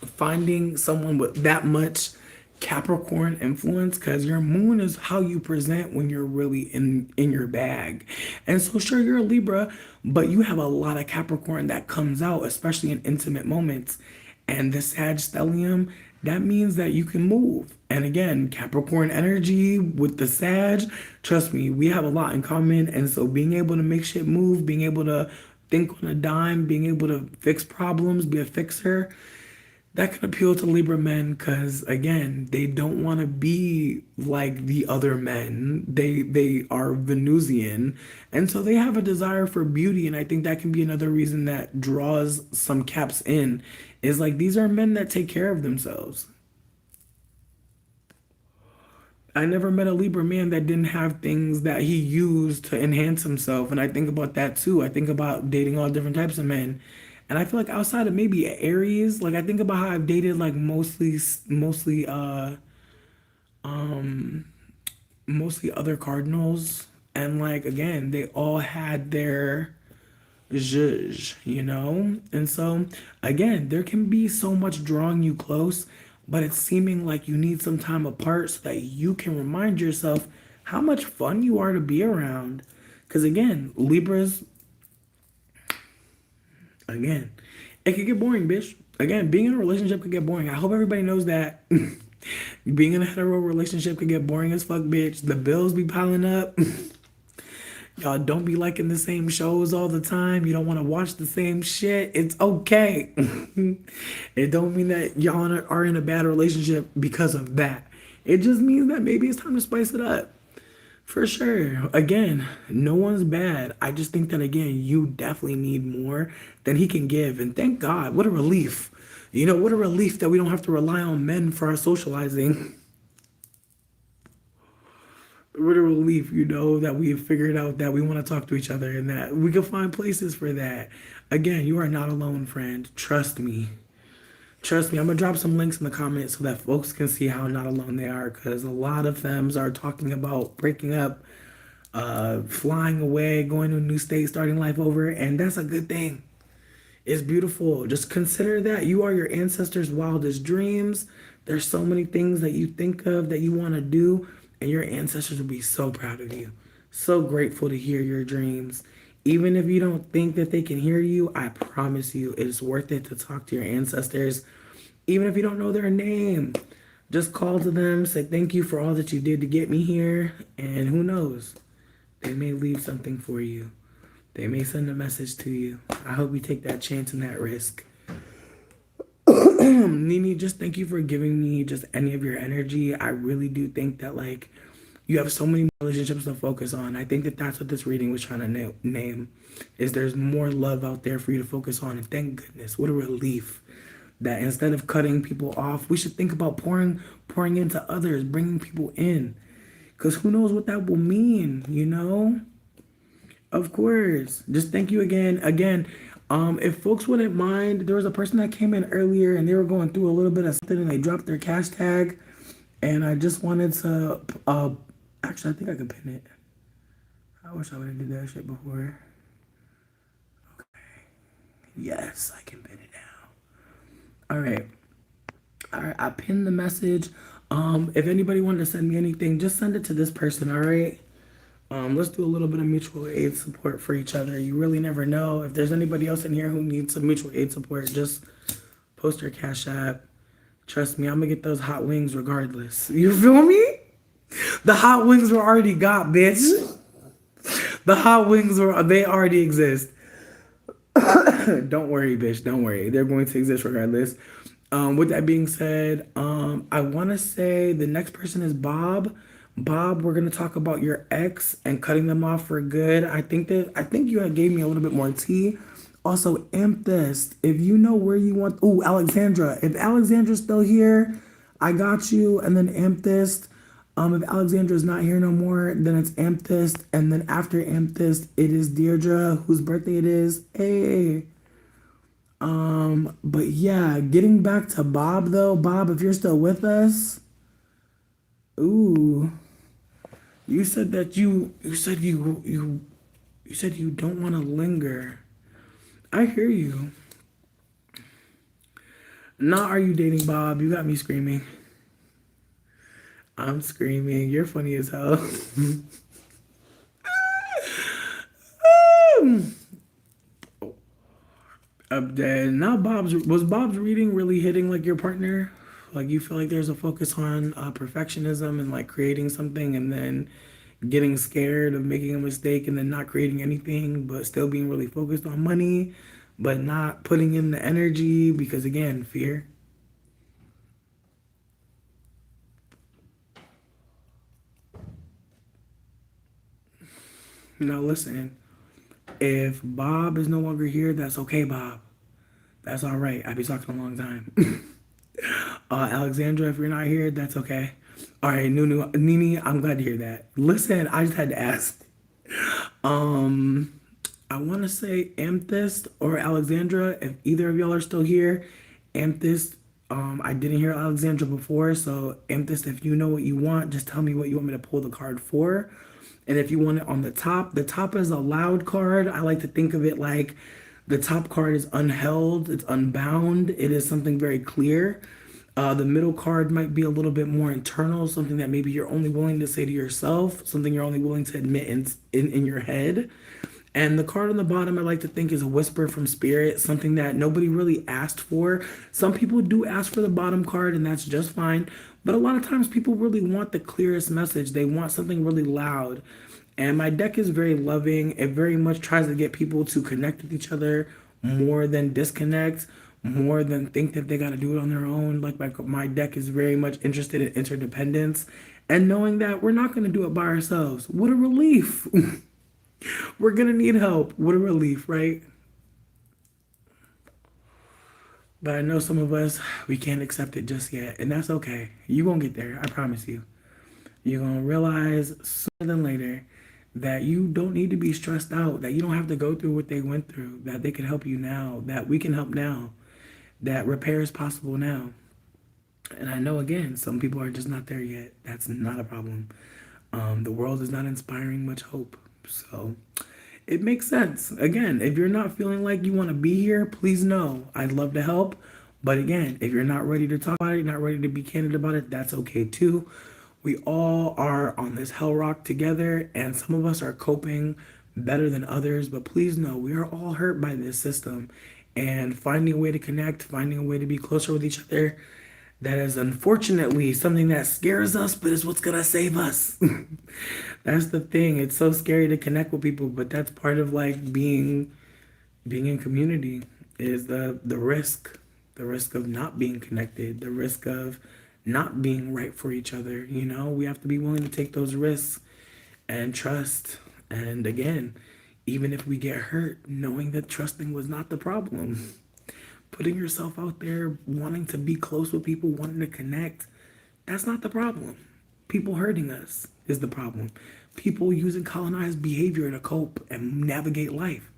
finding someone with that much Capricorn influence, because your moon is how you present when you're really in your bag. And so sure, you're a Libra, but you have a lot of Capricorn that comes out, especially in intimate moments. And the Sag stellium, that means that you can move. And again, Capricorn energy with the Sag, trust me, we have a lot in common. And so being able to make shit move, being able to think on a dime, being able to fix problems, be a fixer, that can appeal to Libra men because again, they don't want to be like the other men. They are Venusian, and so they have a desire for beauty. And I think that can be another reason that draws some Caps in. Is like these are men that take care of themselves. I never met a Libra man that didn't have things that he used to enhance himself. And I think about that too. I think about dating all different types of men. And I feel like outside of maybe Aries, like I think about how I've dated like mostly other cardinals. And like again, they all had their zhuzh, you know? And so, again, there can be so much drawing you close, but it's seeming like you need some time apart so that you can remind yourself how much fun you are to be around. Because, again, Libras, again, it could get boring, bitch. Again, being in a relationship could get boring. I hope everybody knows that. Being in a hetero relationship could get boring as fuck, bitch. The bills be piling up. Y'all don't be liking the same shows all the time. You don't want to watch the same shit. It's okay. It don't mean that y'all are in a bad relationship because of that. It just means that maybe it's time to spice it up. For sure. Again, no one's bad. I just think that, again, you definitely need more than he can give. And thank God. What a relief. You know, what a relief that we don't have to rely on men for our socializing. What a relief, you know, that we have figured out that we want to talk to each other and that we can find places for that. Again, you are not alone, friend. Trust me. Trust me. I'm going to drop some links in the comments so that folks can see how not alone they are, because a lot of femmes are talking about breaking up, flying away, going to a new state, starting life over, and that's a good thing. It's beautiful. Just consider that you are your ancestors' wildest dreams. There's so many things that you think of that you want to do, and your ancestors will be so proud of you. So grateful to hear your dreams. Even if you don't think that they can hear you, I promise you it is worth it to talk to your ancestors. Even if you don't know their name, just call to them, say thank you for all that you did to get me here, and who knows, they may leave something for you. They may send a message to you. I hope you take that chance and that risk. Nini, just thank you for giving me just any of your energy. I really do think that, like, you have so many relationships to focus on. I think that that's what this reading was trying to name, is there's more love out there for you to focus on. And thank goodness, what a relief that instead of cutting people off, we should think about pouring into others, bringing people in. Because who knows what that will mean, you know? Of course. Just thank you again. If folks wouldn't mind, there was a person that came in earlier and they were going through a little bit of something and they dropped their cash tag. And I just wanted to, actually, I think I could pin it. I wish I would have did that shit before. Okay. Yes, I can pin it now. All right. I pinned the message. If anybody wanted to send me anything, just send it to this person, all right? Let's do a little bit of mutual aid support for each other. You really never know. If there's anybody else in here who needs some mutual aid support, just post your Cash App. Trust me, I'm gonna get those hot wings regardless. You feel me? The hot wings were already got, bitch. The hot wings they already exist. Don't worry, bitch. Don't worry. They're going to exist regardless. With that being said, I want to say the next person is Bob. Bob, we're gonna talk about your ex and cutting them off for good. I think you had gave me a little bit more tea. Also, Amethyst, if you know where you want. Oh, Alexandra. If Alexandra's still here, I got you. And then Amethyst. If Alexandra's not here no more, then it's Amethyst. And then after Amethyst, it is Deirdre, whose birthday it is. Hey. But yeah, getting back to Bob though. Bob, if you're still with us. Ooh. You said that you said you don't want to linger. I hear you. Not are you dating Bob? You got me screaming. I'm screaming. You're funny as hell. I'm dead. Now was Bob's reading really hitting like your partner? Like you feel like there's a focus on perfectionism and like creating something and then getting scared of making a mistake and then not creating anything, but still being really focused on money, but not putting in the energy because again, fear. Now listen, if Bob is no longer here, that's okay, Bob. That's all right. I've been talking a long time. Alexandra, if you're not here, that's okay. All right, Nini, I'm glad to hear that. Listen, I just had to ask. Um, I want to say Amethyst or Alexandra. If either of y'all are still here, Amethyst. I didn't hear Alexandra before, so Amethyst, if you know what you want, just tell me what you want me to pull the card for. And if you want it on the top is a loud card. I like to think of it like the top card is unheld, it's unbound, it is something very clear. The middle card might be a little bit more internal, something that maybe you're only willing to say to yourself, something you're only willing to admit in your head. And the card on the bottom, I like to think is a whisper from spirit, something that nobody really asked for. Some people do ask for the bottom card, and that's just fine. But a lot of times people really want the clearest message. They want something really loud. And my deck is very loving. It very much tries to get people to connect with each other more than disconnect, more than think that they got to do it on their own. Like my deck is very much interested in interdependence and knowing that we're not going to do it by ourselves. What a relief. We're going to need help. What a relief, right? But I know some of us, we can't accept it just yet. And that's okay. You're going to get there. I promise you. You're going to realize sooner than later that you don't need to be stressed out, that you don't have to go through what they went through, that they can help you now, that we can help now, that repair is possible now. And I know, again, some people are just not there yet. That's not a problem. The world is not inspiring much hope. So it makes sense. Again, if you're not feeling like you want to be here, please know I'd love to help. But again, if you're not ready to talk about it, not ready to be candid about it, that's okay too. We all are on this hell rock together, and some of us are coping better than others. But please know we are all hurt by this system, and finding a way to connect, finding a way to be closer with each other, that is unfortunately something that scares us, but is what's gonna save us. That's the thing. It's so scary to connect with people, but that's part of like being in community is the risk of not being connected, the risk of not being right for each other. You know, we have to be willing to take those risks and trust. And again, even if we get hurt, knowing that trusting was not the problem. Putting yourself out there, wanting to be close with people, wanting to connect, that's not the problem. People hurting us is the problem. People using colonized behavior to cope and navigate life,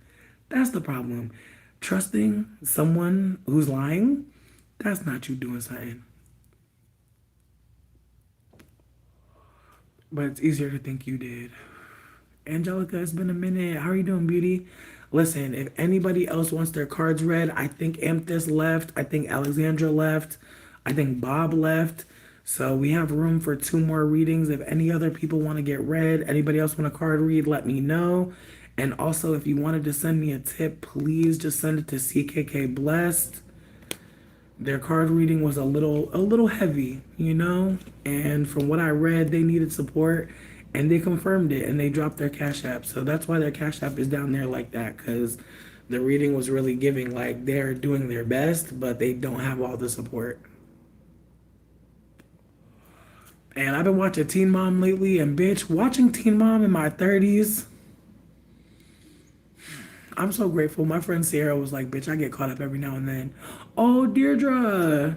that's the problem. Trusting someone who's lying, that's not you doing something. But it's easier to think you did. Angelica, it's been a minute. How are you doing, beauty? Listen, if anybody else wants their cards read, I think Amethyst left. I think Alexandra left. I think Bob left. So we have room for 2 more readings. If any other people want to get read, anybody else want a card read, let me know. And also, if you wanted to send me a tip, please just send it to CKK Blessed. Their card reading was a little heavy, you know? And from what I read, they needed support and they confirmed it and they dropped their Cash App. So that's why their Cash App is down there like that, because the reading was really giving like they're doing their best, but they don't have all the support. And I've been watching Teen Mom lately, and bitch, watching Teen Mom in my 30s, I'm so grateful. My friend Sarah was like, bitch, I get caught up every now and then. Oh, Deirdre.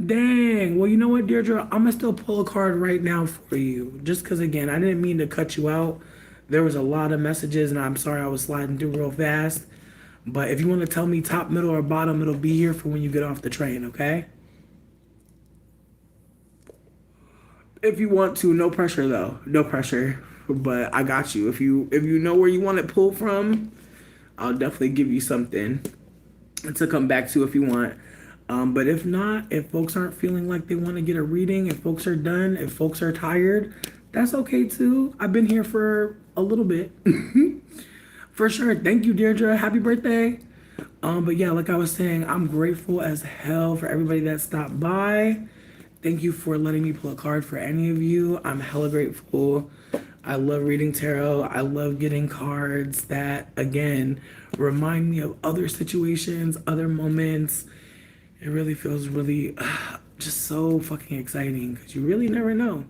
Dang. Well, you know what, Deirdre? I'm going to still pull a card right now for you. Just because, again, I didn't mean to cut you out. There was a lot of messages, and I'm sorry I was sliding through real fast. But if you want to tell me top, middle, or bottom, it'll be here for when you get off the train, okay? If you want to, no pressure, though. No pressure. But I got you. If you know where you want it pulled from, I'll definitely give you something to come back to if you want. But if not, if folks aren't feeling like they want to get a reading, if folks are done, if folks are tired, that's okay too. I've been here for a little bit. For sure. Thank you, Deirdre. Happy birthday. But yeah, like I was saying, I'm grateful as hell for everybody that stopped by. Thank you for letting me pull a card for any of you. I'm hella grateful. I love reading tarot. I love getting cards that, again, remind me of other situations, other moments. It really feels really just so fucking exciting because you really never know.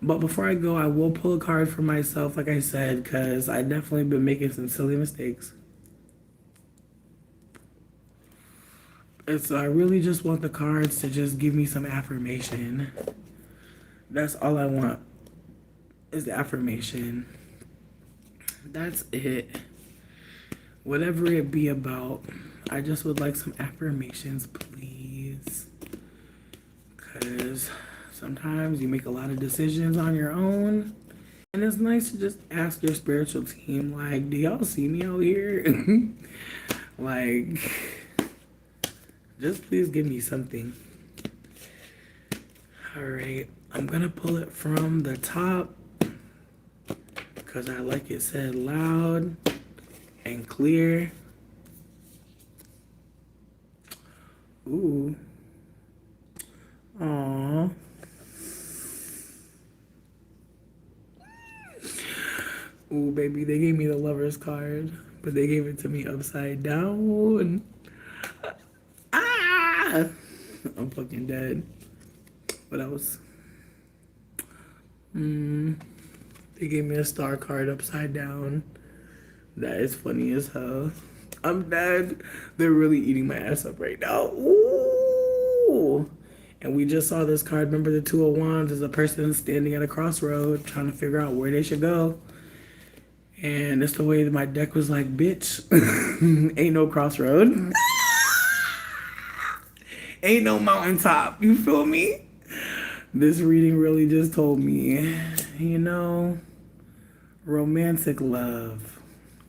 But before I go, I will pull a card for myself, like I said, because I definitely been making some silly mistakes. And so I really just want the cards to just give me some affirmation. That's all I want is the affirmation. That's it. Whatever it be about, I just would like some affirmations, please. Because sometimes you make a lot of decisions on your own. And it's nice to just ask your spiritual team, like, do y'all see me out here? Like, just please give me something. All right, I'm gonna pull it from the top because I like it said loud and clear. Ooh. Aww. Ooh, baby, they gave me the lover's card, but they gave it to me upside down. Ah! I'm fucking dead. What else? They gave me a star card upside down. That is funny as hell. I'm dead. They're really eating my ass up right now. Ooh. And we just saw this card. Remember the Two of Wands is a person standing at a crossroad trying to figure out where they should go. And it's the way that my deck was like, bitch, ain't no crossroad. Ain't no mountaintop. You feel me? This reading really just told me, you know, romantic love.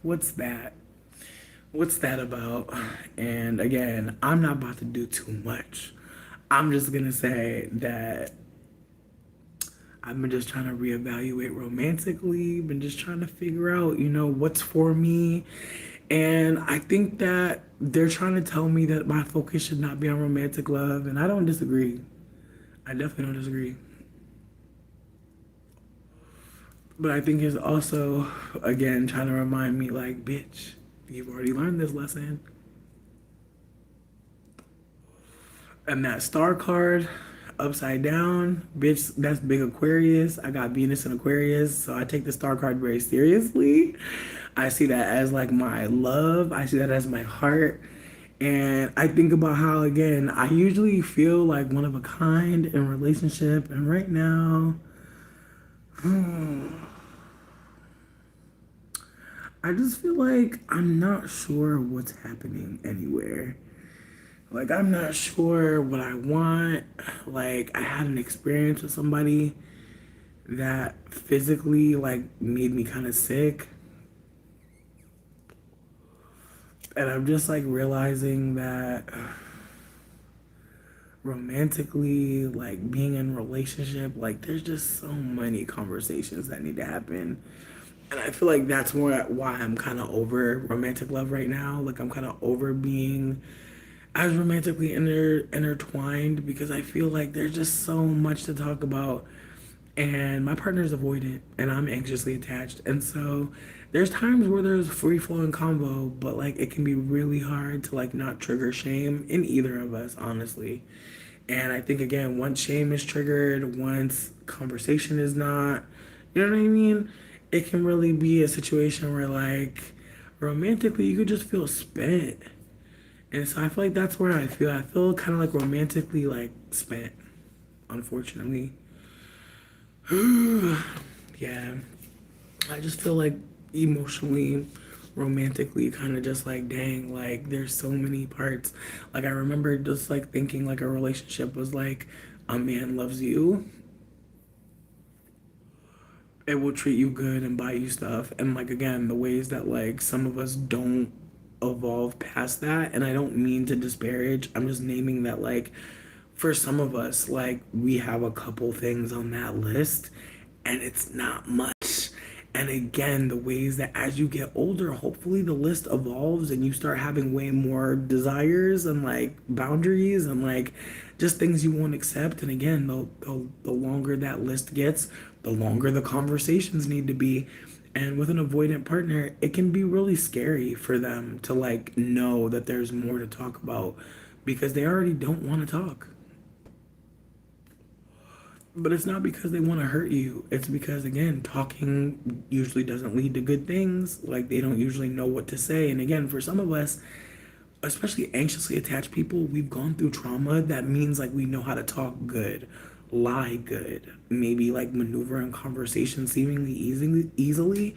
What's that? What's that about? And again, I'm not about to do too much. I'm just going to say that I've been just trying to reevaluate romantically, been just trying to figure out, you know, what's for me. And I think that they're trying to tell me that my focus should not be on romantic love. And I don't disagree. I definitely don't disagree. But I think it's also, again, trying to remind me, like, bitch, you've already learned this lesson. And that star card, upside down, bitch, that's big Aquarius. I got Venus in Aquarius, so I take the star card very seriously. I see that as like my love. I see that as my heart. And I think about how, again, I usually feel like one of a kind in relationship. And right now, I just feel like I'm not sure what's happening anywhere. Like, I'm not sure what I want. Like, I had an experience with somebody that physically, like, made me kind of sick. And I'm just, like, realizing that romantically, like, being in a relationship, like, there's just so many conversations that need to happen. And I feel like that's more why I'm kind of over romantic love right now. Like, I'm kind of over being as romantically intertwined because I feel like there's just so much to talk about. And my partner's avoidant and I'm anxiously attached. And so there's times where there's free flowing convo, but like it can be really hard to like not trigger shame in either of us, honestly. And I think again, once shame is triggered, once conversation is not, you know what I mean? It can really be a situation where like romantically you could just feel spent. And so I feel like that's where I feel. I feel kind of like romantically like spent, unfortunately. Yeah. I just feel like emotionally, romantically kind of just like, dang, like there's so many parts. Like I remember just like thinking like a relationship was like a man loves you. It will treat you good and buy you stuff. And like again, the ways that like some of us don't evolve past that, and I don't mean to disparage, I'm just naming that like for some of us like we have a couple things on that list and it's not much. And again, the ways that as you get older, hopefully the list evolves and you start having way more desires and like boundaries and like just things you won't accept. And again, the longer that list gets, the longer the conversations need to be. And with an avoidant partner, it can be really scary for them to like know that there's more to talk about because they already don't want to talk. But it's not because they want to hurt you. It's because, again, talking usually doesn't lead to good things. Like, they don't usually know what to say. And again, for some of us, especially anxiously attached people, we've gone through trauma. That means, like, we know how to talk good. lie good, maybe like maneuver in conversation seemingly easily,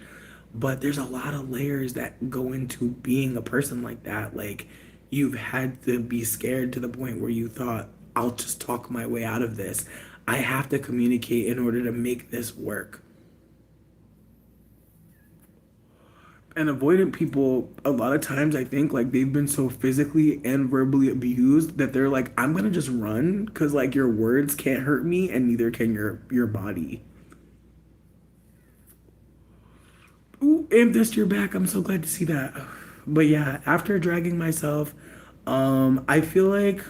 but there's a lot of layers that go into being a person like that. Like you've had to be scared to the point where you thought, I'll just talk my way out of this. I have to communicate in order to make this work. And avoidant people, a lot of times I think like they've been so physically and verbally abused that they're like, I'm gonna just run because like your words can't hurt me and neither can your body. Ooh, Amethyst, you're back. I'm so glad to see that. But yeah, after dragging myself, I feel like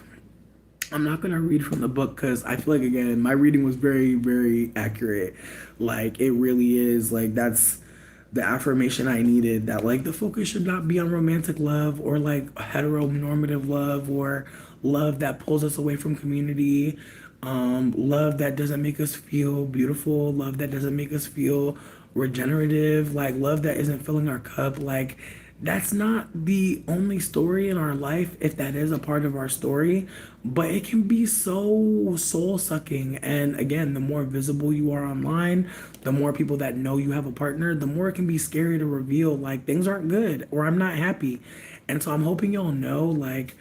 I'm not gonna read from the book because I feel like again my reading was very accurate. Like it really is like that's the affirmation I needed, that like the focus should not be on romantic love or like heteronormative love or love that pulls us away from community, love that doesn't make us feel beautiful, love that doesn't make us feel regenerative, like love that isn't filling our cup. Like that's not the only story in our life, if that is a part of our story, but it can be so soul sucking. And again, the more visible you are online, the more people that know you have a partner, the more it can be scary to reveal like things aren't good or I'm not happy. And so I'm hoping y'all know like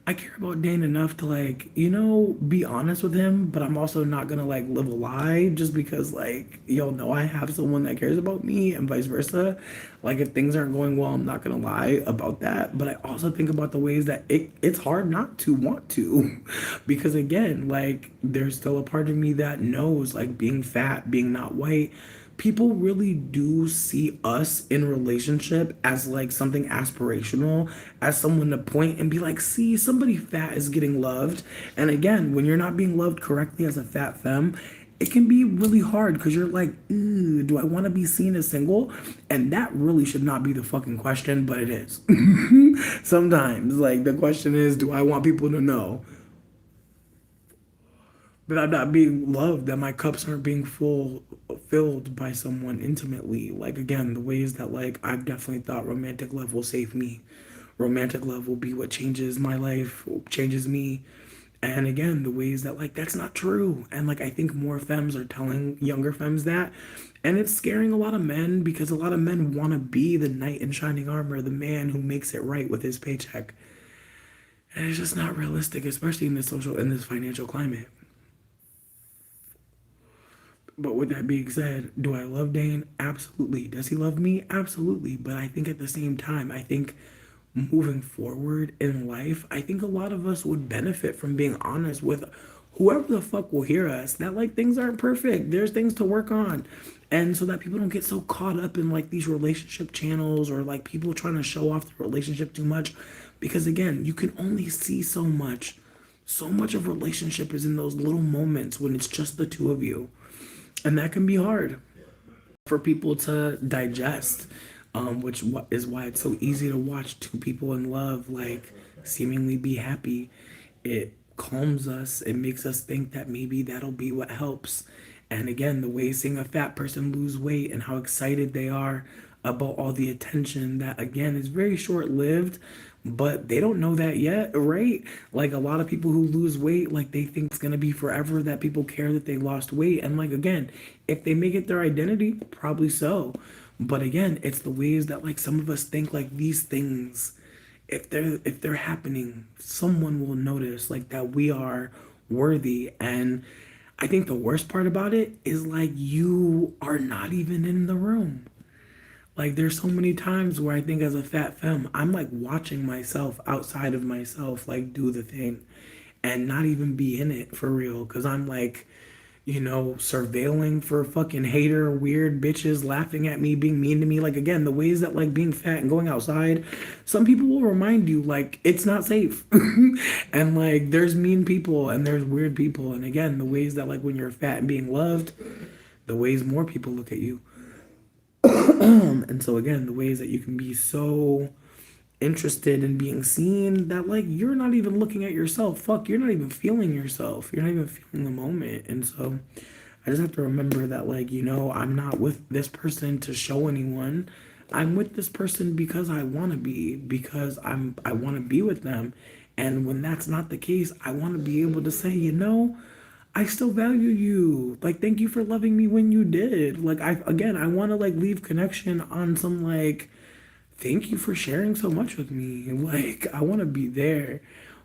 I care about Dane enough to like, be honest with him, but I'm also not gonna like live a lie just because like y'all know I have someone that cares about me and vice versa. Like if things aren't going well, I'm not gonna lie about that. But I also think about the ways that it's hard not to want to. Because again, like there's still a part of me that knows like being fat, being not white, people really do see us in relationship as like something aspirational, as someone to point and be like, see, somebody fat is getting loved. And again, when you're not being loved correctly as a fat femme, it can be really hard because you're like, ooh, do I want to be seen as single? And that really should not be the fucking question, but it is. Sometimes, like, the question is, do I want people to know that I'm not being loved, that my cups aren't being filled by someone intimately? Like again, the ways that like I've definitely thought romantic love will save me. Romantic love will be what changes my life, changes me. And again, the ways that like that's not true. And like I think more femmes are telling younger femmes that. And it's scaring a lot of men because a lot of men want to be the knight in shining armor, the man who makes it right with his paycheck. And it's just not realistic, especially in this financial climate. But with that being said, do I love Dane? Absolutely. Does he love me? Absolutely. But I think at the same time, I think moving forward in life, I think a lot of us would benefit from being honest with whoever the fuck will hear us that like things aren't perfect. There's things to work on. And so that people don't get so caught up in like these relationship channels or like people trying to show off the relationship too much. Because again, you can only see so much. So much of relationship is in those little moments when it's just the two of you. And that can be hard for people to digest, which is why it's so easy to watch two people in love like seemingly be happy. It calms us. It makes us think that maybe that'll be what helps. And again, the way seeing a fat person lose weight and how excited they are about all the attention that again is very short lived, but they don't know that yet, right? Like a lot of people who lose weight, like they think it's gonna be forever that people care that they lost weight. And like again, if they make it their identity, probably so. But again, it's the ways that like some of us think like these things, if they're happening, someone will notice like that we are worthy. And I think the worst part about it is like you are not even in the room. Like there's so many times where I think as a fat femme, I'm like watching myself outside of myself, like do the thing and not even be in it for real. Cause I'm like, surveilling for fucking hater, weird bitches laughing at me, being mean to me. Like again, the ways that like being fat and going outside, some people will remind you like it's not safe. And like there's mean people and there's weird people. And again, the ways that like when you're fat and being loved, the ways more people look at you. And so again, the ways that you can be so interested in being seen that like you're not even looking at yourself. Fuck, you're not even feeling yourself. You're not even feeling the moment. And so I just have to remember that like, I'm not with this person to show anyone. I'm with this person because I want to be, because I want to be with them. And when that's not the case, I want to be able to say, I still value you. Like, thank you for loving me when you did. Like, I want to like leave connection on some like, thank you for sharing so much with me. Like, I want to be there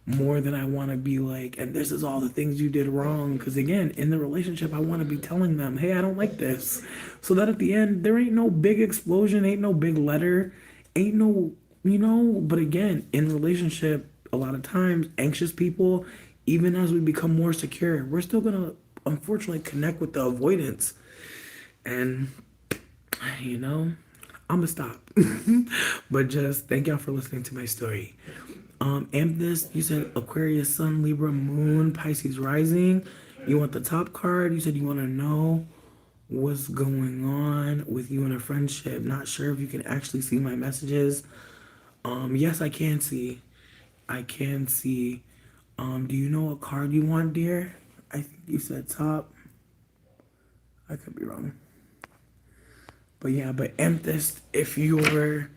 more than I want to be like, and this is all the things you did wrong. Because again, in the relationship, I want to be telling them, hey, I don't like this. So that at the end, there ain't no big explosion, ain't no big letter, ain't no, but again, in relationship, a lot of times, anxious people, even as we become more secure, we're still going to unfortunately connect with the avoidance. And you know, I'm gonna stop. But just thank y'all for listening to my story. Amethyst, you said Aquarius, Sun, Libra, Moon, Pisces rising. You want the top card. You said you want to know what's going on with you in a friendship. Not sure if you can actually see my messages. Yes, I can see. I can see. Do you know what card you want, dear? I think you said top. I could be wrong. But yeah, but Amethyst, if you were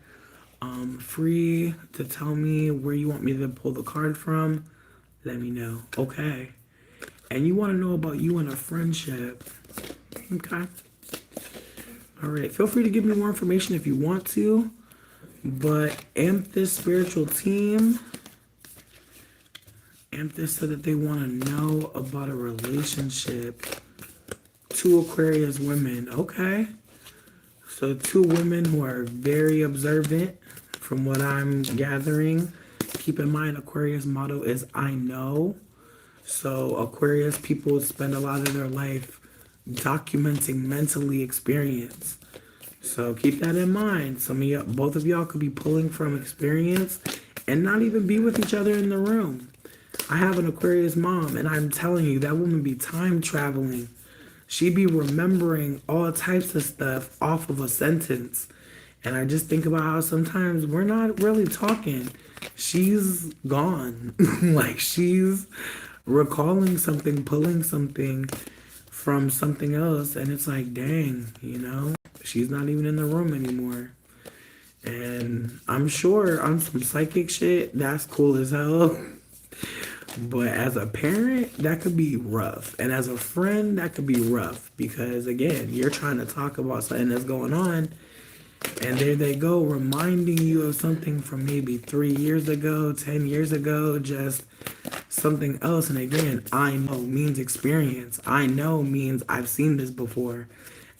free to tell me where you want me to pull the card from, let me know. Okay. And you want to know about you in a friendship. Okay. All right. Feel free to give me more information if you want to. But Amethyst Spiritual Team, Amethyst said that they want to know about a relationship. 2 Aquarius women. Okay. So 2 women who are very observant from what I'm gathering. Keep in mind, Aquarius motto is I know. So Aquarius people spend a lot of their life documenting mentally experience. So keep that in mind. Some of y'all, both of y'all could be pulling from experience and not even be with each other in the room. I have an Aquarius mom, and I'm telling you, that woman be time traveling. She be remembering all types of stuff off of a sentence. And I just think about how sometimes we're not really talking. She's gone. Like she's recalling something, pulling something from something else. And it's like, dang, she's not even in the room anymore. And I'm sure on some psychic shit, that's cool as hell. But as a parent, that could be rough. And as a friend, that could be rough. Because again, you're trying to talk about something that's going on. And there they go, reminding you of something from maybe 3 years ago, 10 years ago, just something else. And again, I know means experience. I know means I've seen this before.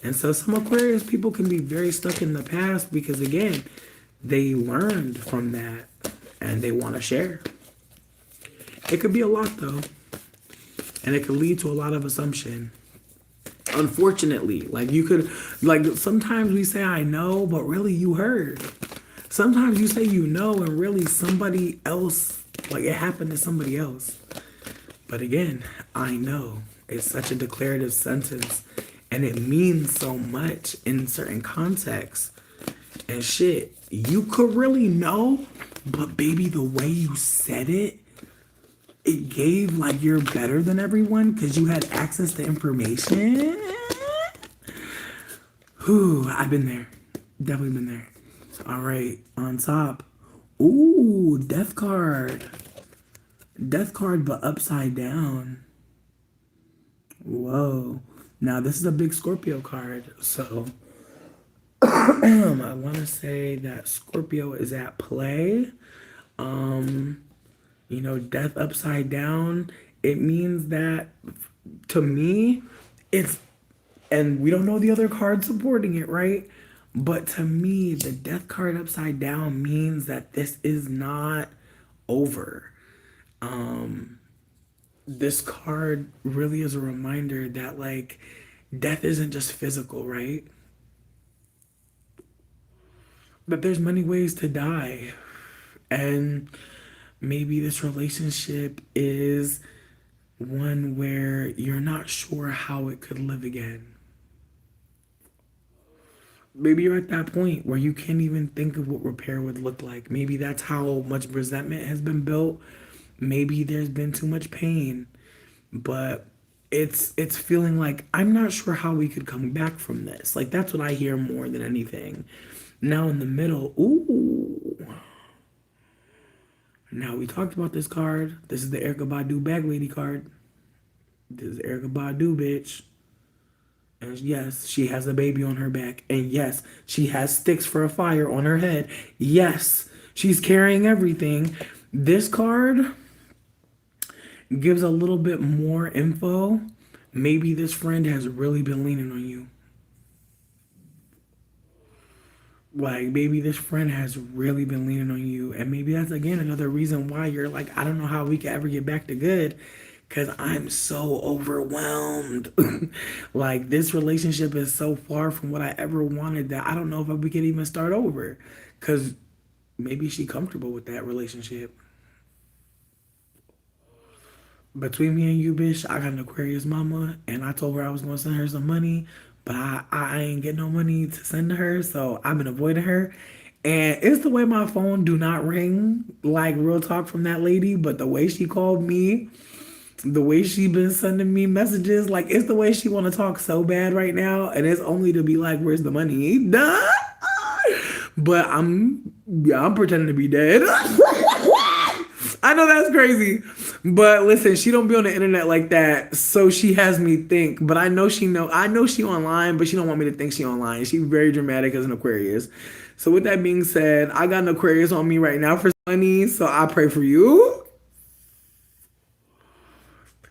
And so some Aquarius people can be very stuck in the past because, again, they learned from that and they want to share. It could be a lot, though. And it could lead to a lot of assumption. Unfortunately, sometimes we say I know, but really you heard. Sometimes you say you know, and really somebody else, like it happened to somebody else. But again, I know. It's such a declarative sentence, and it means so much in certain contexts. And shit, you could really know, but baby, the way you said it, it gave like you're better than everyone because you had access to information. Whew, I've been there. Definitely been there. All right, on top. Ooh, death card. Death card, but upside down. Whoa. Now, this is a big Scorpio card. So, I want to say that Scorpio is at play. Death upside down, it means that to me, and we don't know the other card supporting it, right? But to me, the death card upside down means that this is not over. This card really is a reminder that like death isn't just physical, right? But there's many ways to die. And maybe this relationship is one where you're not sure how it could live again. Maybe you're at that point where you can't even think of what repair would look like. Maybe that's how much resentment has been built. Maybe there's been too much pain. But it's feeling like I'm not sure how we could come back from this. Like that's what I hear more than anything. Now in the middle, ooh. Now, we talked about this card. This is the Erykah Badu Bag Lady card. This is Erica Badu, bitch. And yes, she has a baby on her back. And yes, she has sticks for a fire on her head. Yes, she's carrying everything. This card gives a little bit more info. Maybe this friend has really been leaning on you. Like, maybe this friend has really been leaning on you. And maybe that's, again, another reason why you're like, I don't know how we can ever get back to good. Because I'm so overwhelmed. Like, this relationship is so far from what I ever wanted that I don't know if we could even start over. Because maybe she comfortable with that relationship. Between me and you, bitch, I got an Aquarius mama, and I told her I was gonna send her some money, but I ain't get no money to send to her, so I've been avoiding her. And it's the way my phone do not ring, like real talk from that lady, but the way she called me, the way she been sending me messages, like it's the way she want to talk so bad right now, and it's only to be like, "Where's the money?" Duh. But I'm pretending to be dead. I know that's crazy, but listen, she don't be on the internet like that, so she has me think. But I know she online, but she don't want me to think she online. She very dramatic as an Aquarius. So with that being said, I got an Aquarius on me right now for money, so I pray for you.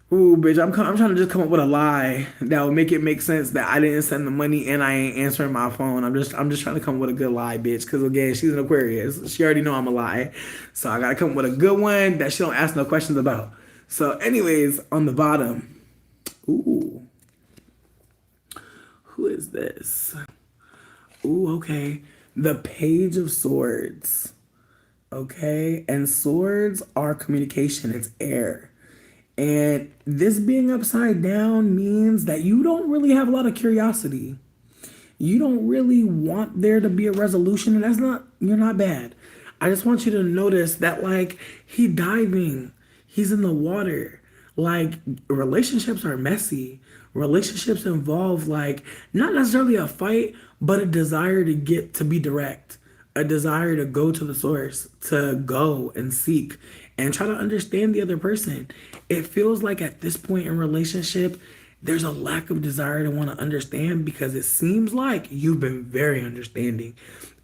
Ooh, bitch, I'm trying to just come up with a lie that would make it make sense that I didn't send the money and I ain't answering my phone. I'm just trying to come up with a good lie, bitch. Because again, she's an Aquarius. She already know I'm a lie, so I gotta come up with a good one that she don't ask no questions about. So, anyways, on the bottom, ooh, who is this? Ooh, okay, the Page of Swords. Okay, and swords are communication. It's air. And this being upside down means that you don't really have a lot of curiosity. You don't really want there to be a resolution, and you're not bad. I just want you to notice that, like, he diving, he's in the water. Like, relationships are messy. Relationships involve, like, not necessarily a fight, but a desire to get to be direct, a desire to go to the source, to go and seek and try to understand the other person. It feels like at this point in relationship, there's a lack of desire to want to understand because it seems like you've been very understanding,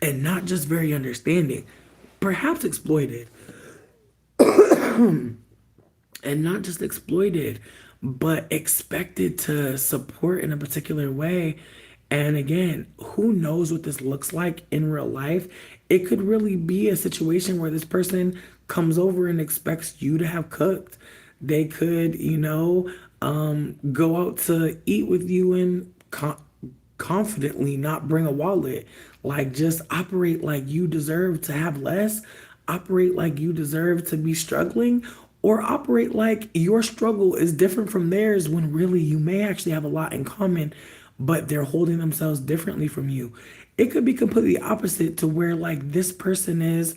and not just very understanding, perhaps exploited. And not just exploited, but expected to support in a particular way. And again, who knows what this looks like in real life? It could really be a situation where this person comes over and expects you to have cooked. They could, go out to eat with you and confidently not bring a wallet. Like, just operate like you deserve to have less, operate like you deserve to be struggling, or operate like your struggle is different from theirs when really you may actually have a lot in common, but they're holding themselves differently from you. It could be completely opposite to where like this person is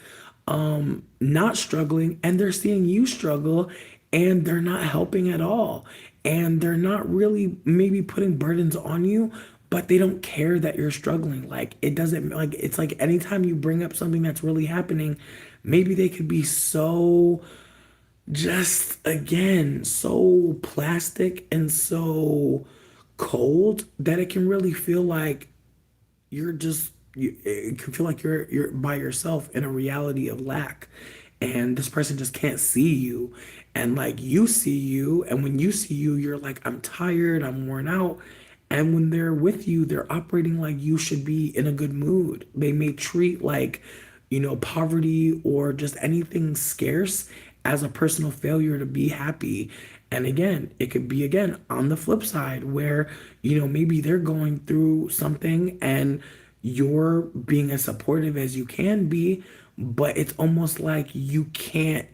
not struggling and they're seeing you struggle and they're not helping at all. And they're not really maybe putting burdens on you, but they don't care that you're struggling. Like it doesn't like it's like anytime you bring up something that's really happening, maybe they could be so just again so plastic and so cold that it can really feel like it can feel like you're by yourself in a reality of lack, and this person just can't see you, and like you see you, and when you see you you're like, I'm tired, I'm worn out. And when they're with you, they're operating like you should be in a good mood. They may treat like, poverty or just anything scarce as a personal failure to be happy. And again, it could be again on the flip side where, maybe they're going through something and you're being as supportive as you can be, but it's almost like you can't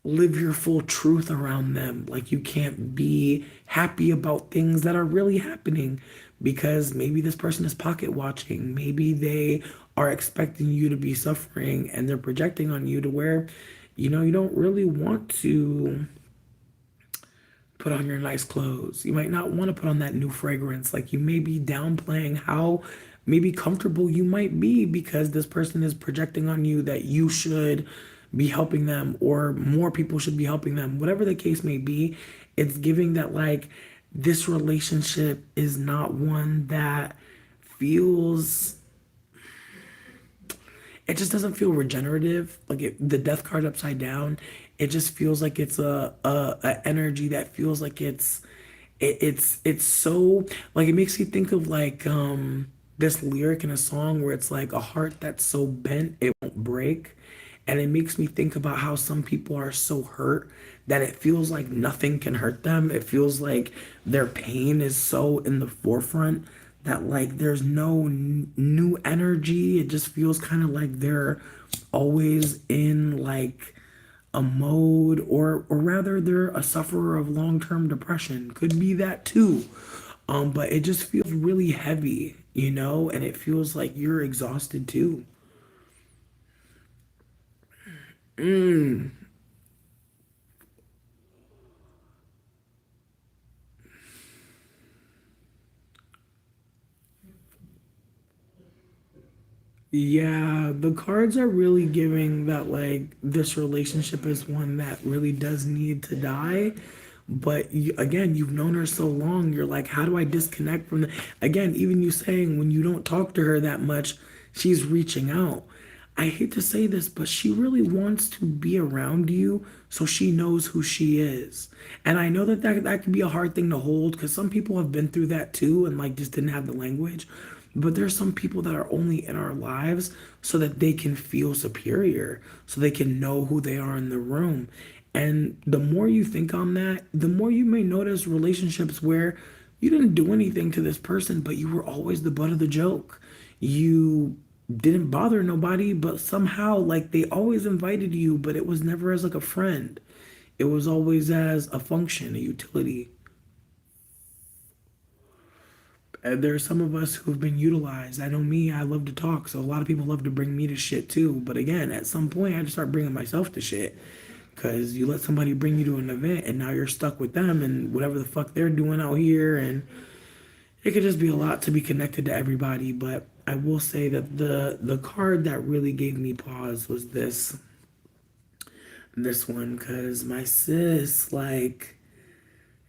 live your full truth around them. Like you can't be happy about things that are really happening because maybe this person is pocket watching. Maybe they are expecting you to be suffering and they're projecting on you to where, you don't really want to put on your nice clothes. You might not want to put on that new fragrance. Like you may be downplaying how maybe comfortable you might be because this person is projecting on you that you should be helping them, or more people should be helping them, whatever the case may be. It's giving that like this relationship is not one that feels, it just doesn't feel regenerative. Like the death card upside down, it just feels like it's a energy that feels like it's so, like, it makes you think of like this lyric in a song where it's like a heart that's so bent it won't break. And it makes me think about how some people are so hurt that it feels like nothing can hurt them. It feels like their pain is so in the forefront that like there's no new energy. It just feels kind of like they're always in like a mode, or rather they're a sufferer of long-term depression. Could be that too. But it just feels really heavy, and it feels like you're exhausted too. Yeah, the cards are really giving that like this relationship is one that really does need to die. But again, you've known her so long, you're like, how do I disconnect from the, again, even you saying when you don't talk to her that much, she's reaching out. I hate to say this, but she really wants to be around you so she knows who she is. And I know that that can be a hard thing to hold because some people have been through that too and like just didn't have the language. But there's some people that are only in our lives so that they can feel superior, so they can know who they are in the room. And the more you think on that, the more you may notice relationships where you didn't do anything to this person, but you were always the butt of the joke. You didn't bother nobody, but somehow like they always invited you, but it was never as like a friend. It was always as a function, a utility. And there's some of us who've been utilized. I know me, I love to talk, so a lot of people love to bring me to shit too. But again, at some point, I just start bringing myself to shit. Because you let somebody bring you to an event and now you're stuck with them and whatever the fuck they're doing out here. And it could just be a lot to be connected to everybody. But I will say that the card that really gave me pause was this one, because my sis, like,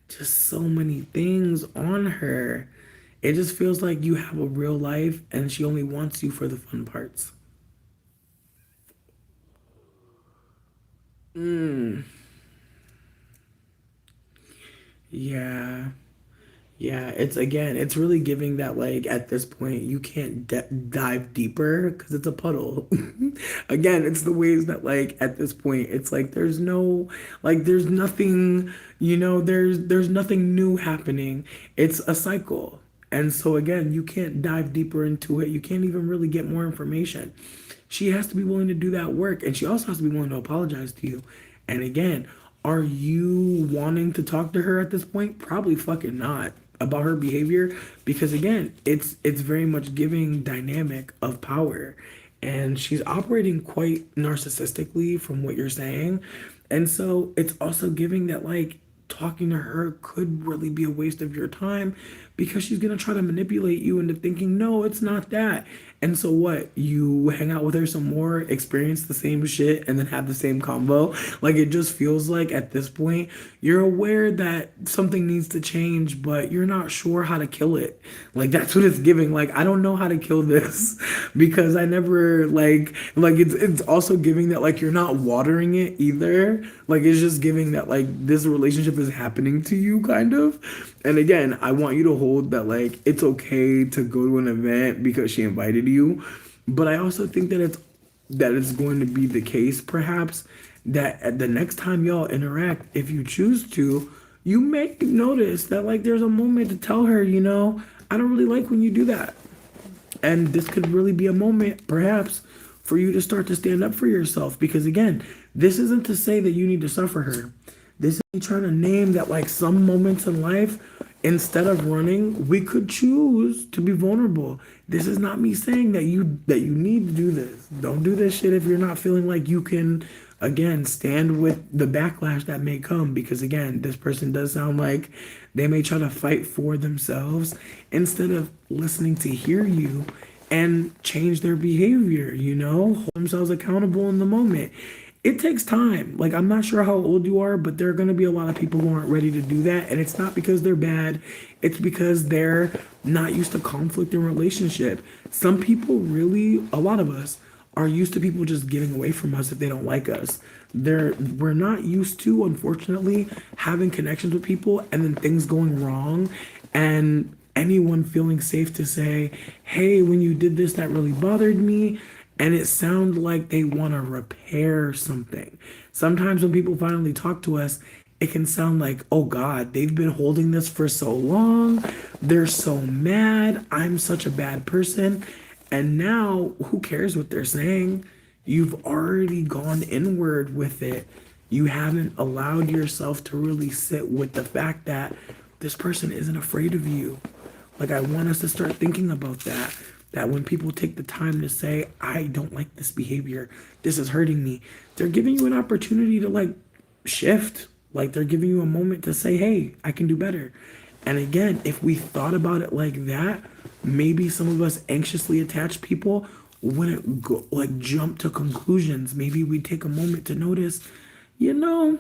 just so many things on her. It just feels like you have a real life and she only wants you for the fun parts. Yeah. Yeah, it's again, it's really giving that like at this point you can't dive deeper because it's a puddle. Again, it's the ways that like at this point it's like there's no, like there's nothing, there's nothing new happening. It's a cycle. And so again, you can't dive deeper into it. You can't even really get more information. She has to be willing to do that work, and she also has to be willing to apologize to you. And again, are you wanting to talk to her at this point? Probably fucking not about her behavior, because again, it's very much giving dynamic of power, and she's operating quite narcissistically from what you're saying. And so it's also giving that like talking to her could really be a waste of your time because she's going to try to manipulate you into thinking, no, it's not that. And so what? You hang out with her some more, experience the same shit, and then have the same combo. Like it just feels like at this point, you're aware that something needs to change, but you're not sure how to kill it. Like that's what it's giving. Like I don't know how to kill this because I never like it's also giving that like you're not watering it either. Like it's just giving that like this relationship is happening to you kind of. And again, I want you to hold that like it's okay to go to an event because she invited you. But I also think that it's going to be the case perhaps that at the next time y'all interact, if you choose to, you may notice that like there's a moment to tell her, I don't really like when you do that. And this could really be a moment perhaps for you to start to stand up for yourself, because again, this isn't to say that you need to suffer her. This is me trying to name that like some moments in life, instead of running, we could choose to be vulnerable. This is not me saying that you need to do this. Don't do this shit if you're not feeling like you can again stand with the backlash that may come, because again, this person does sound like they may try to fight for themselves instead of listening to hear you and change their behavior, hold themselves accountable in the moment. it takes time. Like, I'm not sure how old you are, but there are going to be a lot of people who aren't ready to do that. And it's not because they're bad, it's because they're not used to conflict in relationship. Some people really, a lot of us, are used to people just getting away from us if they don't like us. We're not used to, unfortunately, having connections with people and then things going wrong and anyone feeling safe to say, hey, when you did this, that really bothered me. And it sounds like they want to repair something. Sometimes when people finally talk to us, it can sound like, oh God, they've been holding this for so long. They're so mad. I'm such a bad person. And now, who cares what they're saying? You've already gone inward with it. You haven't allowed yourself to really sit with the fact that this person isn't afraid of you. Like, I want us to start thinking about that. That when people take the time to say, I don't like this behavior, this is hurting me, they're giving you an opportunity to like shift. Like, they're giving you a moment to say, hey, I can do better. And again, if we thought about it like that, maybe some of us anxiously attached people wouldn't go, like jump to conclusions. Maybe we'd take a moment to notice, you know,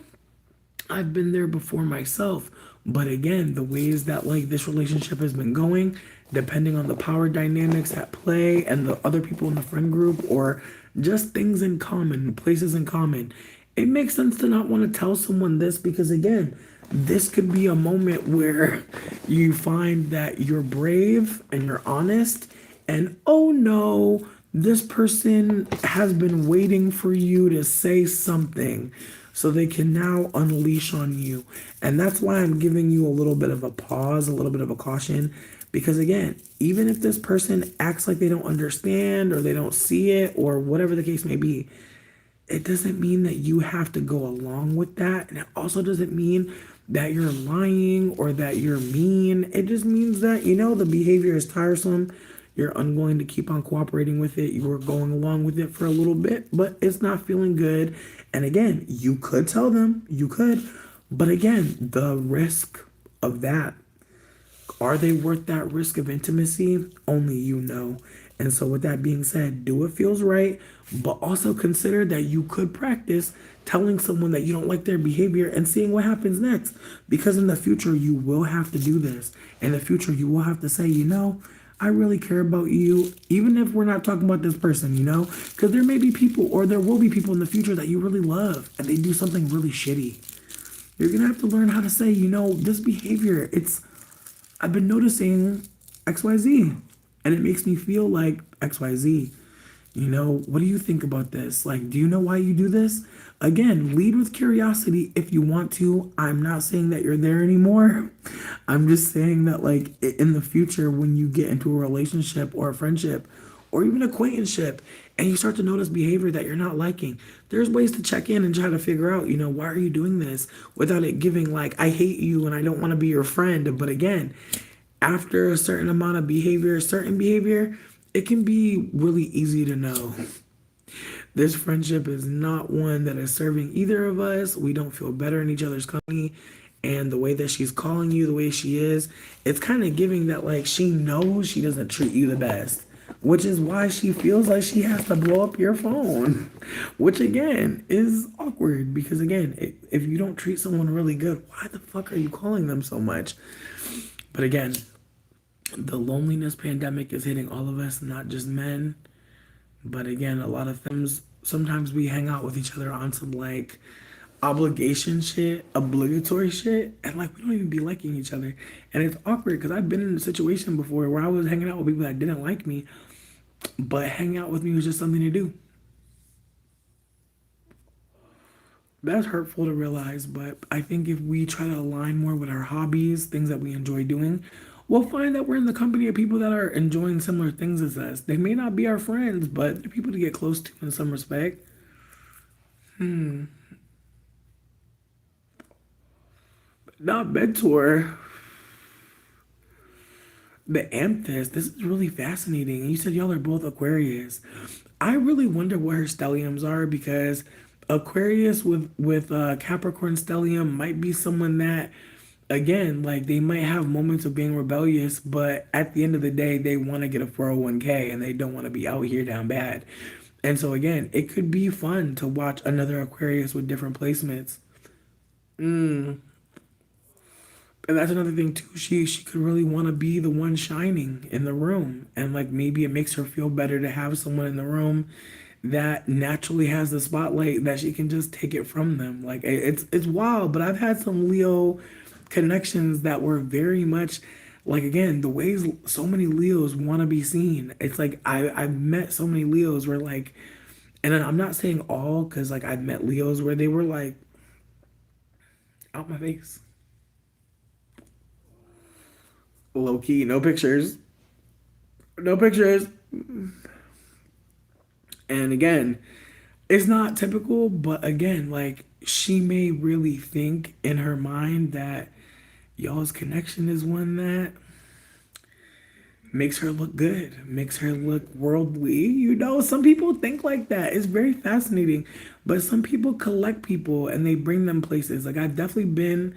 I've been there before myself. But again, the ways that like this relationship has been going, depending on the power dynamics at play and the other people in the friend group or just things in common, places in common, it makes sense to not want to tell someone this because again, this could be a moment where you find that you're brave and you're honest and oh no, this person has been waiting for you to say something so they can now unleash on you. And that's why I'm giving you a little bit of a pause, a little bit of a caution. Because again, even if this person acts like they don't understand or they don't see it or whatever the case may be, it doesn't mean that you have to go along with that. And it also doesn't mean that you're lying or that you're mean. It just means that, you know, the behavior is tiresome. You're unwilling to keep on cooperating with it. You were going along with it for a little bit, but it's not feeling good. And again, you could tell them, you could. But again, the risk of that, are they worth that risk of intimacy? Only you know. And so, with that being said, do what feels right, but also consider that you could practice telling someone that you don't like their behavior and seeing what happens next. Because in the future, you will have to do this. In the future, you will have to say, you know, I really care about you, even if we're not talking about this person, you know? Because there may be people, or there will be people in the future that you really love, and they do something really shitty. You're going to have to learn how to say, you know, this behavior, I've been noticing XYZ, and it makes me feel like XYZ. You know, what do you think about this? Like, do you know why you do this? Again, lead with curiosity if you want to. I'm not saying that you're there anymore. I'm just saying that, like, in the future, when you get into a relationship or a friendship or even acquaintanceship and you start to notice behavior that you're not liking, there's ways to check in and try to figure out, you know, why are you doing this without it giving, like, I hate you and I don't want to be your friend. But again, after a certain amount of behavior, certain behavior, it can be really easy to know. This friendship is not one that is serving either of us. We don't feel better in each other's company. And the way that she's calling you, the way she is, it's kind of giving that like she knows she doesn't treat you the best, which is why she feels like she has to blow up your phone, which again is awkward because again, if you don't treat someone really good, why the fuck are you calling them so much? But again, the loneliness pandemic is hitting all of us, not just men. But again, a lot of times, sometimes we hang out with each other on some like obligation shit, obligatory shit, and like we don't even be liking each other. And it's awkward because I've been in a situation before where I was hanging out with people that didn't like me, but hanging out with me was just something to do. That's hurtful to realize, but I think if we try to align more with our hobbies, things that we enjoy doing, we'll find that we're in the company of people that are enjoying similar things as us. They may not be our friends, but they're people to get close to in some respect. Not mentor. The amethyst, this is really fascinating. You said y'all are both Aquarius. I really wonder what her stelliums are because Aquarius with Capricorn stellium might be someone that, again, like they might have moments of being rebellious, but at the end of the day, they want to get a 401k and they don't want to be out here down bad. And so again, it could be fun to watch another Aquarius with different placements. Mm. And that's another thing too. She could really want to be the one shining in the room, and like maybe it makes her feel better to have someone in the room that naturally has the spotlight that she can just take it from them. Like it's wild, but I've had some Leo connections that were very much like, again, the ways so many Leos want to be seen. It's like I've met so many Leos where like, and then I'm not saying all, because like I've met Leos where they were like out my face, low key, no pictures, no pictures. And again, it's not typical, but again, like she may really think in her mind that y'all's connection is one that makes her look good, makes her look worldly. You know, some people think like that. It's very fascinating. But some people collect people and they bring them places. Like I've definitely been,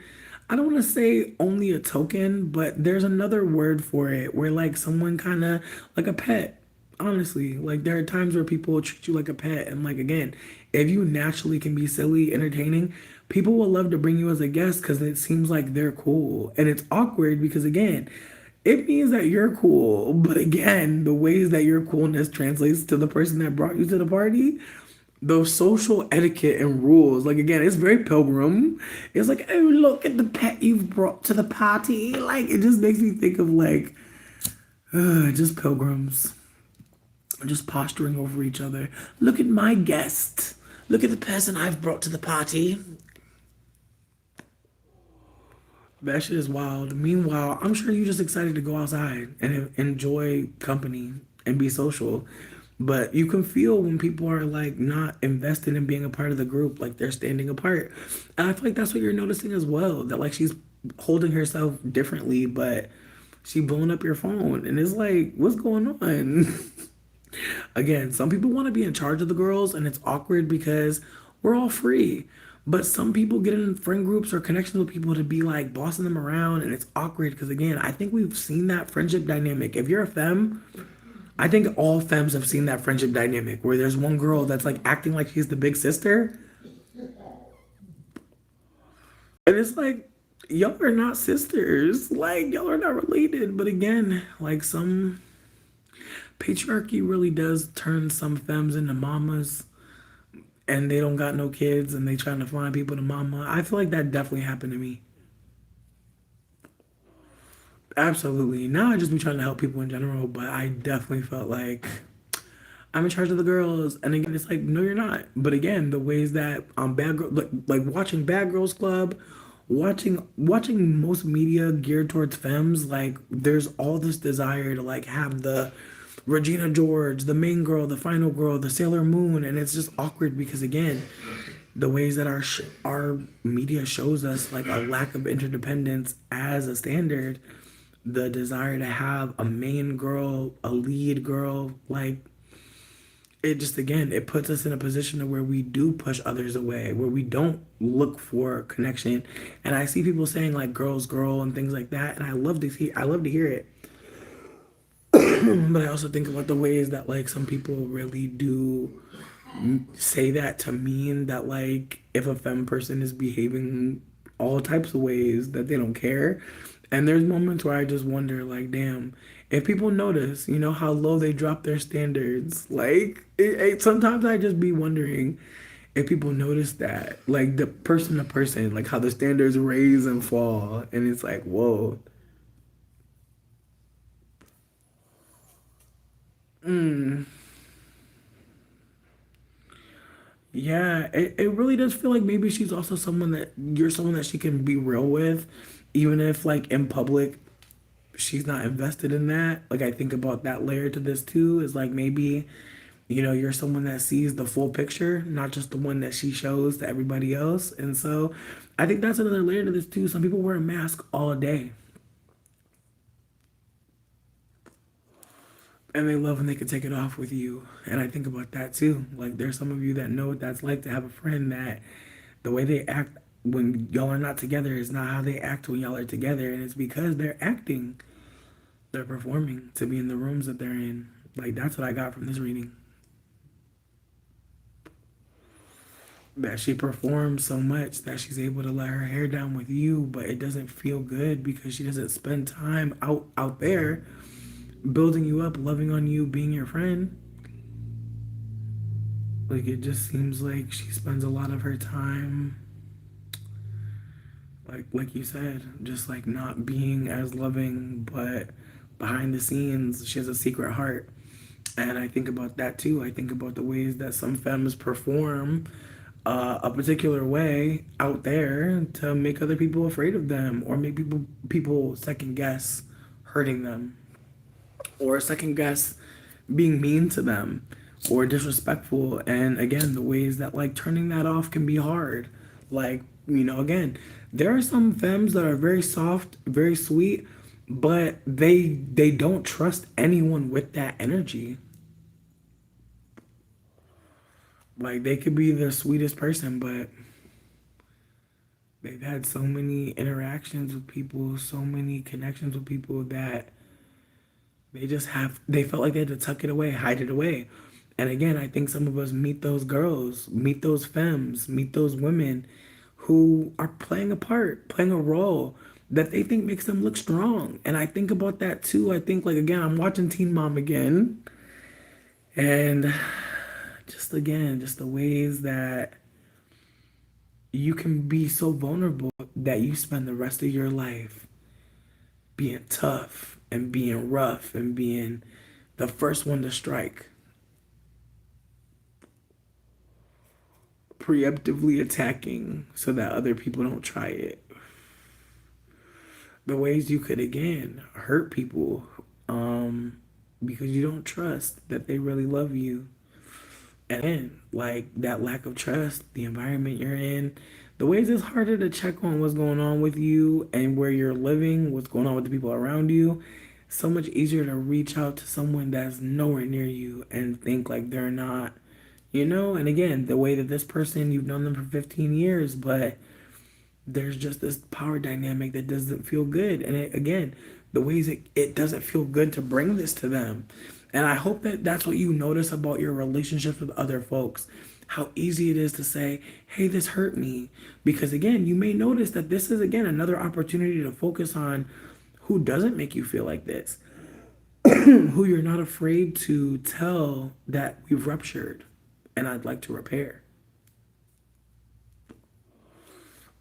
I don't want to say only a token, but there's another word for it where like someone kind of like a pet. Honestly, like there are times where people will treat you like a pet. And like again, if you naturally can be silly, entertaining, people will love to bring you as a guest because it seems like they're cool. And it's awkward because again, it means that you're cool. But again, the ways that your coolness translates to the person that brought you to the party, those social etiquette and rules, like again, it's very pilgrim. It's like, oh, look at the pet you've brought to the party. Like it just makes me think of like just pilgrims just posturing over each other. Look at my guest. Look at the person I've brought to the party. That shit is wild. Meanwhile, I'm sure you're just excited to go outside and enjoy company and be social. But you can feel when people are like not invested in being a part of the group, like they're standing apart. And I feel like that's what you're noticing as well. That like she's holding herself differently, but she blowing up your phone. And it's like, what's going on? Again, some people want to be in charge of the girls, and it's awkward because we're all free. But some people get in friend groups or connections with people to be like bossing them around, and it's awkward because, again, I think we've seen that friendship dynamic. If you're a femme, I think all femmes have seen that friendship dynamic where there's one girl that's like acting like she's the big sister, and it's like, y'all are not sisters. Like, y'all are not related. But again, like some patriarchy really does turn some femmes into mamas, and they don't got no kids and they trying to find people to mama. I feel like that definitely happened to me. Absolutely. Now I just be trying to help people in general, but I definitely felt like I'm in charge of the girls. And again, it's like, no, you're not. But again, the ways that bad girl, like watching Bad Girls Club, watching most media geared towards femmes, like there's all this desire to like have the Regina George, the main girl, the final girl, the Sailor Moon, and it's just awkward because again, the ways that our media shows us like a lack of interdependence as a standard, the desire to have a main girl, a lead girl, like it just again it puts us in a position of where we do push others away, where we don't look for connection. And I see people saying like girls girl and things like that, and I love to hear it. But I also think about the ways that like some people really do say that to mean that like if a femme person is behaving all types of ways that they don't care. And there's moments where I just wonder like, damn, if people notice, you know, how low they drop their standards. Like sometimes I just be wondering if people notice that, like the person to person, like how the standards raise and fall, and it's like, whoa. Yeah, it really does feel like maybe she's also someone that you're someone that she can be real with, even if like in public she's not invested in that. Like I think about that layer to this too, is like maybe, you know, you're someone that sees the full picture, not just the one that she shows to everybody else. And so I think that's another layer to this too. Some people wear a mask all day and they love when they can take it off with you. And I think about that too. Like there's some of you that know what that's like to have a friend that the way they act when y'all are not together is not how they act when y'all are together, and it's because they're acting, they're performing to be in the rooms that they're in. Like that's what I got from this reading. that she performs so much that she's able to let her hair down with you, but it doesn't feel good because she doesn't spend time out there building you up, loving on you, being your friend. Like it just seems like she spends a lot of her time, like you said, just like not being as loving, but behind the scenes she has a secret heart. And I think about that too. I think about the ways that some femmes perform a particular way out there to make other people afraid of them, or make people second guess hurting them, or second guess being mean to them or disrespectful. And again, the ways that like turning that off can be hard. Like, again, there are some femmes that are very soft, very sweet, but they don't trust anyone with that energy. Like they could be the sweetest person, but they've had so many interactions with people, so many connections with people that they felt like they had to tuck it away, hide it away. And again, I think some of us meet those girls, meet those femmes, meet those women who are playing a part, playing a role that they think makes them look strong. And I think about that too. I think, like, again, I'm watching Teen Mom again. And just the ways that you can be so vulnerable that you spend the rest of your life being tough and being rough and being the first one to strike, preemptively attacking so that other people don't try it. The ways you could, again, hurt people because you don't trust that they really love you. And then, like, that lack of trust, the environment you're in, the ways it's harder to check on what's going on with you and where you're living, what's going on with the people around you. So much easier to reach out to someone that's nowhere near you and think like they're not, And again, the way that this person, you've known them for 15 years, but there's just this power dynamic that doesn't feel good. And again, the ways it doesn't feel good to bring this to them. And I hope that that's what you notice about your relationships with other folks. How easy it is to say, hey, this hurt me. Because again, you may notice that this is, again, another opportunity to focus on who doesn't make you feel like this, who you're not afraid to tell that we've ruptured and I'd like to repair.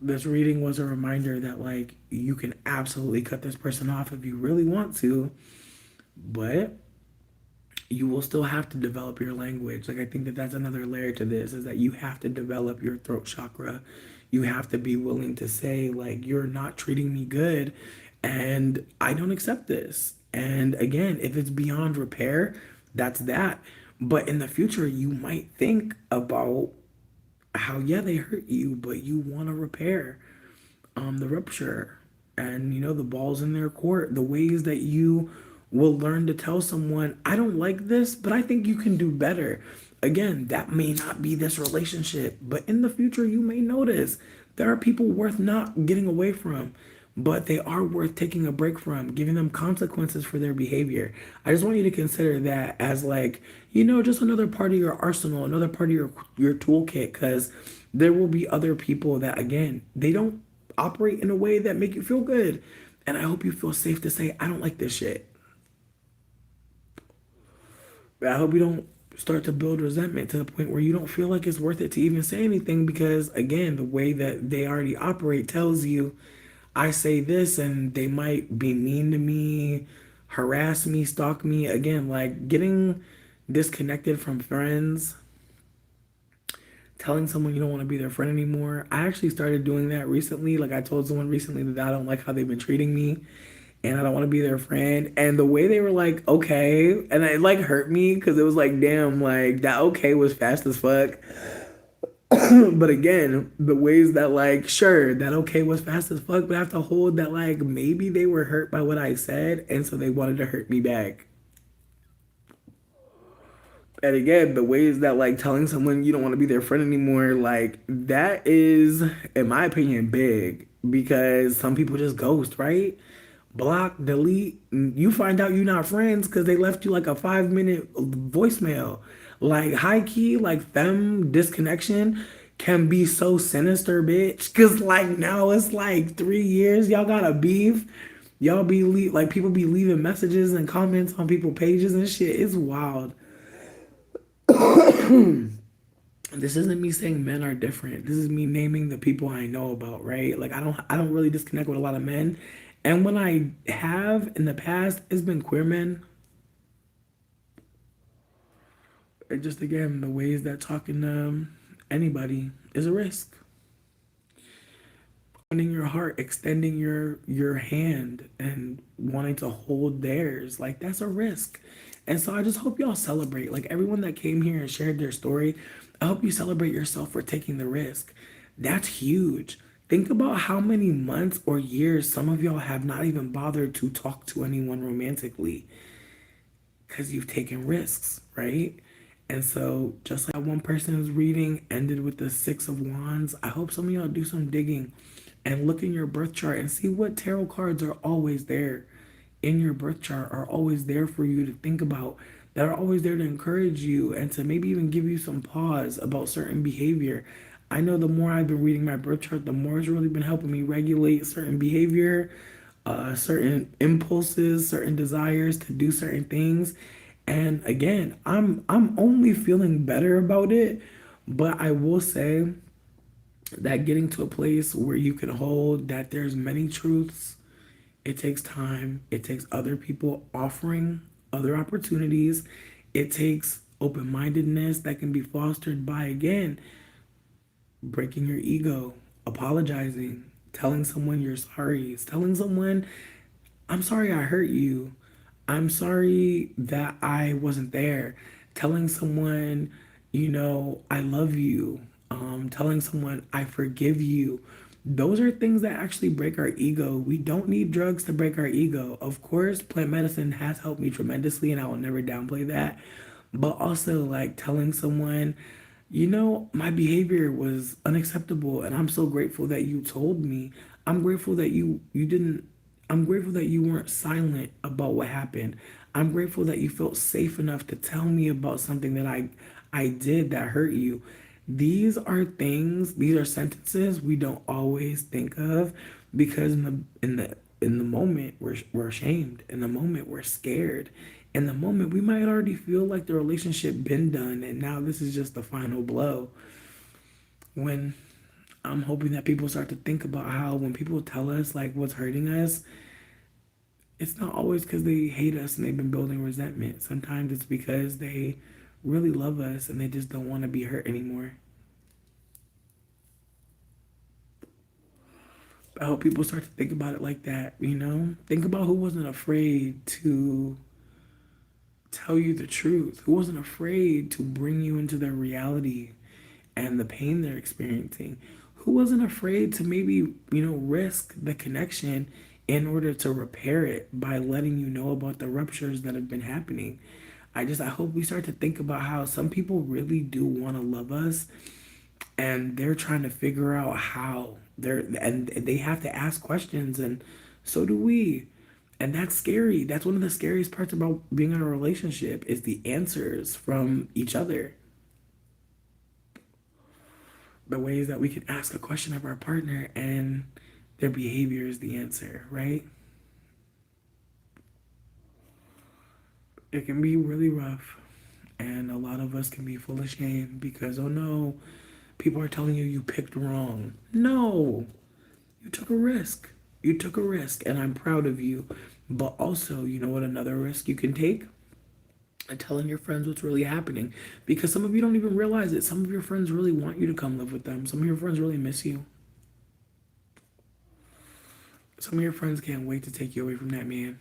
This reading was a reminder that, like, you can absolutely cut this person off if you really want to, but you will still have to develop your language. Like, I think that that's another layer to this, is that you have to develop your throat chakra. You have to be willing to say, like, you're not treating me good and I don't accept this. And again, if it's beyond repair, that's that. But in the future, you might think about how, yeah, they hurt you, but you want to repair the rupture. And, the ball's in their court. The ways that you will learn to tell someone, I don't like this, but I think you can do better. Again, that may not be this relationship, but in the future, you may notice there are people worth not getting away from, but they are worth taking a break from, giving them consequences for their behavior. I just want you to consider that as, like, just another part of your arsenal, another part of your toolkit, because there will be other people that, again, they don't operate in a way that make you feel good. And I hope you feel safe to say, I don't like this shit. I hope you don't start to build resentment to the point where you don't feel like it's worth it to even say anything, because, again, the way that they already operate tells you, I say this and they might be mean to me, harass me, stalk me. Again, like, getting disconnected from friends, telling someone you don't want to be their friend anymore. I actually started doing that recently. Like, I told someone recently that I don't like how they've been treating me and I don't want to be their friend. And the way they were like, okay, and it like hurt me because it was like, damn, like that okay was fast as fuck. But again, the ways that, like, sure, that okay was fast as fuck, but I have to hold that, like, maybe they were hurt by what I said, and so they wanted to hurt me back. And again, the ways that, like, telling someone you don't want to be their friend anymore, like, that is, in my opinion, big, because some people just ghost, right? Block, delete. You find out you're not friends because they left you like a 5-minute voicemail. Like, high key, like, femme disconnection can be so sinister, bitch. Cause like now it's like 3 years, y'all got a beef. Y'all be like people be leaving messages and comments on people pages and shit. It's wild. This isn't me saying men are different. This is me naming the people I know about, right? Like I don't really disconnect with a lot of men. And when I have in the past, it's been queer men. It just again the ways that talking to anybody is a risk. Opening your heart, extending your hand and wanting to hold theirs, like that's a risk. And so I just hope y'all celebrate. Like everyone that came here and shared their story, I hope you celebrate yourself for taking the risk. That's huge. Think about how many months or years some of y'all have not even bothered to talk to anyone romantically because you've taken risks, right? And so, just like one person's reading ended with the Six of Wands, I hope some of y'all do some digging and look in your birth chart and see what tarot cards are always there in your birth chart, are always there for you to think about, that are always there to encourage you and to maybe even give you some pause about certain behavior. I know the more I've been reading my birth chart, the more it's really been helping me regulate certain behavior, certain impulses, certain desires to do certain things. And again, I'm only feeling better about it, but I will say that getting to a place where you can hold that there's many truths, it takes time, it takes other people offering other opportunities, it takes open-mindedness that can be fostered by again breaking your ego, apologizing, telling someone you're sorry, telling someone, I'm sorry I hurt you. I'm sorry that I wasn't there. Telling someone, I love you. Telling someone, I forgive you. Those are things that actually break our ego. We don't need drugs to break our ego. Of course, plant medicine has helped me tremendously, and I will never downplay that. But also, like telling someone, my behavior was unacceptable, and I'm so grateful that you told me. I'm grateful that you didn't. I'm grateful that you weren't silent about what happened. I'm grateful that you felt safe enough to tell me about something that I did that hurt you. These are things, these are sentences we don't always think of because in the moment we're ashamed. In the moment we're scared. In the moment we might already feel like the relationship been done and now this is just the final blow. When I'm hoping that people start to think about how when people tell us like what's hurting us, it's not always because they hate us and they've been building resentment. Sometimes it's because they really love us and they just don't want to be hurt anymore. I hope people start to think about it like that, Think about who wasn't afraid to tell you the truth, who wasn't afraid to bring you into their reality and the pain they're experiencing, who wasn't afraid to maybe, risk the connection in order to repair it by letting you know about the ruptures that have been happening. I hope we start to think about how some people really do want to love us and they're trying to figure out how and they have to ask questions and so do we. And that's scary. That's one of the scariest parts about being in a relationship is the answers from each other. The ways that we can ask a question of our partner and their behavior is the answer, right? It can be really rough. And a lot of us can be full of shame because, oh no, people are telling you picked wrong. No, you took a risk. You took a risk, and I'm proud of you. But also, you know what another risk you can take? And telling your friends what's really happening. Because some of you don't even realize it. Some of your friends really want you to come live with them. Some of your friends really miss you. Some of your friends can't wait to take you away from that man.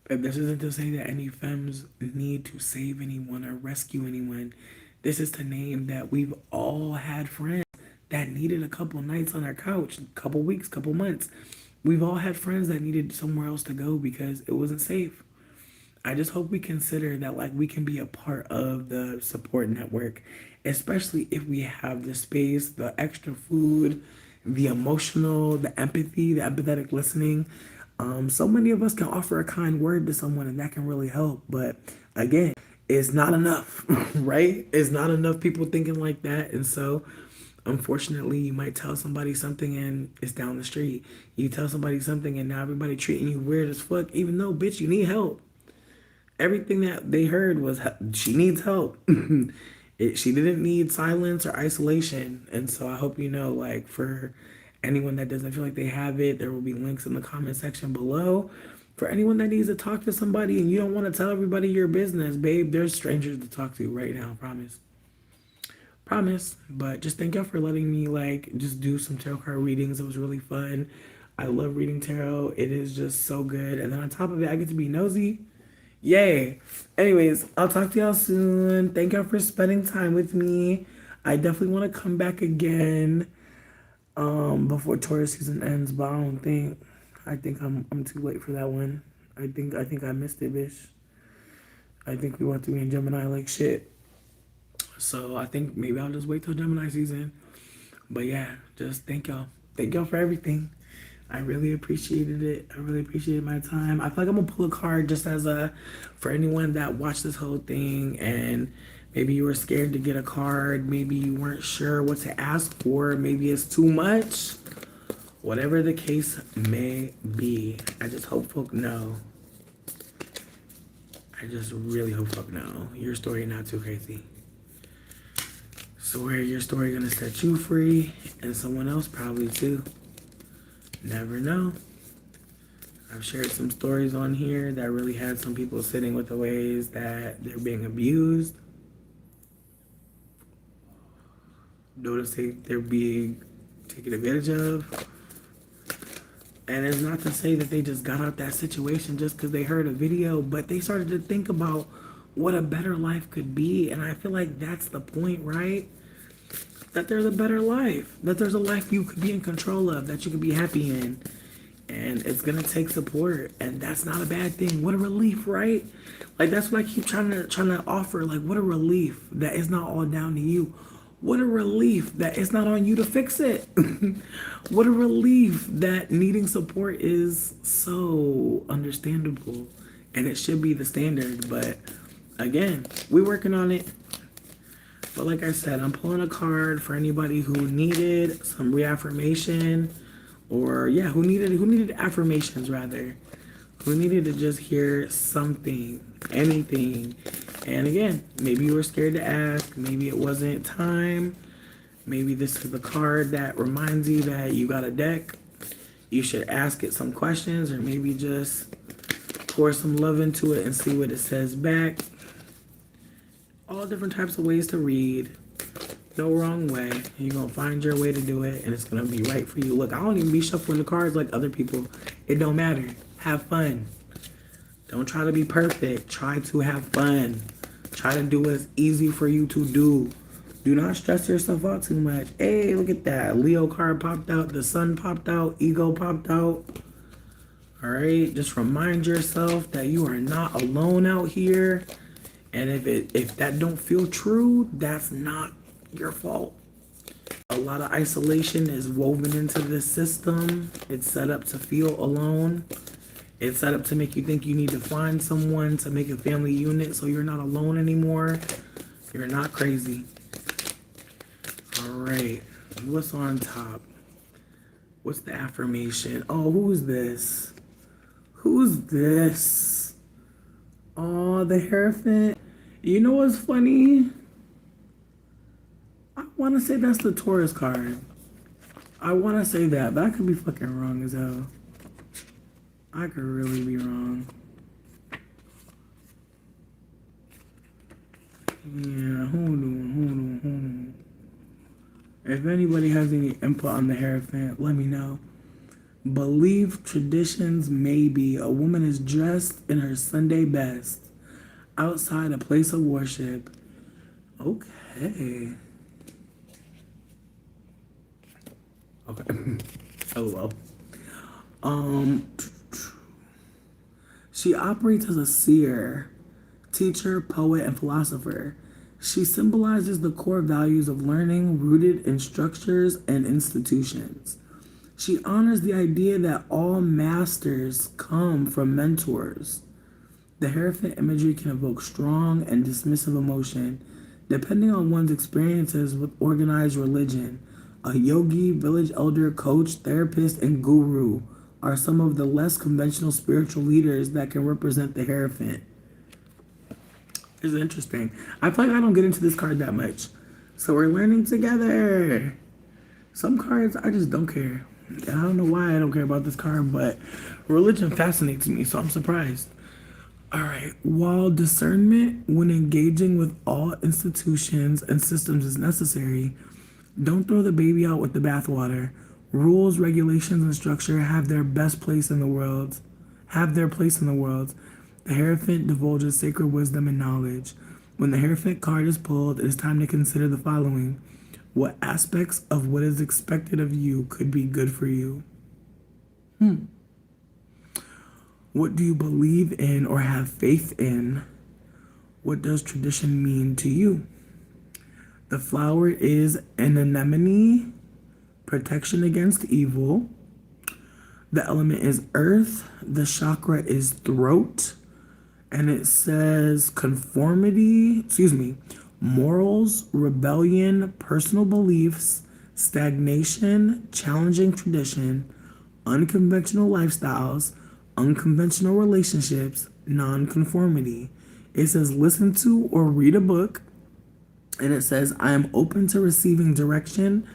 And this isn't to say that any femmes need to save anyone or rescue anyone. This is to name that we've all had friends that needed a couple nights on our couch, a couple weeks, couple months. We've all had friends that needed somewhere else to go because it wasn't safe. I just hope we consider that like we can be a part of the support network, especially if we have the space, the extra food, the emotional, the empathy, the empathetic listening. So many of us can offer a kind word to someone and that can really help. But again, it's not enough, right? It's not enough people thinking like that. And so, unfortunately, you might tell somebody something and it's down the street. You tell somebody something and now everybody treating you weird as fuck, even though, bitch, you need help. Everything that they heard was she needs help. She didn't need silence or isolation. And so I hope you know, like, for anyone that doesn't feel like they have it, there will be links in the comment section below. For anyone that needs to talk to somebody and you don't want to tell everybody your business, babe, there's strangers to talk to right now, promise. Promise. But just thank y'all for letting me, like, just do some tarot card readings. It was really fun. I love reading tarot. It is just so good. And then on top of it, I get to be nosy. Yay. Anyways, I'll talk to y'all soon. Thank y'all for spending time with me. I definitely want to come back again before Taurus season ends, but I think I'm too late for that one. I think I missed it, bitch. I think we want to be in Gemini like shit. So I think maybe I'll just wait till Gemini season. But yeah, just thank y'all. Thank y'all for everything. I really appreciated it. I really appreciated my time. I feel like I'm gonna pull a card just as for anyone that watched this whole thing and maybe you were scared to get a card. Maybe you weren't sure what to ask for. Maybe it's too much. Whatever the case may be, I just hope folk know. I just really hope folk know. Your story not too crazy. So where your story gonna set you free and someone else probably too. Never know. I've shared some stories on here that really had some people sitting with the ways that they're being abused. Notice they're being taken advantage of. And it's not to say that they just got out that situation just because they heard a video, but they started to think about what a better life could be. And I feel like that's the point, right? That there's a better life, that there's a life you could be in control of, that you could be happy in. And it's gonna take support, and that's not a bad thing. What a relief, right? Like, that's what I keep trying to offer. Like, what a relief that it's not all down to you. What a relief that it's not on you to fix it. What a relief that needing support is so understandable, and it should be the standard. But again, we're working on it. But like I said, I'm pulling a card for anybody who needed some reaffirmation, or yeah, who needed affirmations rather, who needed to just hear something, anything. And again, maybe you were scared to ask, maybe it wasn't time, maybe this is the card that reminds you that you got a deck. You should ask it some questions, or maybe just pour some love into it and see what it says back. All different types of ways to read. No wrong way. You're going to find your way to do it, and it's going to be right for you. Look, I don't even be shuffling the cards like other people. It don't matter. Have fun. Don't try to be perfect. Try to have fun. Try to do what's easy for you to do. Do not stress yourself out too much. Hey, look at that. Leo card popped out. The sun popped out. Ego popped out. All right? Just remind yourself that you are not alone out here. And if that don't feel true, that's not your fault. A lot of isolation is woven into this system. It's set up to feel alone. It's set up to make you think you need to find someone to make a family unit so you're not alone anymore. You're not crazy. All right. What's on top? What's the affirmation? Oh, who's this? Who's this? Oh, the Hierophant. You know what's funny? I want to say that's the Taurus card. I want to say that, but I could be fucking wrong as hell. I could really be wrong. Yeah, hold on. If anybody has any input on the Hierophant, let me know. Belief, traditions, maybe. A woman is dressed in her Sunday best outside a place of worship. Okay. Oh well. She operates as a seer, teacher, poet, and philosopher. She symbolizes the core values of learning rooted in structures and institutions. She honors the idea that all masters come from mentors. The Hierophant imagery can evoke strong and dismissive emotion, depending on one's experiences with organized religion. A yogi, village elder, coach, therapist, and guru are some of the less conventional spiritual leaders that can represent the Hierophant. It's interesting. I feel like I don't get into this card that much. So we're learning together. Some cards I just don't care. I don't know why I don't care about this card, but religion fascinates me, so I'm surprised. All right. While discernment when engaging with all institutions and systems is necessary, don't throw the baby out with the bathwater. Rules, regulations, and structure have their best place in the world. Have their place in the world. The Hierophant divulges sacred wisdom and knowledge. When the Hierophant card is pulled, it is time to consider the following. What aspects of what is expected of you could be good for you? What do you believe in or have faith in? What does tradition mean to you? The flower is an anemone, protection against evil. The element is earth. The chakra is throat. And it says morals, rebellion, personal beliefs, stagnation, challenging tradition, unconventional lifestyles, unconventional relationships, nonconformity. It says listen to or read a book, and it says I am open to receiving direction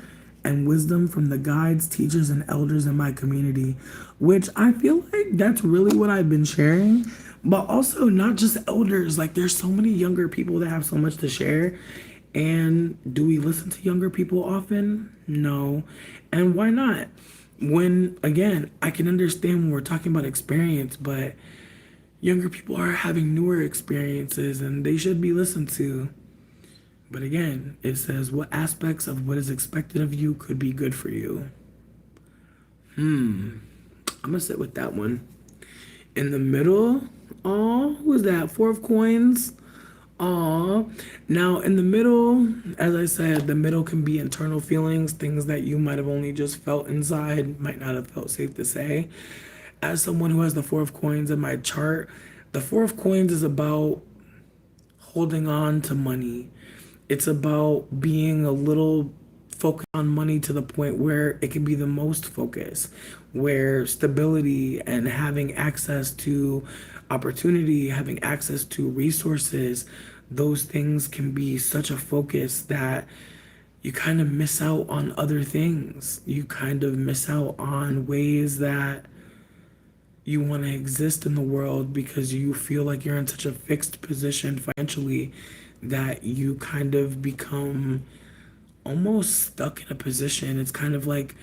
and wisdom from the guides, teachers, and elders in my community, which I feel like that's really what I've been sharing. But also not just elders, like there's so many younger people that have so much to share. And do we listen to younger people often? No. And why not? When, again, I can understand when we're talking about experience, but younger people are having newer experiences and they should be listened to. But again, it says what aspects of what is expected of you could be good for you. I'm gonna sit with that one. In the middle, who is that? Four of Coins. Now in the middle, as I said, the middle can be internal feelings, things that you might have only just felt inside, might not have felt safe to say. As someone who has the Four of Coins in my chart, the Four of Coins is about holding on to money. It's about being a little focused on money to the point where it can be the most focus, where stability and having access to opportunity, having access to resources, those things can be such a focus that you kind of miss out on other things. You kind of miss out on ways that you want to exist in the world because you feel like you're in such a fixed position financially that you kind of become almost stuck in a position. It's kind of like,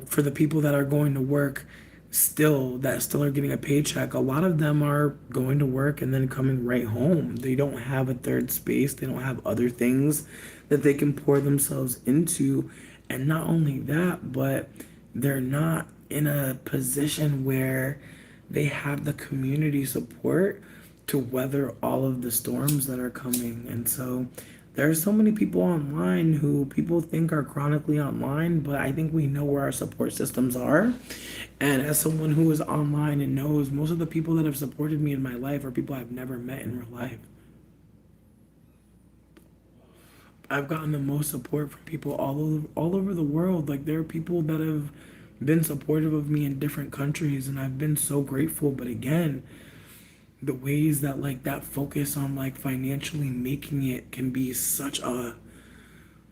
for the people that are going to work that still are getting a paycheck, a lot of them are going to work and then coming right home. They don't have a third space. They don't have other things that they can pour themselves into. And not only that, but they're not in a position where they have the community support to weather all of the storms that are coming. And so there are so many people online who people think are chronically online, but I think we know where our support systems are. And as someone who is online and knows, most of the people that have supported me in my life are people I've never met in real life. I've gotten the most support from people all over the world. Like there are people that have been supportive of me in different countries, and I've been so grateful. But again, the ways that like that focus on like financially making it can be such a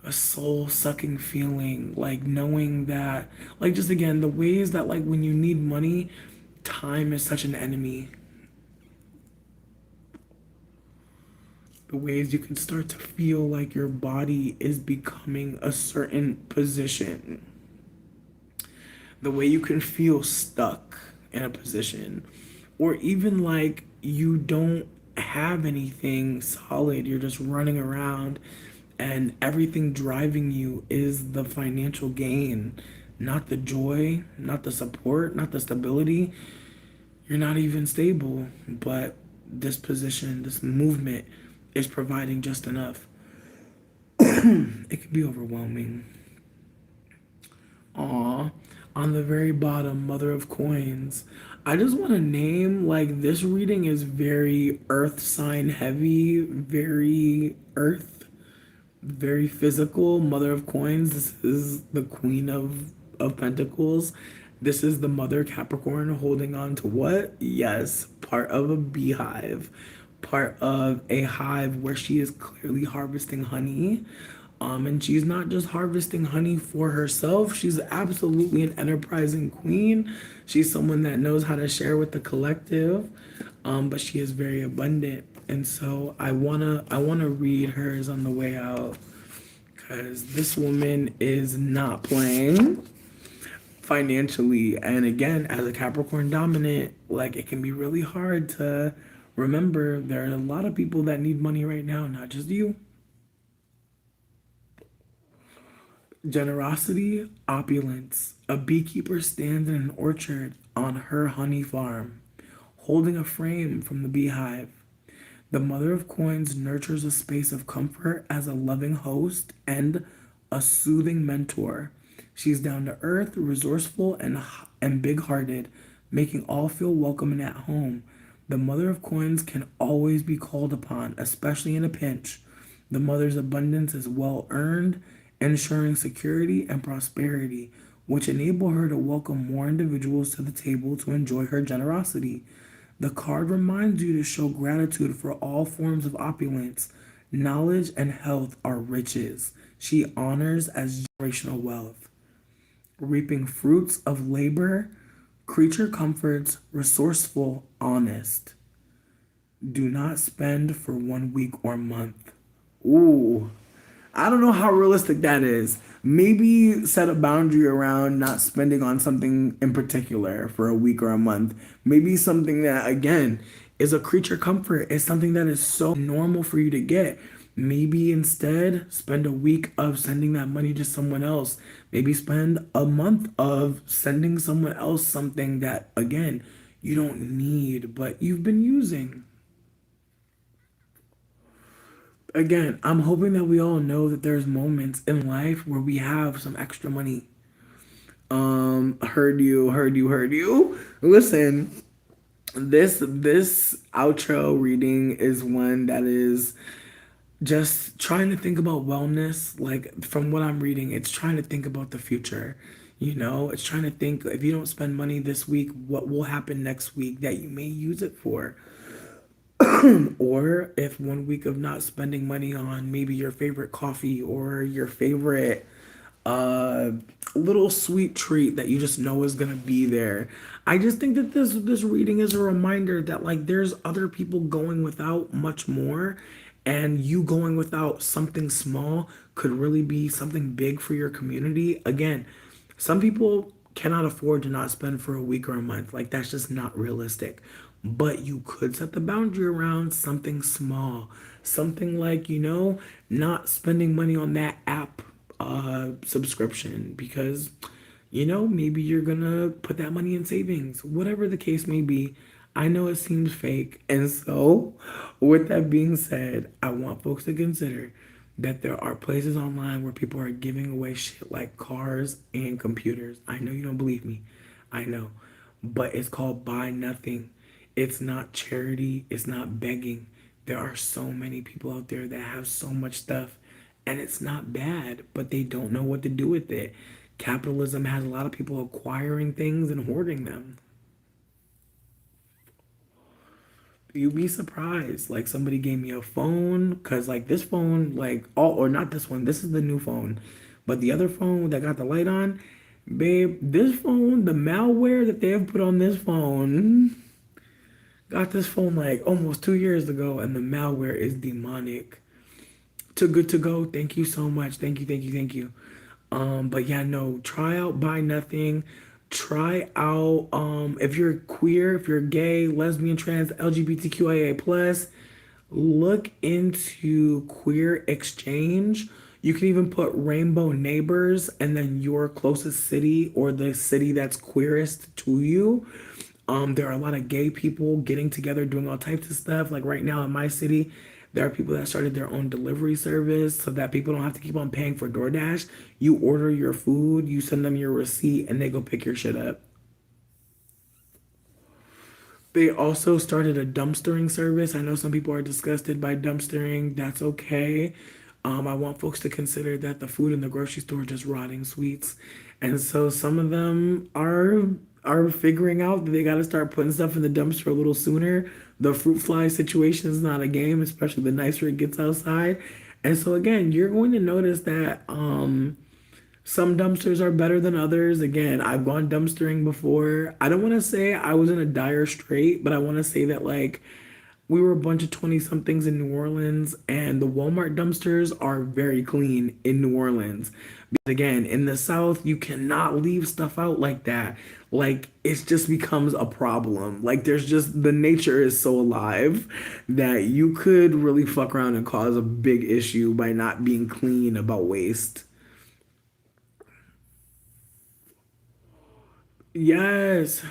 soul sucking feeling, like knowing that, like, just again, the ways that like when you need money, time is such an enemy. The ways you can start to feel like your body is becoming a certain position. The way you can feel stuck in a position, or even like you don't have anything solid, you're just running around and everything driving you is the financial gain, not the joy, not the support, not the stability. You're not even stable, but this position, this movement is providing just enough. It can be overwhelming. Aw, on the very bottom, Mother of Coins. I just want to name, like, this reading is very earth sign heavy, very earth, very physical. Mother of coins. This is the queen of pentacles. This is the mother Capricorn holding on to what? Yes, part of a beehive, part of a hive where she is clearly harvesting honey. And she's not just harvesting honey for herself. She's absolutely an enterprising queen. She's someone that knows how to share with the collective. But she is very abundant. And so I wanna read hers on the way out. Cause this woman is not playing financially. And again, as a Capricorn dominant, like it can be really hard to remember there are a lot of people that need money right now, not just you. Generosity, opulence. A beekeeper stands in an orchard on her honey farm, holding a frame from the beehive. The mother of coins nurtures a space of comfort as a loving host and a soothing mentor. She's down to earth, resourceful, and big hearted, making all feel welcome and at home. The mother of coins can always be called upon, especially in a pinch. The mother's abundance is well earned, ensuring security and prosperity, which enable her to welcome more individuals to the table to enjoy her generosity. The card reminds you to show gratitude for all forms of opulence. Knowledge and health are riches she honors as generational wealth. Reaping fruits of labor, creature comforts, resourceful, honest. Do not spend for 1 week or month. Ooh. I don't know how realistic that is. Maybe set a boundary around not spending on something in particular for a week or a month. Maybe something that, again, is a creature comfort. It's something that is so normal for you to get. Maybe instead spend a week of sending that money to someone else. Maybe spend a month of sending someone else something that, again, you don't need, but you've been using. Again, I'm hoping that we all know that there's moments in life where we have some extra money. Heard you. Listen, this outro reading is one that is just trying to think about wellness. Like from what I'm reading, it's trying to think about the future. It's trying to think if you don't spend money this week, what will happen next week that you may use it for. Or if 1 week of not spending money on maybe your favorite coffee or your favorite uh little sweet treat that you just know is gonna be there. I just think that this reading is a reminder that like there's other people going without much more, and you going without something small could really be something big for your community. Again, some people cannot afford to not spend for a week or a month. Like that's just not realistic. But you could set the boundary around something small. Something like, not spending money on that app subscription because maybe you're gonna put that money in savings. Whatever the case may be, I know it seems fake. And so, with that being said, I want folks to consider that there are places online where people are giving away shit like cars and computers. I know you don't believe me. I know. But it's called Buy Nothing. It's not charity. It's not begging. There are so many people out there that have so much stuff and it's not bad, but they don't know what to do with it. Capitalism has a lot of people acquiring things and hoarding them. You'd be surprised. Like somebody gave me a phone because like this phone, like or not this one. This is the new phone, but the other phone that got the light on, babe. This phone, the malware that they have put on this phone, got this phone like almost 2 years ago, and the malware is demonic. Too good to go. Thank you so much. Thank you. But yeah, no, try out Buy Nothing. Try out if you're queer, if you're gay, lesbian, trans, LGBTQIA plus, look into Queer Exchange. You can even put Rainbow Neighbors and then your closest city or the city that's queerest to you. There are a lot of gay people getting together doing all types of stuff. Like right now in my city, there are people that started their own delivery service so that people don't have to keep on paying for DoorDash. You order your food, you send them your receipt, and they go pick your shit up. They also started a dumpstering service. I know some people are disgusted by dumpstering. That's okay. I want folks to consider that the food in the grocery store are just rotting sweets, and so some of them are figuring out that they got to start putting stuff in the dumpster a little sooner. The fruit fly situation is not a game, especially the nicer it gets outside. And so again, you're going to notice that some dumpsters are better than others. Again, I've gone dumpstering before. I don't want to say I was in a dire strait, but I want to say that like we were a bunch of 20 somethings in New Orleans, and the Walmart dumpsters are very clean in New Orleans. Because again, in the South, you cannot leave stuff out like that. Like it just becomes a problem. Like there's just the nature is so alive that you could really fuck around and cause a big issue by not being clean about waste. Yes.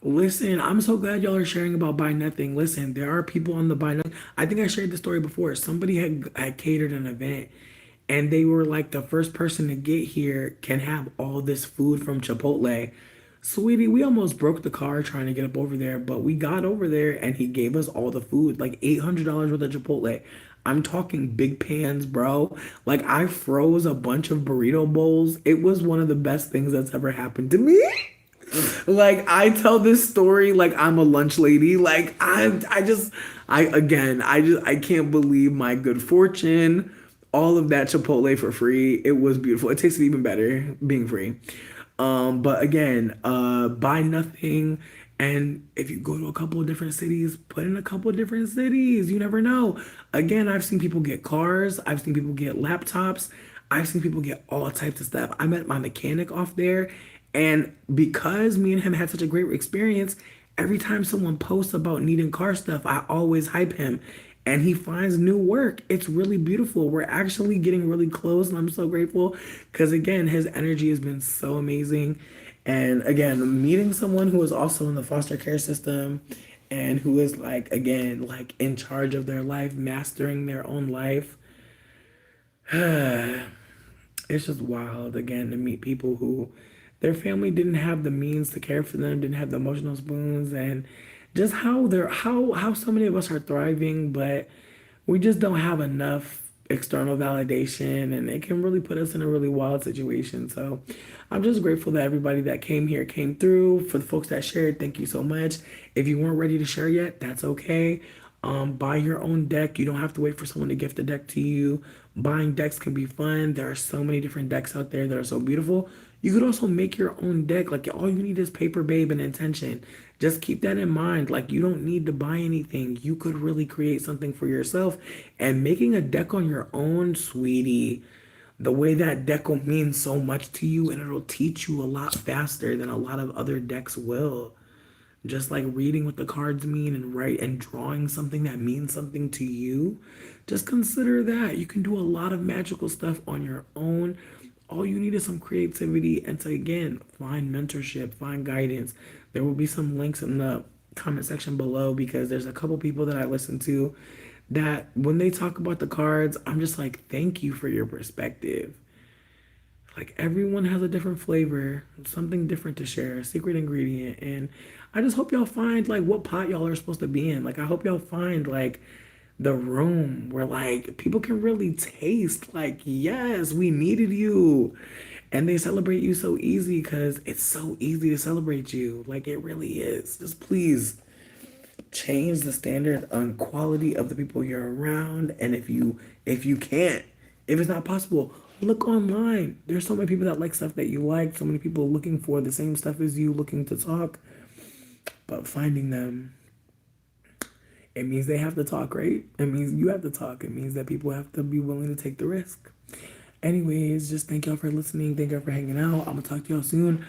Listen, I'm so glad y'all are sharing about buy nothing. Listen, there are people on the buy nothing. I think I shared the story before. Somebody had catered an event and they were like, the first person to get here can have all this food from Chipotle. Sweetie, we almost broke the car trying to get up over there, but we got over there and he gave us all the food, like $800 worth of Chipotle. I'm talking big pans, bro. Like I froze a bunch of burrito bowls. It was one of the best things that's ever happened to me. Like I tell this story like I'm a lunch lady. Like I can't believe my good fortune. All of that Chipotle for free. It was beautiful. It tasted even better being free. But again, buy nothing. And if you go to a couple of different cities, put in a couple of different cities. You never know. Again, I've seen people get cars. I've seen people get laptops. I've seen people get all types of stuff. I met my mechanic off there, and because me and him had such a great experience, every time someone posts about needing car stuff, I always hype him. And he finds new work. It's really beautiful. We're actually getting really close, and I'm so grateful because, again, his energy has been so amazing. And again, meeting someone who is also in the foster care system and who is like, again, like in charge of their life, mastering their own life. It's just wild again to meet people who their family didn't have the means to care for them, didn't have the emotional spoons, and just how so many of us are thriving, but we just don't have enough external validation, and it can really put us in a really wild situation. So I'm just grateful that everybody that came here came through. For the folks that shared, thank you so much. If you weren't ready to share yet, that's okay. Buy your own deck. You don't have to wait for someone to gift a deck to you. Buying decks can be fun. There are so many different decks out there that are so beautiful. You could also make your own deck. Like all you need is paper, babe, and intention. Just keep that in mind. Like you don't need to buy anything. You could really create something for yourself. And making a deck on your own, sweetie, the way that deck will mean so much to you, and it'll teach you a lot faster than a lot of other decks will. Just like reading what the cards mean and write and drawing something that means something to you. Just consider that. You can do a lot of magical stuff on your own. All you need is some creativity and to, again, find mentorship, find guidance. There will be some links in the comment section below because there's a couple people that I listen to that when they talk about the cards, I'm just like, thank you for your perspective. Like everyone has a different flavor, something different to share, a secret ingredient. And I just hope y'all find like what pot y'all are supposed to be in. Like I hope y'all find like the room where like people can really taste like, yes, we needed you. And they celebrate you so easy because it's so easy to celebrate you. Like it really is. Just please change the standard on quality of the people you're around. And if you can't, if it's not possible, look online. There's so many people that like stuff that you like, so many people looking for the same stuff as you, looking to talk. But finding them, it means they have to talk, right? It means you have to talk. It means that people have to be willing to take the risk. Anyways, just thank y'all for listening. Thank y'all for hanging out. I'm gonna talk to y'all soon.